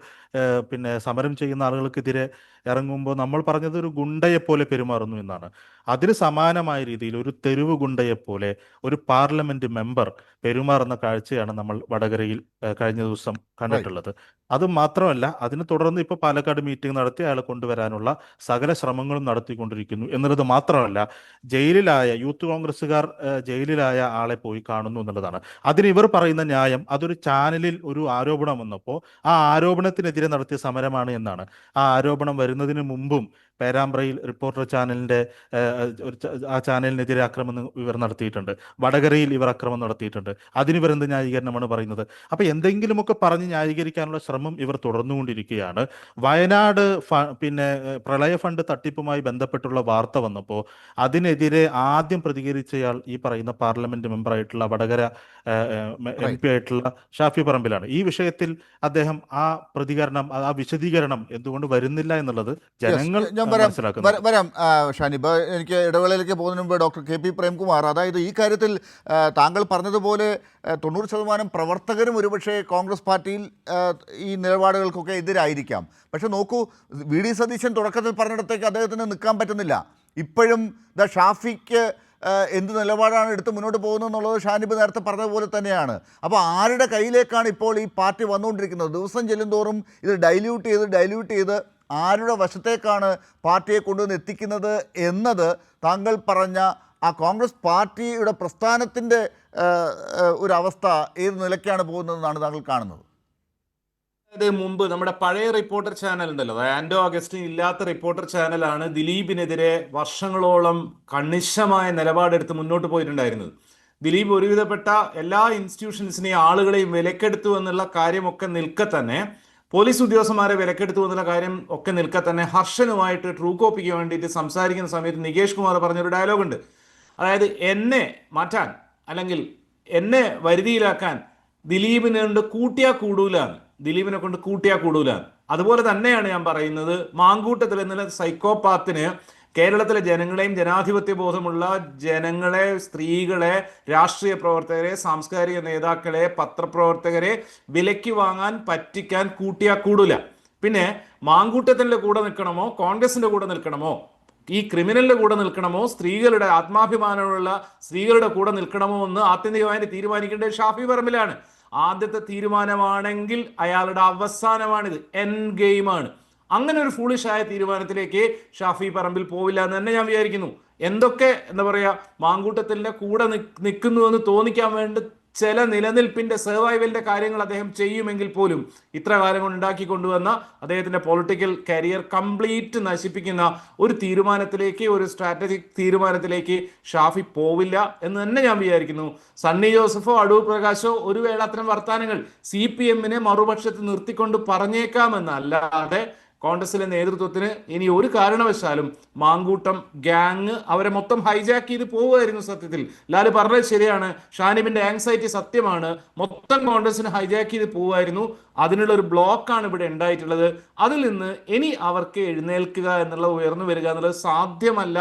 പിന്നെ സമരം ചെയ്യുന്ന ആളുകൾക്കെതിരെ ഇറങ്ങുമ്പോൾ നമ്മൾ പറഞ്ഞത് ഒരു ഗുണ്ടയെപ്പോലെ പെരുമാറുന്നു എന്നാണ്. അതിന് സമാനമായ രീതിയിൽ ഒരു തെരുവ് ഗുണ്ടയെപ്പോലെ ഒരു പാർലമെന്റ് മെമ്പർ പെരുമാറുന്ന കാഴ്ചയാണ് നമ്മൾ വടകരയിൽ കഴിഞ്ഞ ദിവസം കണ്ടിട്ടുള്ളത്. അത് മാത്രമല്ല, അതിനെ തുടർന്ന് ഇപ്പോൾ പാലക്കാട് മീറ്റിംഗ് നടത്തി അയാളെ കൊണ്ടുവരാനുള്ള സകല ശ്രമങ്ങളും നടത്തിക്കൊണ്ടിരിക്കുന്നു എന്നുള്ളത് മാത്രമല്ല, ജയിലിലായ യൂത്ത് കോൺഗ്രസ്സുകാർ ജയിലിലായ ആളെ പോയി കാണുന്നു എന്നുള്ളതാണ്. അതിന് ഇവർ പറയുന്ന ന്യായം അതൊരു ചാനലിൽ ഒരു ആരോപണം വന്നപ്പോൾ ആ ആരോപണത്തിനെതിരെ നടത്തിയ സമരമാണ് എന്നാണ്. ആ ആരോപണം വരുന്നതിന് മുമ്പും പേരാമ്പ്രയിൽ റിപ്പോർട്ടർ ചാനലിന്റെ ആ ചാനലിനെതിരെ ആക്രമണം ഇവർ നടത്തിയിട്ടുണ്ട്. വടകരയിൽ ഇവർ ആക്രമണം നടത്തിയിട്ടുണ്ട്. അതിനിവർ എന്ത് ന്യായീകരണമാണ് പറയുന്നത്? അപ്പൊ എന്തെങ്കിലുമൊക്കെ പറഞ്ഞ് ന്യായീകരിക്കാനുള്ള ശ്രമം ഇവർ തുടർന്നുകൊണ്ടിരിക്കുകയാണ്. വയനാട് പിന്നെ പ്രളയ ഫണ്ട് തട്ടിപ്പുമായി ബന്ധപ്പെട്ടുള്ള വാർത്ത വന്നപ്പോൾ അതിനെതിരെ ആദ്യം പ്രതികരിച്ചയാൾ ഈ പറയുന്ന പാർലമെന്റ് മെമ്പറായിട്ടുള്ള വടകര MP ആയിട്ടുള്ള ഷാഫി പറമ്പിലാണ്. ഈ വിഷയത്തിൽ അദ്ദേഹം ആ പ്രതികരണം, ആ വിശദീകരണം എന്തുകൊണ്ട് വരുന്നില്ല എന്നുള്ളത് ജനങ്ങൾ വരാം. ഷാനിബ്, എനിക്ക് ഇടവേളയിലേക്ക് പോകുന്നതിന് മുമ്പ് ഡോക്ടർ KP പ്രേംകുമാർ, അതായത് ഈ കാര്യത്തിൽ താങ്കൾ പറഞ്ഞതുപോലെ 90% പ്രവർത്തകരും ഒരുപക്ഷെ കോൺഗ്രസ് പാർട്ടിയിൽ ഈ നിലപാടുകൾക്കൊക്കെ എതിരായിരിക്കാം. പക്ഷെ നോക്കൂ, VD സതീശൻ തുടക്കത്തിൽ പറഞ്ഞിടത്തേക്ക് അദ്ദേഹത്തിന് നിൽക്കാൻ പറ്റുന്നില്ല. ഇപ്പോഴും ഷാഫിക്ക് എന്ത് നിലപാടാണ് എടുത്ത് മുന്നോട്ട് പോകുന്നത് എന്നുള്ളത് ഷാനിബ് നേരത്തെ പറഞ്ഞതുപോലെ തന്നെയാണ്. അപ്പോൾ ആരുടെ കയ്യിലേക്കാണ് ഇപ്പോൾ ഈ പാർട്ടി വന്നുകൊണ്ടിരിക്കുന്നത്? ദിവസം ചെല്ലുന്തോറും ഇത് ഡൈല്യൂട്ട് ചെയ്ത് ആരുടെ വശത്തേക്കാണ് പാർട്ടിയെ കൊണ്ടുവന്ന് എത്തിക്കുന്നത് എന്നത് താങ്കൾ പറഞ്ഞ ആ കോൺഗ്രസ് പാർട്ടിയുടെ പ്രസ്ഥാനത്തിൻ്റെ ഒരു അവസ്ഥ ഏത് നിലയ്ക്കാണ് പോകുന്നതെന്നാണ് താങ്കൾ കാണുന്നത്? അത് മുമ്പ് നമ്മുടെ പഴയ റിപ്പോർട്ടർ ചാനൽ ഉണ്ടല്ലോ, ആൻഡോ അഗസ്റ്റിൻ ഇല്ലാത്ത റിപ്പോർട്ടർ ചാനലാണ് ദിലീപിനെതിരെ വർഷങ്ങളോളം കണിശമായ നിലപാടെടുത്ത് മുന്നോട്ട് പോയിട്ടുണ്ടായിരുന്നത്. ദിലീപ് ഒരുവിധപ്പെട്ട എല്ലാ ഇൻസ്റ്റിറ്റ്യൂഷൻസിനെയും ആളുകളെയും വിലക്കെടുത്തു എന്നുള്ള കാര്യമൊക്കെ നിൽക്കെ തന്നെ, പോലീസ് ഉദ്യോഗസ്ഥന്മാരെ വിലക്കെടുത്തു എന്നുള്ള കാര്യം ഒക്കെ നിൽക്കെ തന്നെ, ഹർഷനുമായിട്ട് ട്രൂ കോപ്പിക്ക് വേണ്ടിയിട്ട് സംസാരിക്കുന്ന സമയത്ത് നികേഷ് കുമാർ പറഞ്ഞൊരു ഡയലോഗുണ്ട്. അതായത് എന്നെ മാറ്റാൻ അല്ലെങ്കിൽ എന്നെ വരുതിയിലാക്കാൻ ദിലീപിനെ കൊണ്ട് കൂട്ടിയാ കൂടൂലാന്ന്. അതുപോലെ തന്നെയാണ് ഞാൻ പറയുന്നത്, മാങ്കൂട്ടത്തിൽ എന്നുള്ള സൈക്കോപാത്തിന് കേരളത്തിലെ ജനങ്ങളെയും ജനാധിപത്യ ബോധമുള്ള ജനങ്ങളെ, സ്ത്രീകളെ, രാഷ്ട്രീയ പ്രവർത്തകരെ, സാംസ്കാരിക നേതാക്കളെ, പത്രപ്രവർത്തകരെ വിലയ്ക്ക് വാങ്ങാൻ പറ്റിക്കാൻ കൂട്ടിയാ കൂടൂല. പിന്നെ മാങ്കൂട്ടത്തിന്റെ കൂടെ നിൽക്കണമോ, കോൺഗ്രസിന്റെ കൂടെ നിൽക്കണമോ, ഈ ക്രിമിനലിന്റെ കൂടെ നിൽക്കണമോ, സ്ത്രീകളുടെ ആത്മാഭിമാനമുള്ള സ്ത്രീകളുടെ കൂടെ നിൽക്കണമോ എന്ന് ആത്യന്തികമായി തീരുമാനിക്കേണ്ടത് ഷാഫി പറമ്പിലാണ്. ആദ്യത്തെ തീരുമാനമാണെങ്കിൽ അയാളുടെ അവസാനമാണിത്, എൻ ഗെയിമാണ്. അങ്ങനെ ഒരു ഫൂളിഷായ തീരുമാനത്തിലേക്ക് ഷാഫി പറമ്പിൽ പോവില്ല എന്ന് തന്നെ ഞാൻ വിചാരിക്കുന്നു. എന്തൊക്കെ എന്താ പറയാ, മാങ്കൂട്ടത്തിന്റെ കൂടെ നിൽക്കുന്നു എന്ന് തോന്നിക്കാൻ വേണ്ടി ചില നിലനിൽപ്പിന്റെ സർവൈവലിന്റെ കാര്യങ്ങൾ അദ്ദേഹം ചെയ്യുമെങ്കിൽ പോലും ഇത്ര കാലം കൊണ്ട് ഉണ്ടാക്കി കൊണ്ടുവന്ന അദ്ദേഹത്തിന്റെ പൊളിറ്റിക്കൽ കരിയർ കംപ്ലീറ്റ് നശിപ്പിക്കുന്ന ഒരു തീരുമാനത്തിലേക്ക്, ഒരു സ്ട്രാറ്റജിക് തീരുമാനത്തിലേക്ക് ഷാഫി പോവില്ല എന്ന് തന്നെ ഞാൻ വിചാരിക്കുന്നു. സണ്ണി ജോസഫോ അടൂർ പ്രകാശോ ഒരു വേള അത്തരം വർത്താനങ്ങൾ CPM-നെ മറുപക്ഷത്ത് നിർത്തിക്കൊണ്ട് പറഞ്ഞേക്കാമെന്നല്ലാതെ കോൺഗ്രസിലെ നേതൃത്വത്തിന് ഇനി ഒരു കാരണവശാലും മാങ്കൂട്ടം ഗ്യാങ് അവരെ മൊത്തം ഹൈജാക്ക് ചെയ്ത് പോവുമായിരുന്നു. സത്യത്തിൽ ലാല് പറഞ്ഞത് ശരിയാണ്, ഷാനിബിന്റെ ആങ്സൈറ്റി സത്യമാണ്. മൊത്തം കോൺഗ്രസിന് ഹൈജാക്ക് ചെയ്ത് പോവുമായിരുന്നു. അതിനുള്ള ഒരു ബ്ലോക്കാണ് ഇവിടെ ഉണ്ടായിട്ടുള്ളത്. അതിൽ നിന്ന് ഇനി അവർക്ക് എഴുന്നേൽക്കുക എന്നുള്ളത്, ഉയർന്നു വരിക എന്നുള്ളത് സാധ്യമല്ല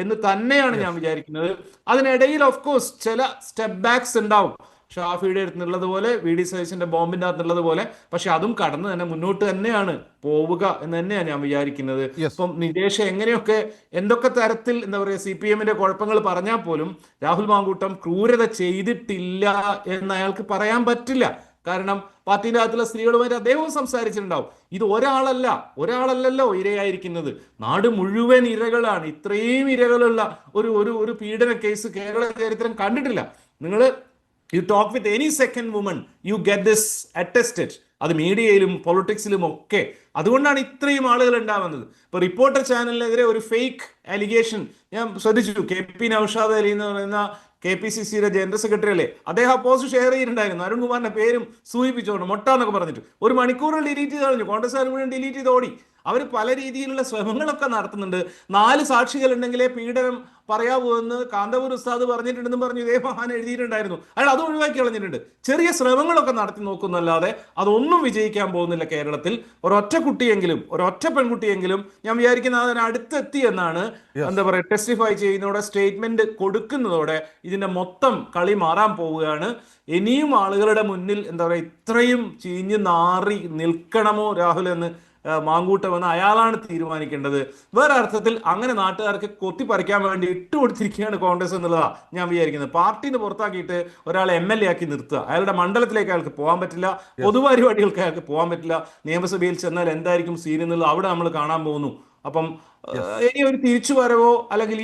എന്ന് തന്നെയാണ് ഞാൻ വിചാരിക്കുന്നത്. അതിനിടയിൽ ഓഫ് കോഴ്സ് ചില സ്റ്റെപ്പ് ബാക്സ് ഉണ്ടാവും, ഷാഫിയുടെ അടുത്തുള്ളത് പോലെ, VD സതീശന്റെ ബോംബിന്റെ അകത്തുള്ളത് പോലെ. പക്ഷെ അതും കടന്ന് തന്നെ മുന്നോട്ട് തന്നെയാണ് പോവുക എന്ന് തന്നെയാണ് ഞാൻ വിചാരിക്കുന്നത്. ഇപ്പം നിതേഷ് എങ്ങനെയൊക്കെ എന്തൊക്കെ തരത്തിൽ എന്താ പറയുക CPM-ന്റെ കുഴപ്പങ്ങൾ പറഞ്ഞാൽ പോലും രാഹുൽ മാങ്കൂട്ടം ക്രൂരത ചെയ്തിട്ടില്ല എന്ന് അയാൾക്ക് പറയാൻ പറ്റില്ല. കാരണം പാർട്ടിയുടെ അകത്തുള്ള സ്ത്രീകളുമായിട്ട് അദ്ദേഹവും സംസാരിച്ചിട്ടുണ്ടാവും. ഇത് ഒരാളല്ലല്ലോ ഇരയായിരിക്കുന്നത്, നാട് മുഴുവൻ ഇരകളാണ്. ഇത്രയും ഇരകളുള്ള ഒരു പീഡന കേസ് കേരള ചരിത്രം കണ്ടിട്ടില്ല. നിങ്ങൾ You talk with any second woman, you get this attested. അത് മീഡിയയിലും പൊളിറ്റിക്സിലും ഒക്കെ. അതുകൊണ്ടാണ് ഇത്രയും ആളുകൾ ഉണ്ടാവുന്നത്. ഇപ്പൊ റിപ്പോർട്ടർ ചാനലിനെതിരെ ഒരു ഫേക്ക് അലിഗേഷൻ ഞാൻ ശ്രദ്ധിച്ചു. KP നൗഷാദ് അലി എന്ന് പറയുന്ന KPCCയുടെ ജനറൽ സെക്രട്ടറി അല്ലേ, അദ്ദേഹം പോസ്റ്റ് ഷെയർ ചെയ്തിട്ടുണ്ടായിരുന്നു. അരുൺകുമാറിന്റെ പേരും സൂചിപ്പിച്ചോണ്ട് മൊട്ട എന്നൊക്കെ പറഞ്ഞിട്ട് ഒരു മണിക്കൂറിൽ ഡിലീറ്റ് ചെയ്ത് കളഞ്ഞു. കോൺഗ്രസ് മുഴുവൻ ഡിലീറ്റ് ചെയ്ത് ഓടി. അവർ പല രീതിയിലുള്ള ശ്രമങ്ങളൊക്കെ നടത്തുന്നുണ്ട്. 4 സാക്ഷികൾ ഉണ്ടെങ്കിലേ പീഡനം പറയാവൂ എന്ന് കാന്തപൂർ ഉസ്താദ് പറഞ്ഞിട്ടുണ്ടെന്ന് പറഞ്ഞു ഇതേ മഹാൻ എഴുതിയിട്ടുണ്ടായിരുന്നു. അയാൾ അത് ഒഴിവാക്കി കളഞ്ഞിട്ടുണ്ട്. ചെറിയ ശ്രമങ്ങളൊക്കെ നടത്തി നോക്കുന്നല്ലാതെ അതൊന്നും വിജയിക്കാൻ പോകുന്നില്ല കേരളത്തിൽ. ഒരൊറ്റ കുട്ടിയെങ്കിലും, ഒരൊറ്റ പെൺകുട്ടിയെങ്കിലും ഞാൻ വിചാരിക്കുന്നത് അതിന് അടുത്തെത്തി എന്നാണ്. എന്താ പറയുക, ടെസ്റ്റിഫൈ ചെയ്യുന്നതോടെ, സ്റ്റേറ്റ്മെന്റ് കൊടുക്കുന്നതോടെ ഇതിന്റെ മൊത്തം കളി മാറാൻ പോവുകയാണ്. ഇനിയും ആളുകളുടെ മുന്നിൽ എന്താ പറയുക, ഇത്രയും ചീഞ്ഞ് നാറി നിൽക്കണമോ രാഹുൽ എന്ന് മാങ്കൂട്ടം എന്ന് അയാളാണ് തീരുമാനിക്കേണ്ടത്. വേറെ അർത്ഥത്തിൽ അങ്ങനെ നാട്ടുകാർക്ക് കൊത്തിപ്പറിക്കാൻ വേണ്ടി ഇട്ടുകൊടുത്തിരിക്കുകയാണ് കോൺഗ്രസ് എന്നുള്ളതാണ് ഞാൻ വിചാരിക്കുന്നത്. പാർട്ടിന്ന് പുറത്താക്കിയിട്ട് ഒരാളെ MLA ആക്കി നിർത്തുക, അയാളുടെ മണ്ഡലത്തിലേക്ക് അയാൾക്ക് പോകാൻ പറ്റില്ല, പൊതുപരിപാടികൾക്ക് അയാൾക്ക് പോകാൻ പറ്റില്ല, നിയമസഭയിൽ ചെന്നാൽ എന്തായിരിക്കും സീൻ എന്നുള്ളത് അവിടെ നമ്മൾ കാണാൻ പോകുന്നു. അപ്പം ഇനി ഒരു തിരിച്ചു വരവോ അല്ലെങ്കിൽ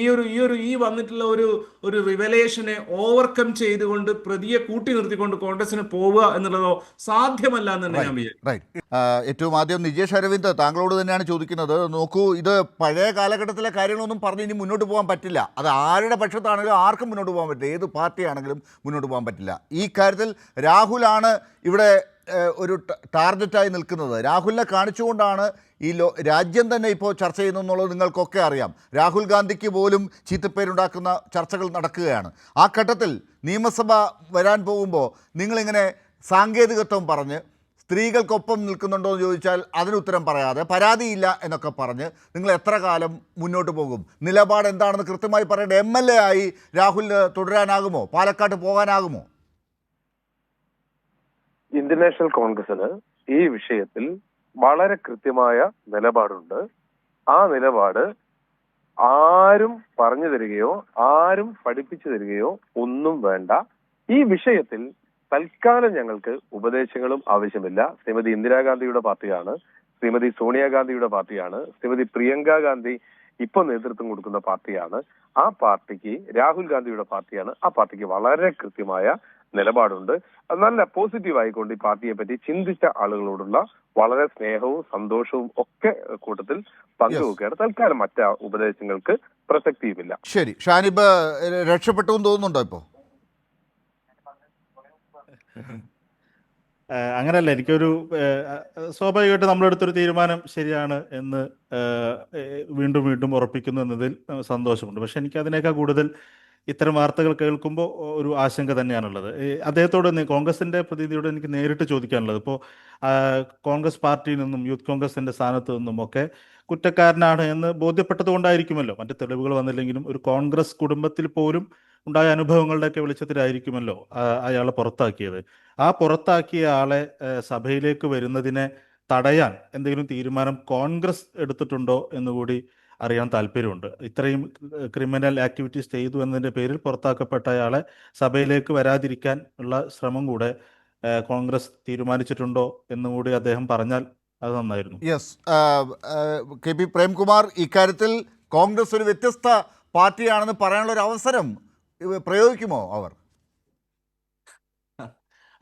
ഈ വന്നിട്ടുള്ള ഒരു റിവലേഷനെ ഓവർകം ചെയ്തുകൊണ്ട് പ്രതിയെ കൂട്ടി നിർത്തിക്കൊണ്ട് കോൺഗ്രസിന് പോവുക എന്നുള്ളതോ സാധ്യമല്ല എന്ന് തന്നെ ഞാൻ വിചാരിക്കും. ഏറ്റവും ആദ്യം നിജേഷ് അരവിന്ദ് താങ്കളോട് തന്നെയാണ് ചോദിക്കുന്നത്. നോക്കൂ, ഇത് പഴയ കാലഘട്ടത്തിലെ കാര്യങ്ങളൊന്നും പറഞ്ഞ് ഇനി മുന്നോട്ട് പോകാൻ പറ്റില്ല. അത് ആരുടെ പക്ഷത്താണെങ്കിലും ആർക്കും മുന്നോട്ട് പോകാൻ പറ്റില്ല, ഏത് പാർട്ടിയാണെങ്കിലും മുന്നോട്ട് പോകാൻ പറ്റില്ല. ഈ കാര്യത്തിൽ രാഹുലാണ് ഇവിടെ ഒരു ടാർഗറ്റായി നിൽക്കുന്നത്. രാഹുലിനെ കാണിച്ചുകൊണ്ടാണ് ഈ രാജ്യം തന്നെ ഇപ്പോൾ ചർച്ച ചെയ്യുന്നു എന്നുള്ളത് നിങ്ങൾക്കൊക്കെ അറിയാം. രാഹുൽ ഗാന്ധിക്ക് പോലും ചീത്തപ്പേരുണ്ടാക്കുന്ന ചർച്ചകൾ നടക്കുകയാണ്. ആ ഘട്ടത്തിൽ നിയമസഭ വരാൻ പോകുമ്പോൾ നിങ്ങളിങ്ങനെ സാങ്കേതികത്വം പറഞ്ഞ് സ്ത്രീകൾക്കൊപ്പം നിൽക്കുന്നുണ്ടോ എന്ന് ചോദിച്ചാൽ അതിനുത്തരം പറയാതെ പരാതിയില്ല എന്നൊക്കെ പറഞ്ഞ് നിങ്ങൾ എത്ര കാലം മുന്നോട്ട് പോകും? നിലപാട് എന്താണെന്ന് കൃത്യമായി പറയേണ്ട MLA ആയി രാഹുലിന് തുടരാനാകുമോ? പാലക്കാട്ട് പോകാനാകുമോ? ഇന്ത്യൻ നാഷണൽ കോൺഗ്രസിന് ഈ വിഷയത്തിൽ വളരെ കൃത്യമായ നിലപാടുണ്ട്. ആ നിലപാട് ആരും പറഞ്ഞു തരികയോ ആരും പഠിപ്പിച്ചു തരികയോ ഒന്നും വേണ്ട. ഈ വിഷയത്തിൽ തൽക്കാലം ഞങ്ങൾക്ക് ഉപദേശങ്ങളും ആവശ്യമില്ല. ശ്രീമതി ഇന്ദിരാഗാന്ധിയുടെ പാർട്ടിയാണ്, ശ്രീമതി സോണിയാഗാന്ധിയുടെ പാർട്ടിയാണ്, ശ്രീമതി പ്രിയങ്ക ഗാന്ധി ഇപ്പൊ നേതൃത്വം കൊടുക്കുന്ന പാർട്ടിയാണ്. ആ പാർട്ടിക്ക്, രാഹുൽ ഗാന്ധിയുടെ പാർട്ടിയാണ്, ആ പാർട്ടിക്ക് വളരെ കൃത്യമായ നിലപാടുണ്ട്. നല്ല പോസിറ്റീവ് ആയിക്കൊണ്ട് ഈ പാർട്ടിയെ പറ്റി ചിന്തിച്ച ആളുകളോടുള്ള വളരെ സ്നേഹവും സന്തോഷവും ഒക്കെ കൂട്ടത്തിൽ പങ്കുവെക്കുകയാണ്. തൽക്കാലം മറ്റ് ഉപദേശങ്ങൾക്ക് പ്രസക്തിയുമില്ല. ശരി, ഷാനിബ് രക്ഷപ്പെട്ടു എന്ന് തോന്നുന്നുണ്ടോ ഇപ്പോൾ? അങ്ങനെയല്ല, എനിക്കൊരു സ്വാഭാവികമായിട്ട് നമ്മളെടുത്തൊരു തീരുമാനം ശരിയാണ് എന്ന് വീണ്ടും വീണ്ടും ഉറപ്പിക്കുന്നു എന്നതിൽ സന്തോഷമുണ്ട്. പക്ഷെ എനിക്ക് അതിനേക്കാൾ കൂടുതൽ ഇത്തരം വാർത്തകൾ കേൾക്കുമ്പോൾ ഒരു ആശങ്ക തന്നെയാണുള്ളത്. അദ്ദേഹത്തോട് കോൺഗ്രസിൻ്റെ പ്രതിനിധിയോട് എനിക്ക് നേരിട്ട് ചോദിക്കാനുള്ളത്, ഇപ്പോൾ കോൺഗ്രസ് പാർട്ടിയിൽ നിന്നും യൂത്ത് കോൺഗ്രസിൻ്റെ സ്ഥാനത്ത് നിന്നും ഒക്കെ കുറ്റക്കാരനാണ് എന്ന് ബോധ്യപ്പെട്ടത് കൊണ്ടായിരിക്കുമല്ലോ, മറ്റ് തെളിവുകൾ വന്നില്ലെങ്കിലും ഒരു കോൺഗ്രസ് കുടുംബത്തിൽ പോലും ഉണ്ടായ അനുഭവങ്ങളുടെയൊക്കെ വെളിച്ചത്തിലായിരിക്കുമല്ലോ അയാളെ പുറത്താക്കിയത്. ആ പുറത്താക്കിയ ആളെ സഭയിലേക്ക് വരുന്നതിനെ തടയാൻ എന്തെങ്കിലും തീരുമാനം കോൺഗ്രസ് എടുത്തിട്ടുണ്ടോ എന്നുകൂടി അറിയാൻ താല്പര്യമുണ്ട്. ഇത്രയും ക്രിമിനൽ ആക്ടിവിറ്റീസ് ചെയ്തു എന്നതിൻ്റെ പേരിൽ പുറത്താക്കപ്പെട്ട അയാളെ സഭയിലേക്ക് വരാതിരിക്കാൻ ഉള്ള ശ്രമം കൂടെ കോൺഗ്രസ് തീരുമാനിച്ചിട്ടുണ്ടോ എന്നുകൂടി അദ്ദേഹം പറഞ്ഞാൽ അത് നന്നായിരുന്നു. യെസ്, കെ പി പ്രേംകുമാർ, ഇക്കാര്യത്തിൽ കോൺഗ്രസ് ഒരു വ്യത്യസ്ത പാർട്ടിയാണെന്ന് പറയാനുള്ള ഒരു അവസരം പ്രയോഗിക്കുമോ അവർ?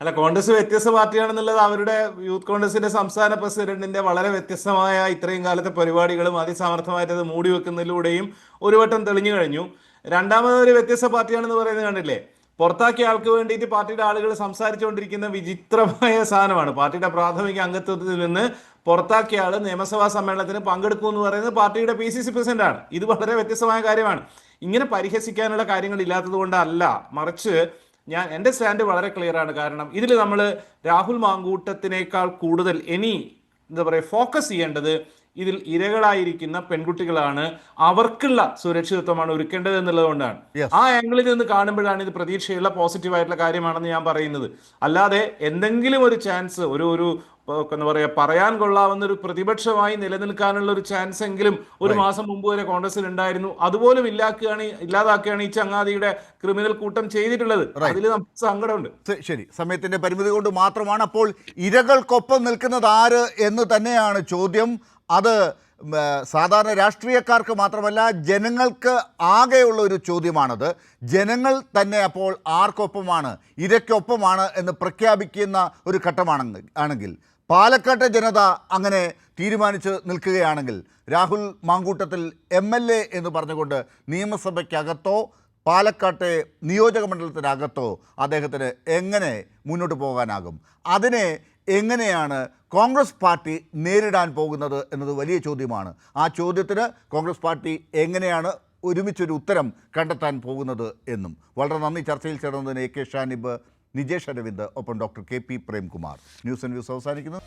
അല്ല, കോൺഗ്രസ് വ്യത്യസ്ത പാർട്ടിയാണെന്നുള്ളത് അവരുടെ യൂത്ത് കോൺഗ്രസിന്റെ സംസ്ഥാന പ്രസിഡന്റിന്റെ വളരെ വ്യത്യസ്തമായ ഇത്രയും കാലത്തെ പരിപാടികളും അതിസമർത്ഥമായിട്ട് അത് മൂടി വെക്കുന്നതിലൂടെയും ഒരു വട്ടം തെളിഞ്ഞു കഴിഞ്ഞു. രണ്ടാമതൊരു വ്യത്യസ്ത പാർട്ടിയാണെന്ന് പറയുന്നത് കണ്ടില്ലേ? പുറത്താക്കിയ ആൾക്ക് വേണ്ടിയിട്ട് പാർട്ടിയുടെ ആളുകൾ സംസാരിച്ചുകൊണ്ടിരിക്കുന്ന വിചിത്രമായ സാധനമാണ്. പാർട്ടിയുടെ പ്രാഥമിക അംഗത്വത്തിൽ നിന്ന് പുറത്താക്കിയ ആൾ നിയമസഭാ സമ്മേളനത്തിന് പങ്കെടുക്കുമെന്ന് പറയുന്നത് പാർട്ടിയുടെ PCC പ്രസിഡന്റാണ്. ഇത് വളരെ വ്യത്യസ്തമായ കാര്യമാണ്. ഇങ്ങനെ പരിഹസിക്കാനുള്ള കാര്യങ്ങൾ ഇല്ലാത്തത് കൊണ്ടല്ല, മറിച്ച് എൻ്റെ സ്റ്റാൻഡ് വളരെ ക്ലിയർ ആണ്. കാരണം ഇതിൽ നമ്മൾ രാഹുൽ മാങ്കൂട്ടത്തിനേക്കാൾ കൂടുതൽ എന്താ പറയുക ഫോക്കസ് ചെയ്യേണ്ടത് ഇതിൽ ഇരകളായിരിക്കുന്ന പെൺകുട്ടികളാണ്, അവർക്കുള്ള സുരക്ഷിതത്വമാണ് ഒരുക്കേണ്ടത് എന്നുള്ളത് കൊണ്ടാണ്. ആ ആംഗിളിൽ നിന്ന് കാണുമ്പോഴാണ് ഇത് പ്രതീക്ഷയുള്ള പോസിറ്റീവായിട്ടുള്ള കാര്യമാണെന്ന് ഞാൻ പറയുന്നത്. അല്ലാതെ എന്തെങ്കിലും ഒരു ചാൻസ് ഒരു എന്താ പറയുക പറയാൻ കൊള്ളാവുന്ന ഒരു പ്രതിപക്ഷമായി നിലനിൽക്കാനുള്ള ഒരു ചാൻസ് എങ്കിലും ഒരു മാസം മുമ്പ് വരെ കോൺഗ്രസിൽ ഉണ്ടായിരുന്നു. അതുപോലും ഇല്ലാതാക്കുകയാണ് ഈ ചങ്ങാതിയുടെ ക്രിമിനൽ കൂട്ടം ചെയ്തിട്ടുള്ളത്. അതിൽ നമുക്ക് സങ്കടമുണ്ട്. ശരി, സമയത്തിന്റെ പരിമിതി കൊണ്ട് മാത്രമാണ്. അപ്പോൾ ഇരകൾക്കൊപ്പം നിൽക്കുന്നത് ആര് എന്ന് തന്നെയാണ് ചോദ്യം. അത് സാധാരണ രാഷ്ട്രീയക്കാർക്ക് മാത്രമല്ല, ജനങ്ങൾക്ക് ആകെയുള്ള ഒരു ചോദ്യമാണത്. ജനങ്ങൾ തന്നെ അപ്പോൾ ആർക്കൊപ്പമാണ്, ഇരയ്ക്കൊപ്പമാണ് എന്ന് പ്രഖ്യാപിക്കുന്ന ഒരു ഘട്ടമാണെങ്കിൽ, പാലക്കാട്ടെ ജനത അങ്ങനെ തീരുമാനിച്ച് നിൽക്കുകയാണെങ്കിൽ, രാഹുൽ മാങ്കൂട്ടത്തിൽ MLA എന്ന് പറഞ്ഞുകൊണ്ട് നിയമസഭയ്ക്കകത്തോ പാലക്കാട്ടെ നിയോജക മണ്ഡലത്തിനകത്തോ അദ്ദേഹത്തിന് എങ്ങനെ മുന്നോട്ട് പോകാനാകും? അതിനെ എങ്ങനെയാണ് കോൺഗ്രസ് പാർട്ടി നേരിടാൻ പോകുന്നത് എന്നത് വലിയ ചോദ്യമാണ്. ആ ചോദ്യത്തിന് കോൺഗ്രസ് പാർട്ടി എങ്ങനെയാണ് ഒരുമിച്ചൊരു ഉത്തരം കണ്ടെത്താൻ പോകുന്നത് എന്നും. വളരെ നന്ദി ചർച്ചയിൽ ചേർന്നതിന് AK ഷാനിബ്, നിജേഷ് അരവിന്ദ്, ഒപ്പം doctor KP Premkumar. News and views അവസാനിക്കുന്നു.